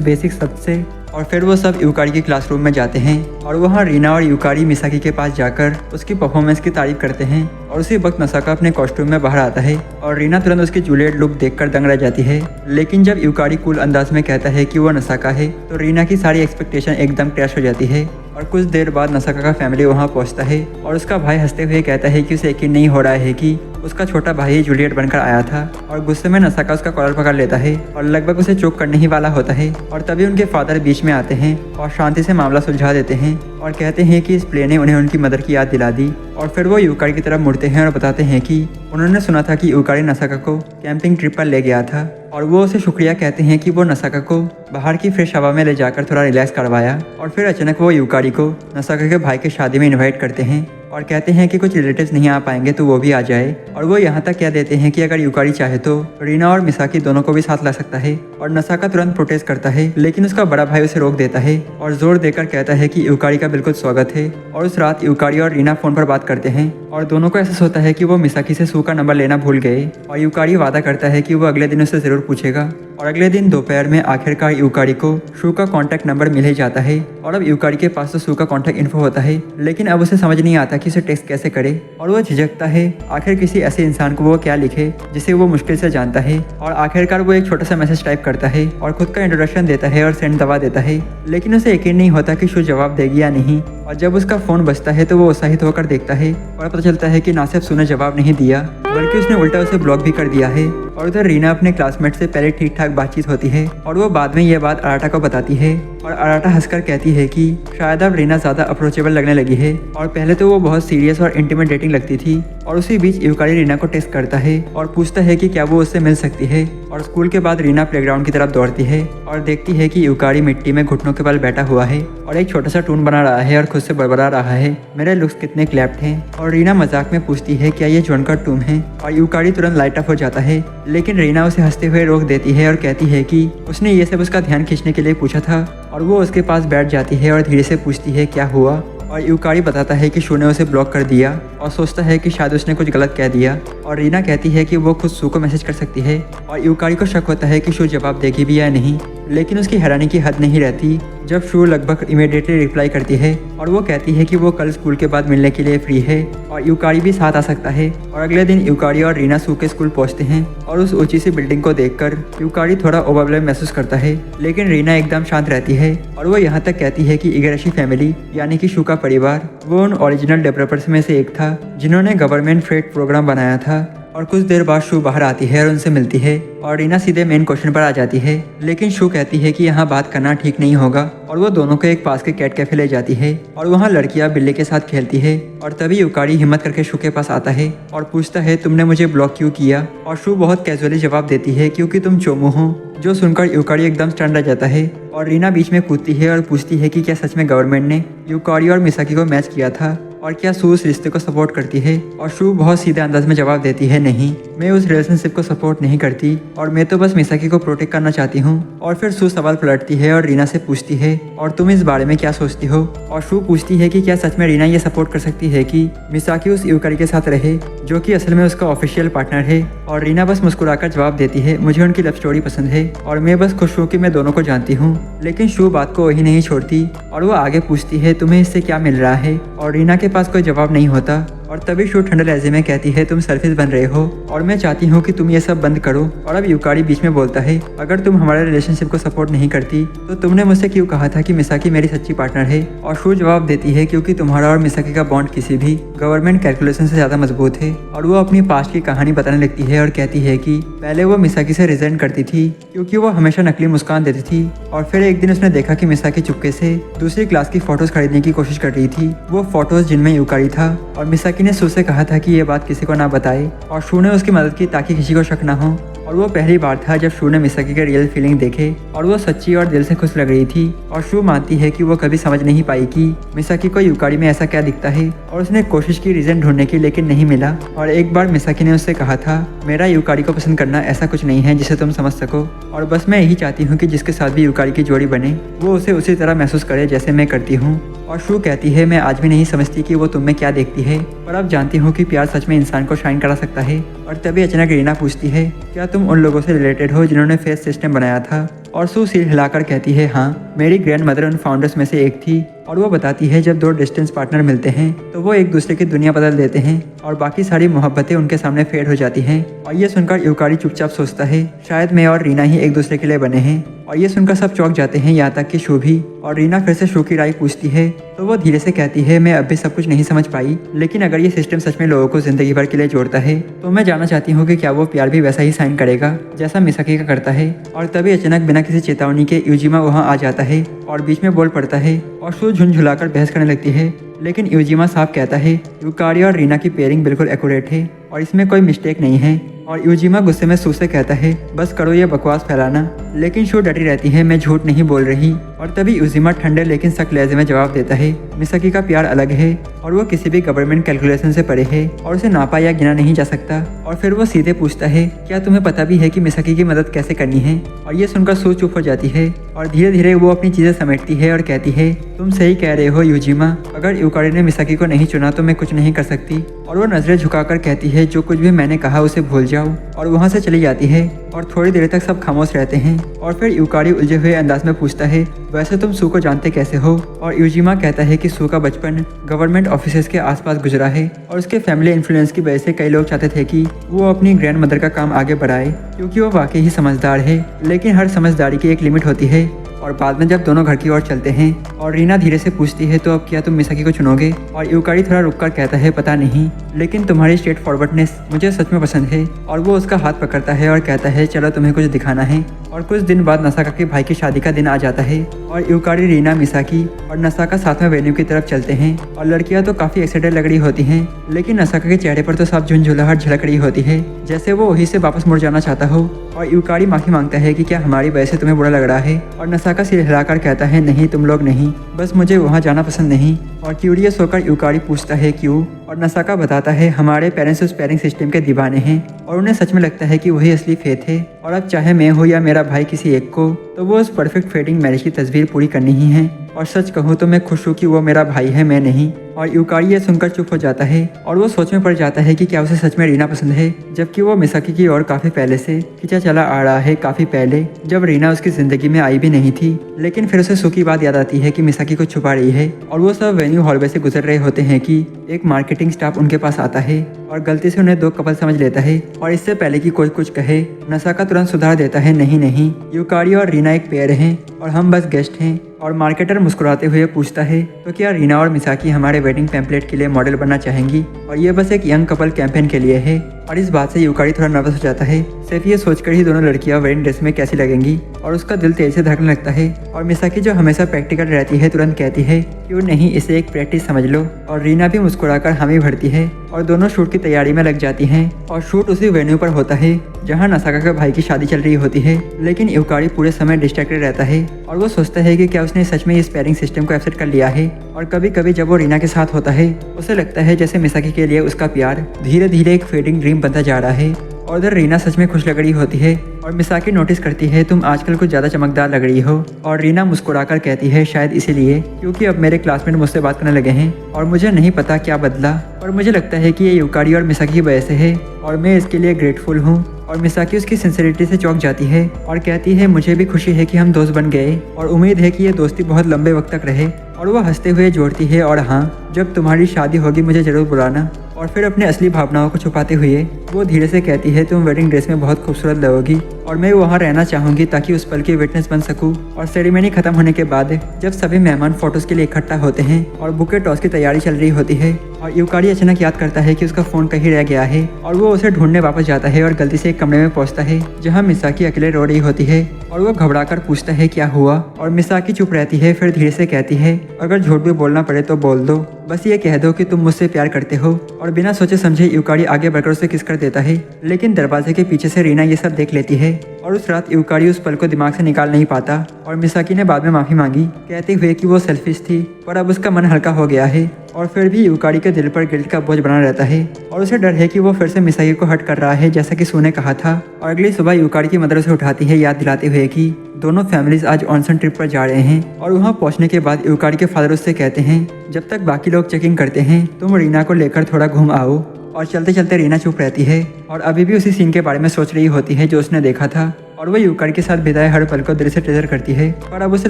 बेसिक शब्द से। और फिर वो सब यूकारी के क्लासरूम में जाते हैं और वहाँ रीना और यूकारी मिसाकी के पास जाकर उसकी परफॉर्मेंस की तारीफ करते हैं। और उसी वक्त नसाका अपने कॉस्ट्यूम में बाहर आता है और रीना तुरंत उसकी जूलियट लुक देखकर दंग रह जाती है। लेकिन जब यूकारी कूल अंदाज में कहता है कि वो नसाका है तो रीना की सारी एक्सपेक्टेशन एकदम क्रैश हो जाती है। और कुछ देर बाद नसाका का फैमिली वहाँ पहुँचता है और उसका भाई हंसते हुए कहता है कि उसे यकीन नहीं हो रहा है कि उसका छोटा भाई जूलियट बनकर आया था। और गुस्से में नसाका उसका कॉलर पकड़ लेता है और लगभग उसे चोक करने ही वाला होता है। और तभी उनके फादर बीच में आते हैं और शांति से मामला सुलझा देते हैं और कहते हैं कि इस प्ले ने उन्हें उनकी मदर की याद दिला दी। और फिर वो यूकारी की तरफ मुड़ते हैं और बताते हैं कि उन्होंने सुना था कि यूकारी नसाका को कैंपिंग ट्रिप पर ले गया था। और वो उसे शुक्रिया कहते हैं कि वो नसाका को बाहर की फ्रेश हवा में ले जाकर थोड़ा रिलैक्स करवाया। और फिर अचानक वो यूकारी को नसाका के भाई के शादी में इनवाइट करते हैं और कहते हैं कि कुछ रिलेटिव्स नहीं आ पाएंगे तो वो भी आ जाए। और वो यहाँ तक कह देते हैं कि अगर यूकारी चाहे तो रीना और मिसाकी दोनों को भी साथ ला सकता है। और नसाका तुरंत प्रोटेस्ट करता है लेकिन उसका बड़ा भाई उसे रोक देता है और जोर देकर कहता है कि यूकारी का बिल्कुल स्वागत है। और उस रात यूकारी और रीना फोन पर बात करते हैं और दोनों को एहसास होता है कि वो मिसाकी से सू का नंबर लेना भूल गए। और यूकारी वादा करता है कि वो अगले दिन उससे जरूर पूछेगा। और अगले दिन दोपहर में आखिरकार यूकारी को शू का कॉन्टैक्ट नंबर मिल ही जाता है। और अब यूकारी के पास तो शू का कॉन्टैक्ट इन्फो होता है लेकिन अब उसे समझ नहीं आता कि उसे टेक्स्ट कैसे करे। और वो झिझकता है आखिर किसी ऐसे इंसान को वो क्या लिखे जिसे वो मुश्किल से जानता है। और आखिरकार वो एक छोटा सा मैसेज टाइप करता है और खुद का इंट्रोडक्शन देता है और सेंड दबा देता है। लेकिन उसे यकीन नहीं होता कि शू जवाब देगी या नहीं। और जब उसका फोन बजता है तो वो उत्साहित होकर देखता है और पता चलता है कि ना सिर्फ शू ने जवाब नहीं दिया बल्कि उसने उल्टा उसे ब्लॉक भी कर दिया है। और उधर रीना अपने क्लासमेट से पहले ठीक ठाक बातचीत होती है और वो बाद में ये बात अराटा को बताती है। और अराटा हंसकर कहती है कि शायद अब रीना ज़्यादा अप्रोचेबल लगने लगी है और पहले तो वो बहुत सीरियस और इंटिमिडेटिंग लगती थी। और उसी बीच यूकारी रीना को टेस्ट करता है और पूछता है कि क्या वो उससे मिल सकती है। और स्कूल के बाद रीना प्लेग्राउंड की तरफ दौड़ती है और देखती है कि यूकारी मिट्टी में घुटनों के बल बैठा हुआ है और एक छोटा सा टून बना रहा है और खुद से बड़बड़ा रहा है, मेरे लुक्स कितने क्लैप्ड हैं। और रीना मजाक में पूछती है क्या ये जॉन का टूम है। और यूकारी तुरंत लाइट अप हो जाता है लेकिन रीना उसे हंसते हुए रोक देती है और कहती है कि उसने ये सब उसका ध्यान खींचने के लिए पूछा था। और वो उसके पास बैठ जाती है और धीरे से पूछती है क्या हुआ। और यूकारी बताता है कि शू ने उसे ब्लॉक कर दिया और सोचता है कि शायद उसने कुछ गलत कह दिया। और रीना कहती है कि वो खुद शू को मैसेज कर सकती है। और यूकारी को शक होता है कि शू जवाब देगी भी या नहीं, लेकिन उसकी हैरानी की हद नहीं रहती जब शू लगभग इमीडिएटली रिप्लाई करती है और वो कहती है कि वो कल स्कूल के बाद मिलने के लिए फ्री है और यूकारी भी साथ आ सकता है। और अगले दिन यूकारी और रीना शू के स्कूल पहुंचते हैं और उस ऊंची सी बिल्डिंग को देखकर यूकारी थोड़ा ओवरवेल्म महसूस करता है लेकिन रीना एकदम शांत रहती है। और वो यहाँ तक कहती है कि इगराशी फैमिली यानी कि शू का परिवार वो उन ओरिजिनल डेवलपर्स में से एक था जिन्होंने गवर्नमेंट फ्रेट प्रोग्राम बनाया था। और कुछ देर बाद शू बाहर आती है और उनसे मिलती है और रीना सीधे मेन क्वेश्चन पर आ जाती है लेकिन शू कहती है कि यहाँ बात करना ठीक नहीं होगा। और वो दोनों को एक पास के कैट कैफे ले जाती है और वहाँ लड़कियाँ बिल्ली के साथ खेलती है। और तभी यूकारी हिम्मत करके शू के पास आता है और पूछता है तुमने मुझे ब्लॉक क्यों किया। और शू बहुत कैजुअली जवाब देती है क्योंकि तुम चोमू हो, जो सुनकर यूकारी एकदम स्टन रह जाता है। और रीना बीच में कूदती है और पूछती है कि क्या सच में गवर्नमेंट ने यूकारी और मिसाकी को मैच किया था और क्या शू उस रिश्ते को सपोर्ट करती है। और शू बहुत सीधे अंदाज में जवाब देती है नहीं, मैं उस रिलेशनशिप को सपोर्ट नहीं करती और मैं तो बस मिसाकी को प्रोटेक्ट करना चाहती हूँ। और फिर शू सवाल पलटती है और रीना से पूछती है और तुम इस बारे में क्या सोचती हो। और शू पूछती है कि क्या सच में रीना ये सपोर्ट कर सकती है कि मिसाकी उस यूकारी के साथ रहे जो कि असल में उसका ऑफिशियल पार्टनर है। और रीना बस मुस्कुराकर जवाब देती है मुझे उनकी लव स्टोरी पसंद है और मैं बस खुश हूँ कि मैं दोनों को जानती हूँ। लेकिन शू बात को वही नहीं छोड़ती और वो आगे पूछती है तुम्हें इससे क्या मिल रहा है। और रीना के पास कोई जवाब नहीं होता और तभी शू ठंडे लहजे में कहती है तुम सेल्फिश बन रहे हो और मैं चाहती हूँ कि तुम ये सब बंद करो। और अब यूकारी बीच में बोलता है अगर तुम हमारे रिलेशनशिप को सपोर्ट नहीं करती तो तुमने मुझसे क्यों कहा था कि मिसाकी मेरी सच्ची पार्टनर है। और शू जवाब देती है क्योंकि तुम्हारा और मिसाकी का बॉन्ड किसी भी गवर्नमेंट कैलकुलेशन से ज्यादा मजबूत है। और वो अपनी पास्ट की कहानी बताने लगती है और कहती है कि पहले वो मिसाकी से रिजेंट करती थी क्योंकि वो हमेशा नकली मुस्कान देती थी। और फिर एक दिन उसने देखा कि मिसाकी चुपके से दूसरी क्लास की फोटोज खरीदने की कोशिश कर रही थी, वो फोटोज जिनमें यूकारी था। और मिसाकी ने शू से कहा था कि ये बात किसी को ना बताए और शू ने उसकी मदद की ताकि किसी को शक ना हो। और वो पहली बार था जब शू ने मिसाकी के रियल फीलिंग देखे और वो सच्ची और दिल से खुश लग रही थी। और शू मानती है कि वो कभी समझ नहीं पाई कि मिसाकी को यूकारी में ऐसा क्या दिखता है। और उसने कोशिश की रीजन ढूंढने की लेकिन नहीं मिला। और एक बार मिसाकी ने उससे कहा था मेरा यूकारी को पसंद करना ऐसा कुछ नहीं है जिसे तुम समझ सको और बस मैं यही चाहती हूँ कि जिसके साथ भी यूकारी की जोड़ी बने वो उसे उसी तरह महसूस करे जैसे मैं करती हूँ। और शू कहती है मैं आज भी नहीं समझती कि वो तुम में क्या देखती है पर अब जानती हूँ कि प्यार सच में इंसान को शाइन करा सकता है। और तभी अचानक रीना पूछती है क्या तुम उन लोगों से रिलेटेड हो जिन्होंने फेस सिस्टम बनाया था। और शू सिर हिलाकर कहती है हाँ, मेरी ग्रैंड मदर उन फाउंडर्स में से एक थी। और वो बताती है जब दो डिस्टेंस पार्टनर मिलते हैं तो वो एक दूसरे की दुनिया बदल देते हैं और बाकी सारी मोहब्बतें उनके सामने फेड हो जाती हैं। और ये सुनकर यूकारी चुपचाप सोचता है शायद मैं और रीना ही एक दूसरे के लिए बने हैं। और ये सुनकर सब चौंक जाते हैं यहाँ तक कि शू भी। और रीना फिर से शू की राय पूछती है तो वो धीरे से कहती है मैं अब भी सब कुछ नहीं समझ पाई लेकिन अगर ये सिस्टम सच में लोगों को जिंदगी भर के लिए जोड़ता है तो मैं जानना चाहती हूँ कि क्या वो प्यार भी वैसा ही साइन करेगा जैसा मिसाकी का करता है। और तभी अचानक बिना किसी चेतावनी के यूजिमा वहाँ आ जाता है और बीच में बोल पड़ता है और शू झुंझुलाकर बहस करने लगती है। लेकिन यूजिमा साफ कहता है यूकारी और रीना की पेयरिंग बिल्कुल एक्यूरेट है और इसमें कोई मिस्टेक नहीं है। और यूजिमा गुस्से में शू से कहता है बस करो ये बकवास फैलाना। लेकिन शू डटी रहती है मैं झूठ नहीं बोल रही। और तभी यूजिमा ठंडे लेकिन सख्त लहजे में जवाब देता है मिसाकी का प्यार अलग है और वो किसी भी गवर्नमेंट कैलकुलेशन से परे है और उसे नापा या गिना नहीं जा सकता। और फिर वो सीधे पूछता है क्या तुम्हें पता भी है कि मिसाकी की मदद कैसे करनी है। और ये सुनकर शू चुप हो जाती है और धीरे धीरे वो अपनी चीजें समेटती है और कहती है तुम सही कह रहे हो यूजिमा, अगर यूकारी ने मिसाकी को नहीं चुना तो मैं कुछ नहीं कर सकती। और वो नजरें झुकाकर कहती है जो कुछ भी मैंने कहा उसे भूल जाओ। और वहाँ से चली जाती है और थोड़ी देर तक सब खामोश रहते हैं। और फिर यूकारी उलझे हुए अंदाज में पूछता है वैसे तुम शू को जानते कैसे हो। और यूजिमा कहता है कि शू का बचपन गवर्नमेंट ऑफिसेज के आसपास गुजरा है और उसके फैमिली इन्फ्लुएंस की वजह से कई लोग चाहते थे कि वो अपनी ग्रैंड मदर का काम आगे बढ़ाए क्योंकि वो वाकई ही समझदार है। लेकिन हर समझदारी की एक लिमिट होती है। और बाद में जब दोनों घर की ओर चलते हैं और रीना धीरे से पूछती है तो अब क्या तुम मिसाकी को चुनोगे। और यूकारी थोड़ा रुककर कहता है पता नहीं लेकिन तुम्हारी स्ट्रेट फॉरवर्डनेस मुझे सच में पसंद है। और वो उसका हाथ पकड़ता है और कहता है चलो तुम्हें कुछ दिखाना है। और कुछ दिन बाद नसाका के भाई की शादी का दिन आ जाता है और यूकारी, रीना, मिसाकी और नसाका साथ में वेन्यू की तरफ चलते हैं। और लड़कियां तो काफी एक्साइटेड लग रही होती हैं लेकिन नसाका के चेहरे पर तो साफ झुंझुलाहट झलक रही होती है जैसे वो वहीं से वापस मुड़ जाना चाहता हो। और यूकारी माफी मांगता है कि क्या हमारी वजह से तुम्हें बुरा लग रहा है। और नसाका सिर हिलाकर कहता है नहीं तुम लोग नहीं, बस मुझे वहाँ जाना पसंद नहीं। और क्यूरियस होकर यूकारी पूछता है क्यों। और नसाका बताता है हमारे पेरेंट्स उस पेयरिंग सिस्टम के दीवाने हैं और उन्हें सच में लगता है कि वही असली फेथ है। और अब चाहे मैं हो या मेरा भाई किसी एक को तो वो उस परफेक्ट फेडिंग मैरिज की तस्वीर पूरी करनी ही है। और सच कहूँ तो मैं खुश हूँ कि वो मेरा भाई है, मैं नहीं। और यूकारी ये सुनकर चुप हो जाता है और वो सोच में पड़ जाता है कि क्या उसे सच में रीना पसंद है, जबकि वो मिसाकी की ओर काफी पहले से खींचा चला आ रहा है, काफी पहले जब रीना उसकी जिंदगी में आई भी नहीं थी। लेकिन फिर उसे शू की बात याद आती है कि मिसाकी को छुपा रही है। और वो सब वेन्यू हॉलवे से गुजर रहे होते हैं कि एक मार्केटिंग स्टाफ उनके पास आता है और गलती से उन्हें दो कपल समझ लेता है। और इससे पहले कि कोई कुछ कहे नसाका तुरंत सुधार देता है नहीं नहीं, यूकारी और रीना एक पेयर हैं और हम बस गेस्ट हैं। और मार्केटर मुस्कुराते हुए पूछता है तो क्या रीना और मिसाकी हमारे वेडिंग पैम्पलेट के लिए मॉडल बनना चाहेंगी। और ये बस एक यंग कपल कैंपेन के लिए है। और इस बात से यूकारी थोड़ा नर्वस हो जाता है, सिर्फ ये सोचकर ही दोनों लड़कियां वेडिंग ड्रेस में कैसी लगेंगी। और उसका दिल तेज से धड़कने लगता है। और मिसाकी जो हमेशा प्रैक्टिकल रहती है तुरंत कहती है क्यों नहीं, इसे एक प्रैक्टिस समझ लो। और रीना भी मुस्कुराकर हामी भरती है और दोनों शूट की तैयारी में लग जाती हैं। और शूट उसी वेन्यू पर होता है जहां नसाका के भाई की शादी चल रही होती है। लेकिन यूकारी पूरे समय डिस्ट्रैक्टेड रहता है और वो सोचता है कि क्या उसने सच में इस पेयरिंग सिस्टम को एक्सेप्ट कर लिया है। और कभी कभी जब वो रीना के साथ होता है उसे लगता है जैसे मिसाकी के लिए उसका प्यार धीरे धीरे एक फेडिंग ड्रीम बनता जा रहा है। और उधर रीना सच में खुश लग रही होती है और मिसाकी नोटिस करती है तुम आजकल कुछ ज़्यादा चमकदार लग रही हो। और रीना मुस्कुराकर कहती है शायद इसीलिए क्योंकि अब मेरे क्लासमेट मुझसे बात करने लगे हैं और मुझे नहीं पता क्या बदला, और मुझे लगता है कि ये यूकारी और मिसाकी की वजह से है और मैं इसके लिए ग्रेटफुल हूँ। और मिसाकी उसकी सिंसियरिटी से चौंक जाती है और कहती है मुझे भी खुशी है कि हम दोस्त बन गए और उम्मीद है कि ये दोस्ती बहुत लंबे वक्त तक रहे। और वो हंसते हुए जोड़ती है और हाँ, जब तुम्हारी शादी होगी मुझे जरूर बुलाना। और फिर अपने असली भावनाओं को छुपाते हुए वो धीरे से कहती है तुम वेडिंग ड्रेस में बहुत खूबसूरत लगोगी और मैं वहाँ रहना चाहूंगी ताकि उस पल की विटनेस बन सकूं। और सेरेमनी खत्म होने के बाद जब सभी मेहमान फोटोज के लिए इकट्ठा होते हैं और बुके टॉस की तैयारी चल रही होती है और यूकारी अचानक याद करता है कि उसका फोन कहीं रह गया है और वो उसे ढूंढने वापस जाता है और गलती से एक कमरे में पहुंचता है जहां मिसाकी अकेले रो रही होती है और वो घबराकर पूछता है क्या हुआ और मिसाकी चुप रहती है, फिर धीरे से कहती है अगर झूठ भी बोलना पड़े तो बोल दो, बस ये कह दो कि तुम मुझसे प्यार करते हो। और बिना सोचे समझे यूकारी आगे बढ़कर उसे किस कर देता है, लेकिन दरवाजे के पीछे से रीना ये सब देख लेती है और उस रात यूकारी उस पल को दिमाग से निकाल नहीं पाता। और मिसाकी ने बाद में माफी मांगी कहते हुए कि वो सेल्फिश थी पर अब उसका मन हल्का हो गया है और फिर भी यूकारी के दिल पर गिल्ट का बोझ बना रहता है और उसे डर है कि वो फिर से मिसाकी को हर्ट कर रहा है जैसा कि सू ने कहा था। और अगली सुबह यूकारी की मदर उसे उठाती है याद दिलाते हुए कि दोनों फैमिलीज आज ऑनसन ट्रिप पर जा रहे हैं। और वहाँ पहुँचने के बाद यूकारी के फादर उससे कहते हैं जब तक बाकी लोग चेकिंग करते हैं तुम रीना को लेकर थोड़ा घूम आओ। और चलते चलते रीना चुप रहती है और अभी भी उसी सीन के बारे में सोच रही होती है जो उसने देखा था और वो यूकारी के साथ बिताए हर पल को दिल से ट्रेजर करती है। और अब उसे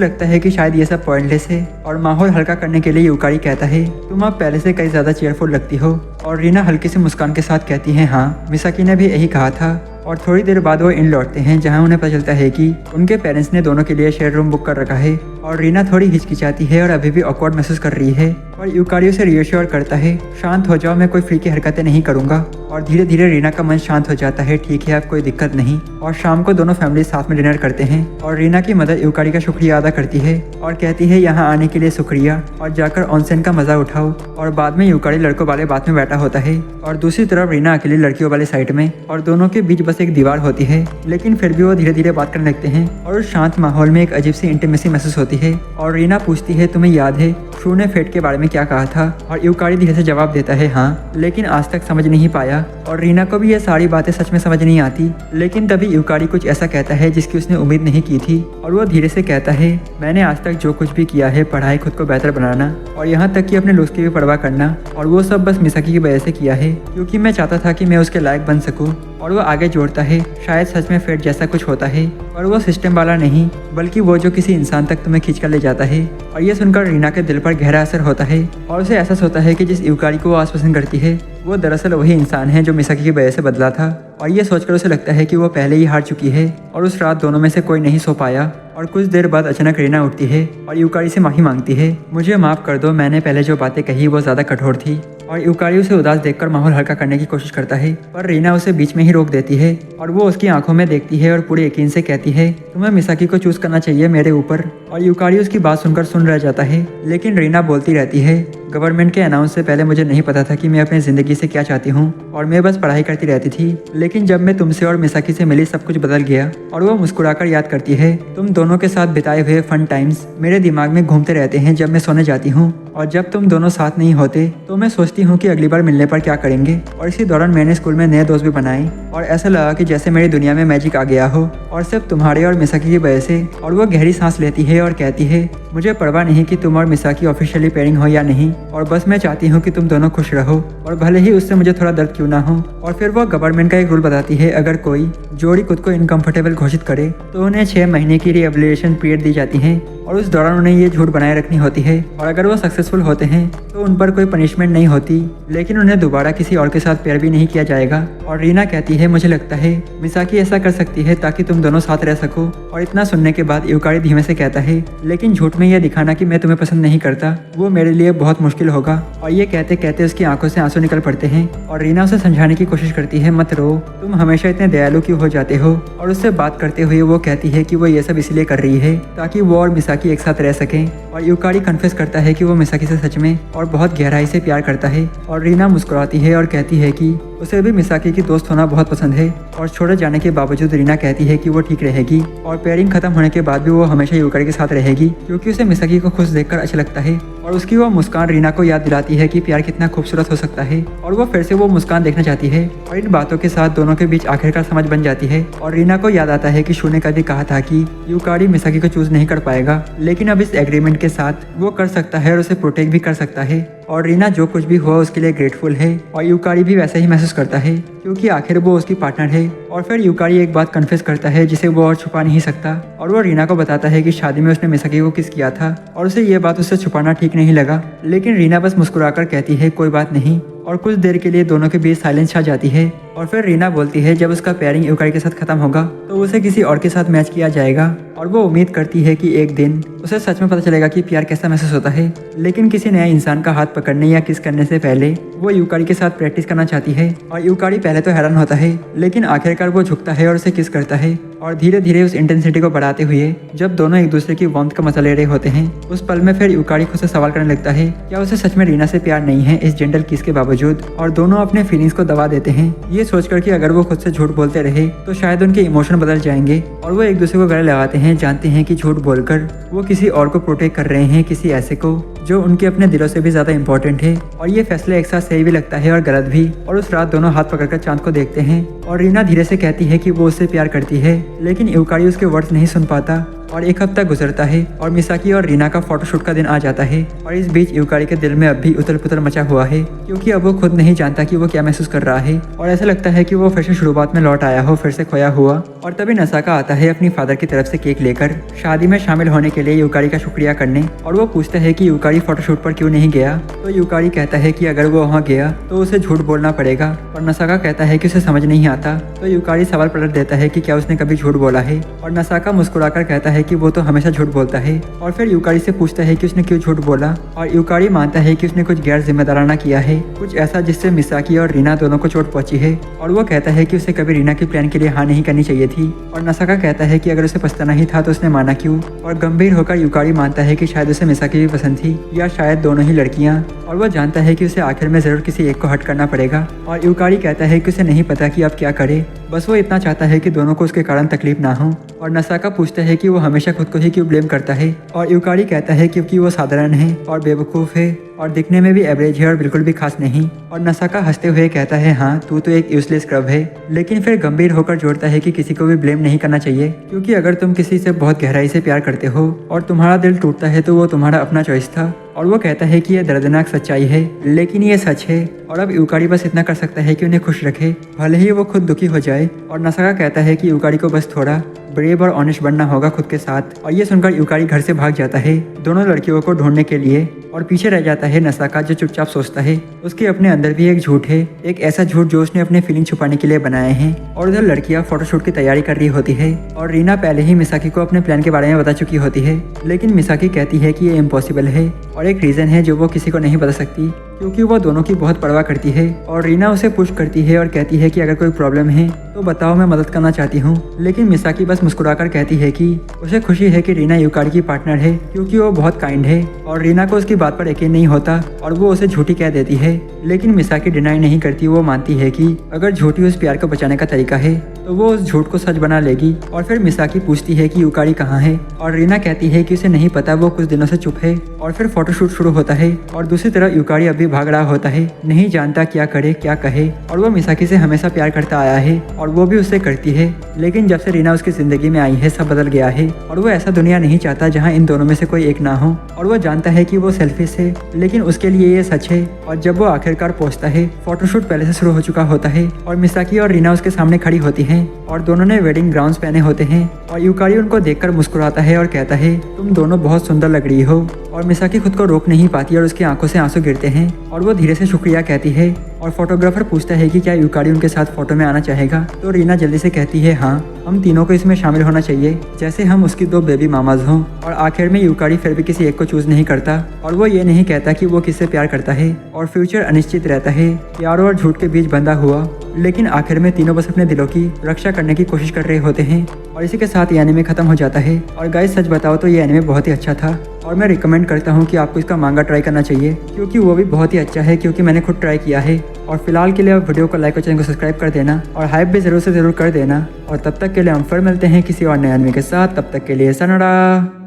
लगता है कि शायद ये सब पॉइंटलेस है और माहौल हल्का करने के लिए यूकारी कहता है तुम अब पहले से कई ज्यादा चेयरफुल लगती हो। और रीना हल्की सी मुस्कान के साथ कहती है हाँ, मिसाकी ने भी यही कहा था। और थोड़ी देर बाद वो इन लौटते हैं जहां उन्हें पता चलता है कि उनके पेरेंट्स ने दोनों के लिए शेयर रूम बुक कर रखा है। और रीना थोड़ी हिचकिचाती है और अभी भी ऑकवर्ड महसूस कर रही है और यूकारी उसे रियश्योर करता है शांत हो जाओ, मैं कोई फ्रीकी हरकतें नहीं करूंगा। और धीरे धीरे रीना का मन शांत हो जाता है, ठीक है अब कोई दिक्कत नहीं। और शाम को दोनों फैमिली साथ में डिनर करते हैं और रीना की मदर यूकारी का शुक्रिया अदा करती है और कहती है यहाँ आने के लिए शुक्रिया और जाकर ऑनसेन का मजा उठाओ। और बाद में यूकारी लड़कों वाले बात में बैठा होता है और दूसरी तरफ रीना अकेली लड़कियों वाले साइड में और दोनों के बीच बस एक दीवार होती है, लेकिन फिर भी वो धीरे धीरे बात करने लगते हैं और उस शांत माहौल में एक अजीब सी इंटीमेसी महसूस होती है। और रीना पूछती है तुम्हें याद है शू ने फेट के बारे में क्या कहा था? और यूकारी धीरे से जवाब देता है हाँ, लेकिन आज तक समझ नहीं पाया। और रीना को भी ये सारी बातें सच में समझ नहीं आती, लेकिन तभी यूकारी कुछ ऐसा कहता है जिसकी उसने उम्मीद नहीं की थी और वो धीरे से कहता है मैंने आज तक जो कुछ भी किया है, पढ़ाई, खुद को बेहतर बनाना और यहाँ तक कि अपने लुक्स की भी परवाह करना, और वो सब बस मिसाकी की वजह से किया है क्योंकि मैं चाहता था कि मैं उसके लायक बन सकूँ। और वो आगे जोड़ता है शायद सच में फेट जैसा कुछ होता है और वो सिस्टम वाला नहीं बल्कि वो जो किसी इंसान तक तुम्हें खींच कर ले जाता है। और ये सुनकर रीना के दिल पर गहरा असर होता है और उसे एहसास होता है कि जिस यूकारी को वो आज पसंद करती है वो दरअसल वही इंसान है जो मिसाकी की वजह से बदला था। और ये सोचकर उसे लगता है कि वो पहले ही हार चुकी है और उस रात दोनों में से कोई नहीं सो पाया। और कुछ देर बाद अचानक रीना उठती है और यूकारी से माफी मांगती है, मुझे माफ कर दो, मैंने पहले जो बातें कही वो ज्यादा कठोर थी। और यूकारी उसे उदास देखकर माहौल हल्का करने की कोशिश करता है पर रीना उसे बीच में ही रोक देती है और वो उसकी आंखों में देखती है और पूरे यकीन से कहती है तुम्हें मिसाकी को चूज करना चाहिए मेरे ऊपर। और यूकारी उसकी बात सुनकर सुन रह जाता है, लेकिन रीना बोलती रहती है गवर्नमेंट के अनाउंस से पहले मुझे नहीं पता था कि मैं अपनी ज़िंदगी से क्या चाहती हूँ और मैं बस पढ़ाई करती रहती थी, लेकिन जब मैं तुमसे और मिसाकी से मिली सब कुछ बदल गया। और वो मुस्कुराकर याद करती है तुम दोनों के साथ बिताए हुए फन टाइम्स मेरे दिमाग में घूमते रहते हैं जब मैं सोने जाती हूँ, और जब तुम दोनों साथ नहीं होते तो मैं सोचती हूँ कि अगली बार मिलने पर क्या करेंगे। और इसी दौरान मैंने स्कूल में नए दोस्त भी बनाए और ऐसा लगा कि जैसे मेरी दुनिया में मैजिक आ गया हो और सिर्फ तुम्हारे और मिसाकी की वजह से। और वो गहरी सांस लेती है और कहती है मुझे परवाह नहीं कि तुम और मिसाकी ऑफिशियली पेयरिंग हो या नहीं, और बस मैं चाहती हूँ कि तुम दोनों खुश रहो और भले ही उससे मुझे थोड़ा दर्द क्यों ना हो। और फिर वो गवर्नमेंट का एक रूल बताती है अगर कोई जोड़ी खुद को इनकम्फर्टेबल घोषित करे तो उन्हें 6 महीने की रिहेबिलिटेशन पीरियड दी जाती है और उस दौरान उन्हें ये झूठ बनाए रखनी होती है। और अगर वो सक्सेसफुल होते हैं तो उन पर कोई पनिशमेंट नहीं होती, लेकिन उन्हें दोबारा किसी और के साथ पेयर भी नहीं किया जाएगा। और रीना कहती है मुझे लगता है मिसाकी ऐसा कर सकती है ताकि तुम दोनों साथ रह सको। और इतना सुनने के बाद यूकारी धीमे से कहता है लेकिन झूठ में यह दिखाना कि मैं तुम्हें पसंद नहीं करता वो मेरे लिए बहुत मुश्किल होगा। और ये कहते कहते उसकी आंखों से आंसू निकल पड़ते हैं और रीना उसे समझाने की कोशिश करती है मत रो, तुम हमेशा इतने दयालु क्यों हो जाते हो। और उससे बात करते हुए वो कहती है कि वो ये सब इसलिए कर रही है ताकि वो और मिसाकी एक साथ रह सकें। और यूकारी कन्फेस करता है कि वो मिसाकी से सच में और बहुत गहराई से प्यार करता है। और रीना मुस्कुराती है और कहती है कि उसे भी मिसाकी की दोस्त होना बहुत पसंद है। और छोड़े जाने के बावजूद रीना कहती है कि वो ठीक रहेगी और पेयरिंग खत्म होने के बाद भी वो हमेशा यूकारी के साथ रहेगी क्योंकि उसे मिसाकी को खुश देखकर अच्छा लगता है। और उसकी वो मुस्कान रीना को याद दिलाती है कि प्यार कितना खूबसूरत हो सकता है और वो फिर से वो मुस्कान देखना चाहती है। और इन बातों के साथ दोनों के बीच आखिरकार समझ बन जाती है। और रीना को याद आता है कि शू ने कभी कहा था कि यूकारी मिसाकी को चूज नहीं कर पाएगा, लेकिन अब इस एग्रीमेंट के साथ वो कर सकता है और उसे प्रोटेक्ट भी कर सकता है। और रीना जो कुछ भी हुआ उसके लिए ग्रेटफुल है और यूकारी भी वैसे ही महसूस करता है क्योंकि आखिर वो उसकी पार्टनर है। और फिर यूकारी एक बात कन्फेस करता है जिसे वो और छुपा नहीं सकता और वो रीना को बताता है कि शादी में उसने मिसाकी को किस किया था और उसे ये बात उससे छुपाना ठीक नहीं लगा, लेकिन रीना बस मुस्कुराकर कहती है कोई बात नहीं। और कुछ देर के लिए दोनों के बीच साइलेंस छा जाती है। और फिर रीना बोलती है जब उसका पेयरिंग यूकारी के साथ खत्म होगा तो उसे किसी और के साथ मैच किया जाएगा। और वो उम्मीद करती है कि एक दिन उसे सच में पता चलेगा कि प्यार कैसा महसूस होता है। लेकिन किसी नए इंसान का हाथ पकड़ने या किस करने से पहले वो यूकारी के साथ प्रैक्टिस करना चाहती है। और यूकारी पहले तो हैरान होता है, लेकिन आखिरकार वो झुकता है और उसे किस करता है। और धीरे धीरे उस इंटेंसिटी को बढ़ाते हुए जब दोनों एक दूसरे की वार्मथ का मजा ले रहे होते हैं, उस पल में फिर यूकारी खुद से सवाल करने लगता है क्या उसे सच में रीना से प्यार नहीं है इस जेंटल किस के बावजूद। और दोनों अपने फीलिंग्स को दबा देते हैं, ये सोचकर कि अगर वो खुद से झूठ बोलते रहे तो शायद उनके इमोशन बदल जाएंगे। और वो एक दूसरे को गले लगाते हैं, जानते हैं कि झूठ बोलकर वो किसी और को प्रोटेक्ट कर रहे हैं, किसी ऐसे को जो उनके अपने दिलों से भी ज्यादा इंपॉर्टेंट है। और ये फैसला एक साथ सही भी लगता है और गलत भी। और उस रात दोनों हाथ पकड़कर चांद को देखते हैं और रीना धीरे से कहती है कि वो उससे प्यार करती है, लेकिन यूकारी उसके वर्ड्स नहीं सुन पाता। और एक हफ्ता गुजरता है और मिसाकी और रीना का फोटोशूट का दिन आ जाता है। और इस बीच यूकारी के दिल में अब भी उथल पुथल मचा हुआ है, क्योंकि अब वो खुद नहीं जानता कि वो क्या महसूस कर रहा है। और ऐसा लगता है कि वो फिर से शुरुआत में लौट आया हो, फिर से खोया हुआ। और तभी नसाका आता है अपनी फादर की तरफ से केक लेकर शादी में शामिल होने के लिए यूकारी का शुक्रिया करने। और वो पूछता है कि यूकारी फोटोशूट पर क्यों नहीं गया। तो यूकारी कहता है कि अगर वो वहाँ गया तो उसे झूठ बोलना पड़ेगा। और नसाका कहता है कि उसे समझ नहीं आता। तो यूकारी सवाल पलट देता है कि क्या उसने कभी झूठ बोला है। और नसाका मुस्कुराकर कहता है कि वो तो हमेशा झूठ बोलता है। और फिर यूकारी से पूछता है कि उसने क्यों झूठ बोला। और यूकारी मानता है कि उसने कुछ गैर जिम्मेदाराना किया है, कुछ ऐसा जिससे मिसाकी और रीना दोनों को चोट पहुंची है। और वो कहता है कि उसे कभी रीना के प्लान के लिए हाँ नहीं करनी चाहिए थी। और नसाका कहता है कि अगर उसे पछताना ही था तो उसने माना क्यों। और गंभीर होकर यूकारी मानता है कि शायद उसे मिसाकी भी पसंद थी, या शायद दोनों ही लड़कियां। और वो जानता है कि उसे आखिर में जरूर किसी एक को हट करना पड़ेगा। और यूकारी कहता है कि उसे नहीं पता कि अब क्या करे, बस वो इतना चाहता है कि दोनों को उसके कारण तकलीफ ना हो। और नसाका पूछता है कि वो हमेशा खुद को ही क्यों ब्लेम करता है। और यूकारी कहता है क्योंकि वो साधारण है और बेवकूफ़ है और दिखने में भी एवरेज है और बिल्कुल भी खास नहीं। और नसाका हंसते हुए कहता है हाँ तू तो एक यूजलेस स्क्रब है। लेकिन फिर गंभीर होकर जोड़ता है कि किसी को भी ब्लेम नहीं करना चाहिए, क्योंकि अगर तुम किसी से बहुत गहराई से प्यार करते हो और तुम्हारा दिल टूटता है तो वो तुम्हारा अपना चॉइस था। और वो कहता है कि यह दर्दनाक सच्चाई है, लेकिन ये सच है। और अब यूकारी बस इतना कर सकता है कि उन्हें खुश रखे, भले ही वो खुद दुखी हो जाए। और नसाका कहता है कि यूकारी को बस थोड़ा ब्रेव और ऑनेस्ट बनना होगा खुद के साथ। और ये सुनकर यूकारी घर से भाग जाता है दोनों लड़कियों को ढूंढने के लिए। और पीछे रह जाता है नसाका, जो चुपचाप सोचता है उसके अपने अंदर भी एक झूठ है, एक ऐसा झूठ जो उसने अपने फीलिंग छुपाने के लिए बनाए हैं। और उधर लड़कियां फोटोशूट की तैयारी कर रही होती है और रीना पहले ही मिसाकी को अपने प्लान के बारे में बता चुकी होती है। लेकिन मिसाकी कहती है कि ये इम्पॉसिबल है और एक रीजन है जो वो किसी को नहीं बता सकती, क्योंकि वो दोनों की बहुत परवाह करती है। और रीना उसे पुश करती है और कहती है कि अगर कोई प्रॉब्लम है तो बताओ, मैं मदद करना चाहती हूँ। लेकिन मिसाकी बस मुस्कुराकर कहती है कि उसे खुशी है कि रीना यूकारी की पार्टनर है, क्योंकि वो बहुत काइंड है। और रीना को उसकी बात पर यकीन नहीं होता और वो उसे झूठी कह देती है। लेकिन मिसाकी डिनाई नहीं करती, वो मानती है कि अगर झूठी उस प्यार को बचाने का तरीका है तो वो उस झूठ को सच बना लेगी। और फिर मिसाकी पूछती है कि यूकारी कहाँ है। और रीना कहती है कि उसे नहीं पता, वो कुछ दिनों से चुप है। और फिर फोटोशूट शुरू होता है और दूसरी तरफ यूकारी अभी भाग रहा होता है, नहीं जानता क्या करे क्या कहे। और वो मिसाकी से हमेशा प्यार करता आया है और वो भी उससे करती है। लेकिन जब से रीना उसकी जिंदगी में आई है सब बदल गया है और वो ऐसा दुनिया नहीं चाहता जहाँ इन दोनों में से कोई एक ना हो। और वो जानता है कि वो सेल्फिश है, लेकिन उसके लिए ये सच है। और जब वो आखिरकार पहुंचता है, फोटोशूट पहले से शुरू हो चुका होता है और मिसाकी और रीना उसके सामने खड़ी होती हैं और दोनों ने वेडिंग गाउन्स पहने होते हैं। और यूकारी उनको देखकर मुस्कुराता है और कहता है तुम दोनों बहुत सुंदर लग रही हो। और मिसाकी खुद को रोक नहीं पाती और उसकी आंखों से आंसू गिरते हैं और वो धीरे से शुक्रिया कहती है। और फोटोग्राफर पूछता है कि क्या यूकारी उनके साथ फोटो में आना चाहेगा। तो रीना जल्दी से कहती है हाँ, हम तीनों को इसमें शामिल होना चाहिए, जैसे हम उसकी 2 बेबी मामाज हों। और आखिर में यूकारी फिर भी किसी एक को चूज नहीं करता और वो ये नहीं कहता कि वो किससे प्यार करता है। और फ्यूचर अनिश्चित रहता है, प्यार और झूठ के बीच बंधा हुआ। लेकिन आखिर में तीनों बस अपने दिलों की रक्षा करने की कोशिश कर रहे होते हैं। और इसी के साथ ये एनिमे खत्म हो जाता है। और गाइस सच बताओ तो ये एनिमे बहुत ही अच्छा था और मैं रिकमेंड करता हूँ कि आपको इसका मांगा ट्राई करना चाहिए, क्योंकि वो भी बहुत ही अच्छा है, क्योंकि मैंने खुद ट्राई किया है। और फिलहाल के लिए आप वीडियो को लाइक और चैनल को सब्सक्राइब कर देना और हाइप भी जरूर से जरूर कर देना। और तब तक के लिए हम फिर मिलते हैं किसी और नए एनिमे के साथ। तब तक के लिए सनोरा।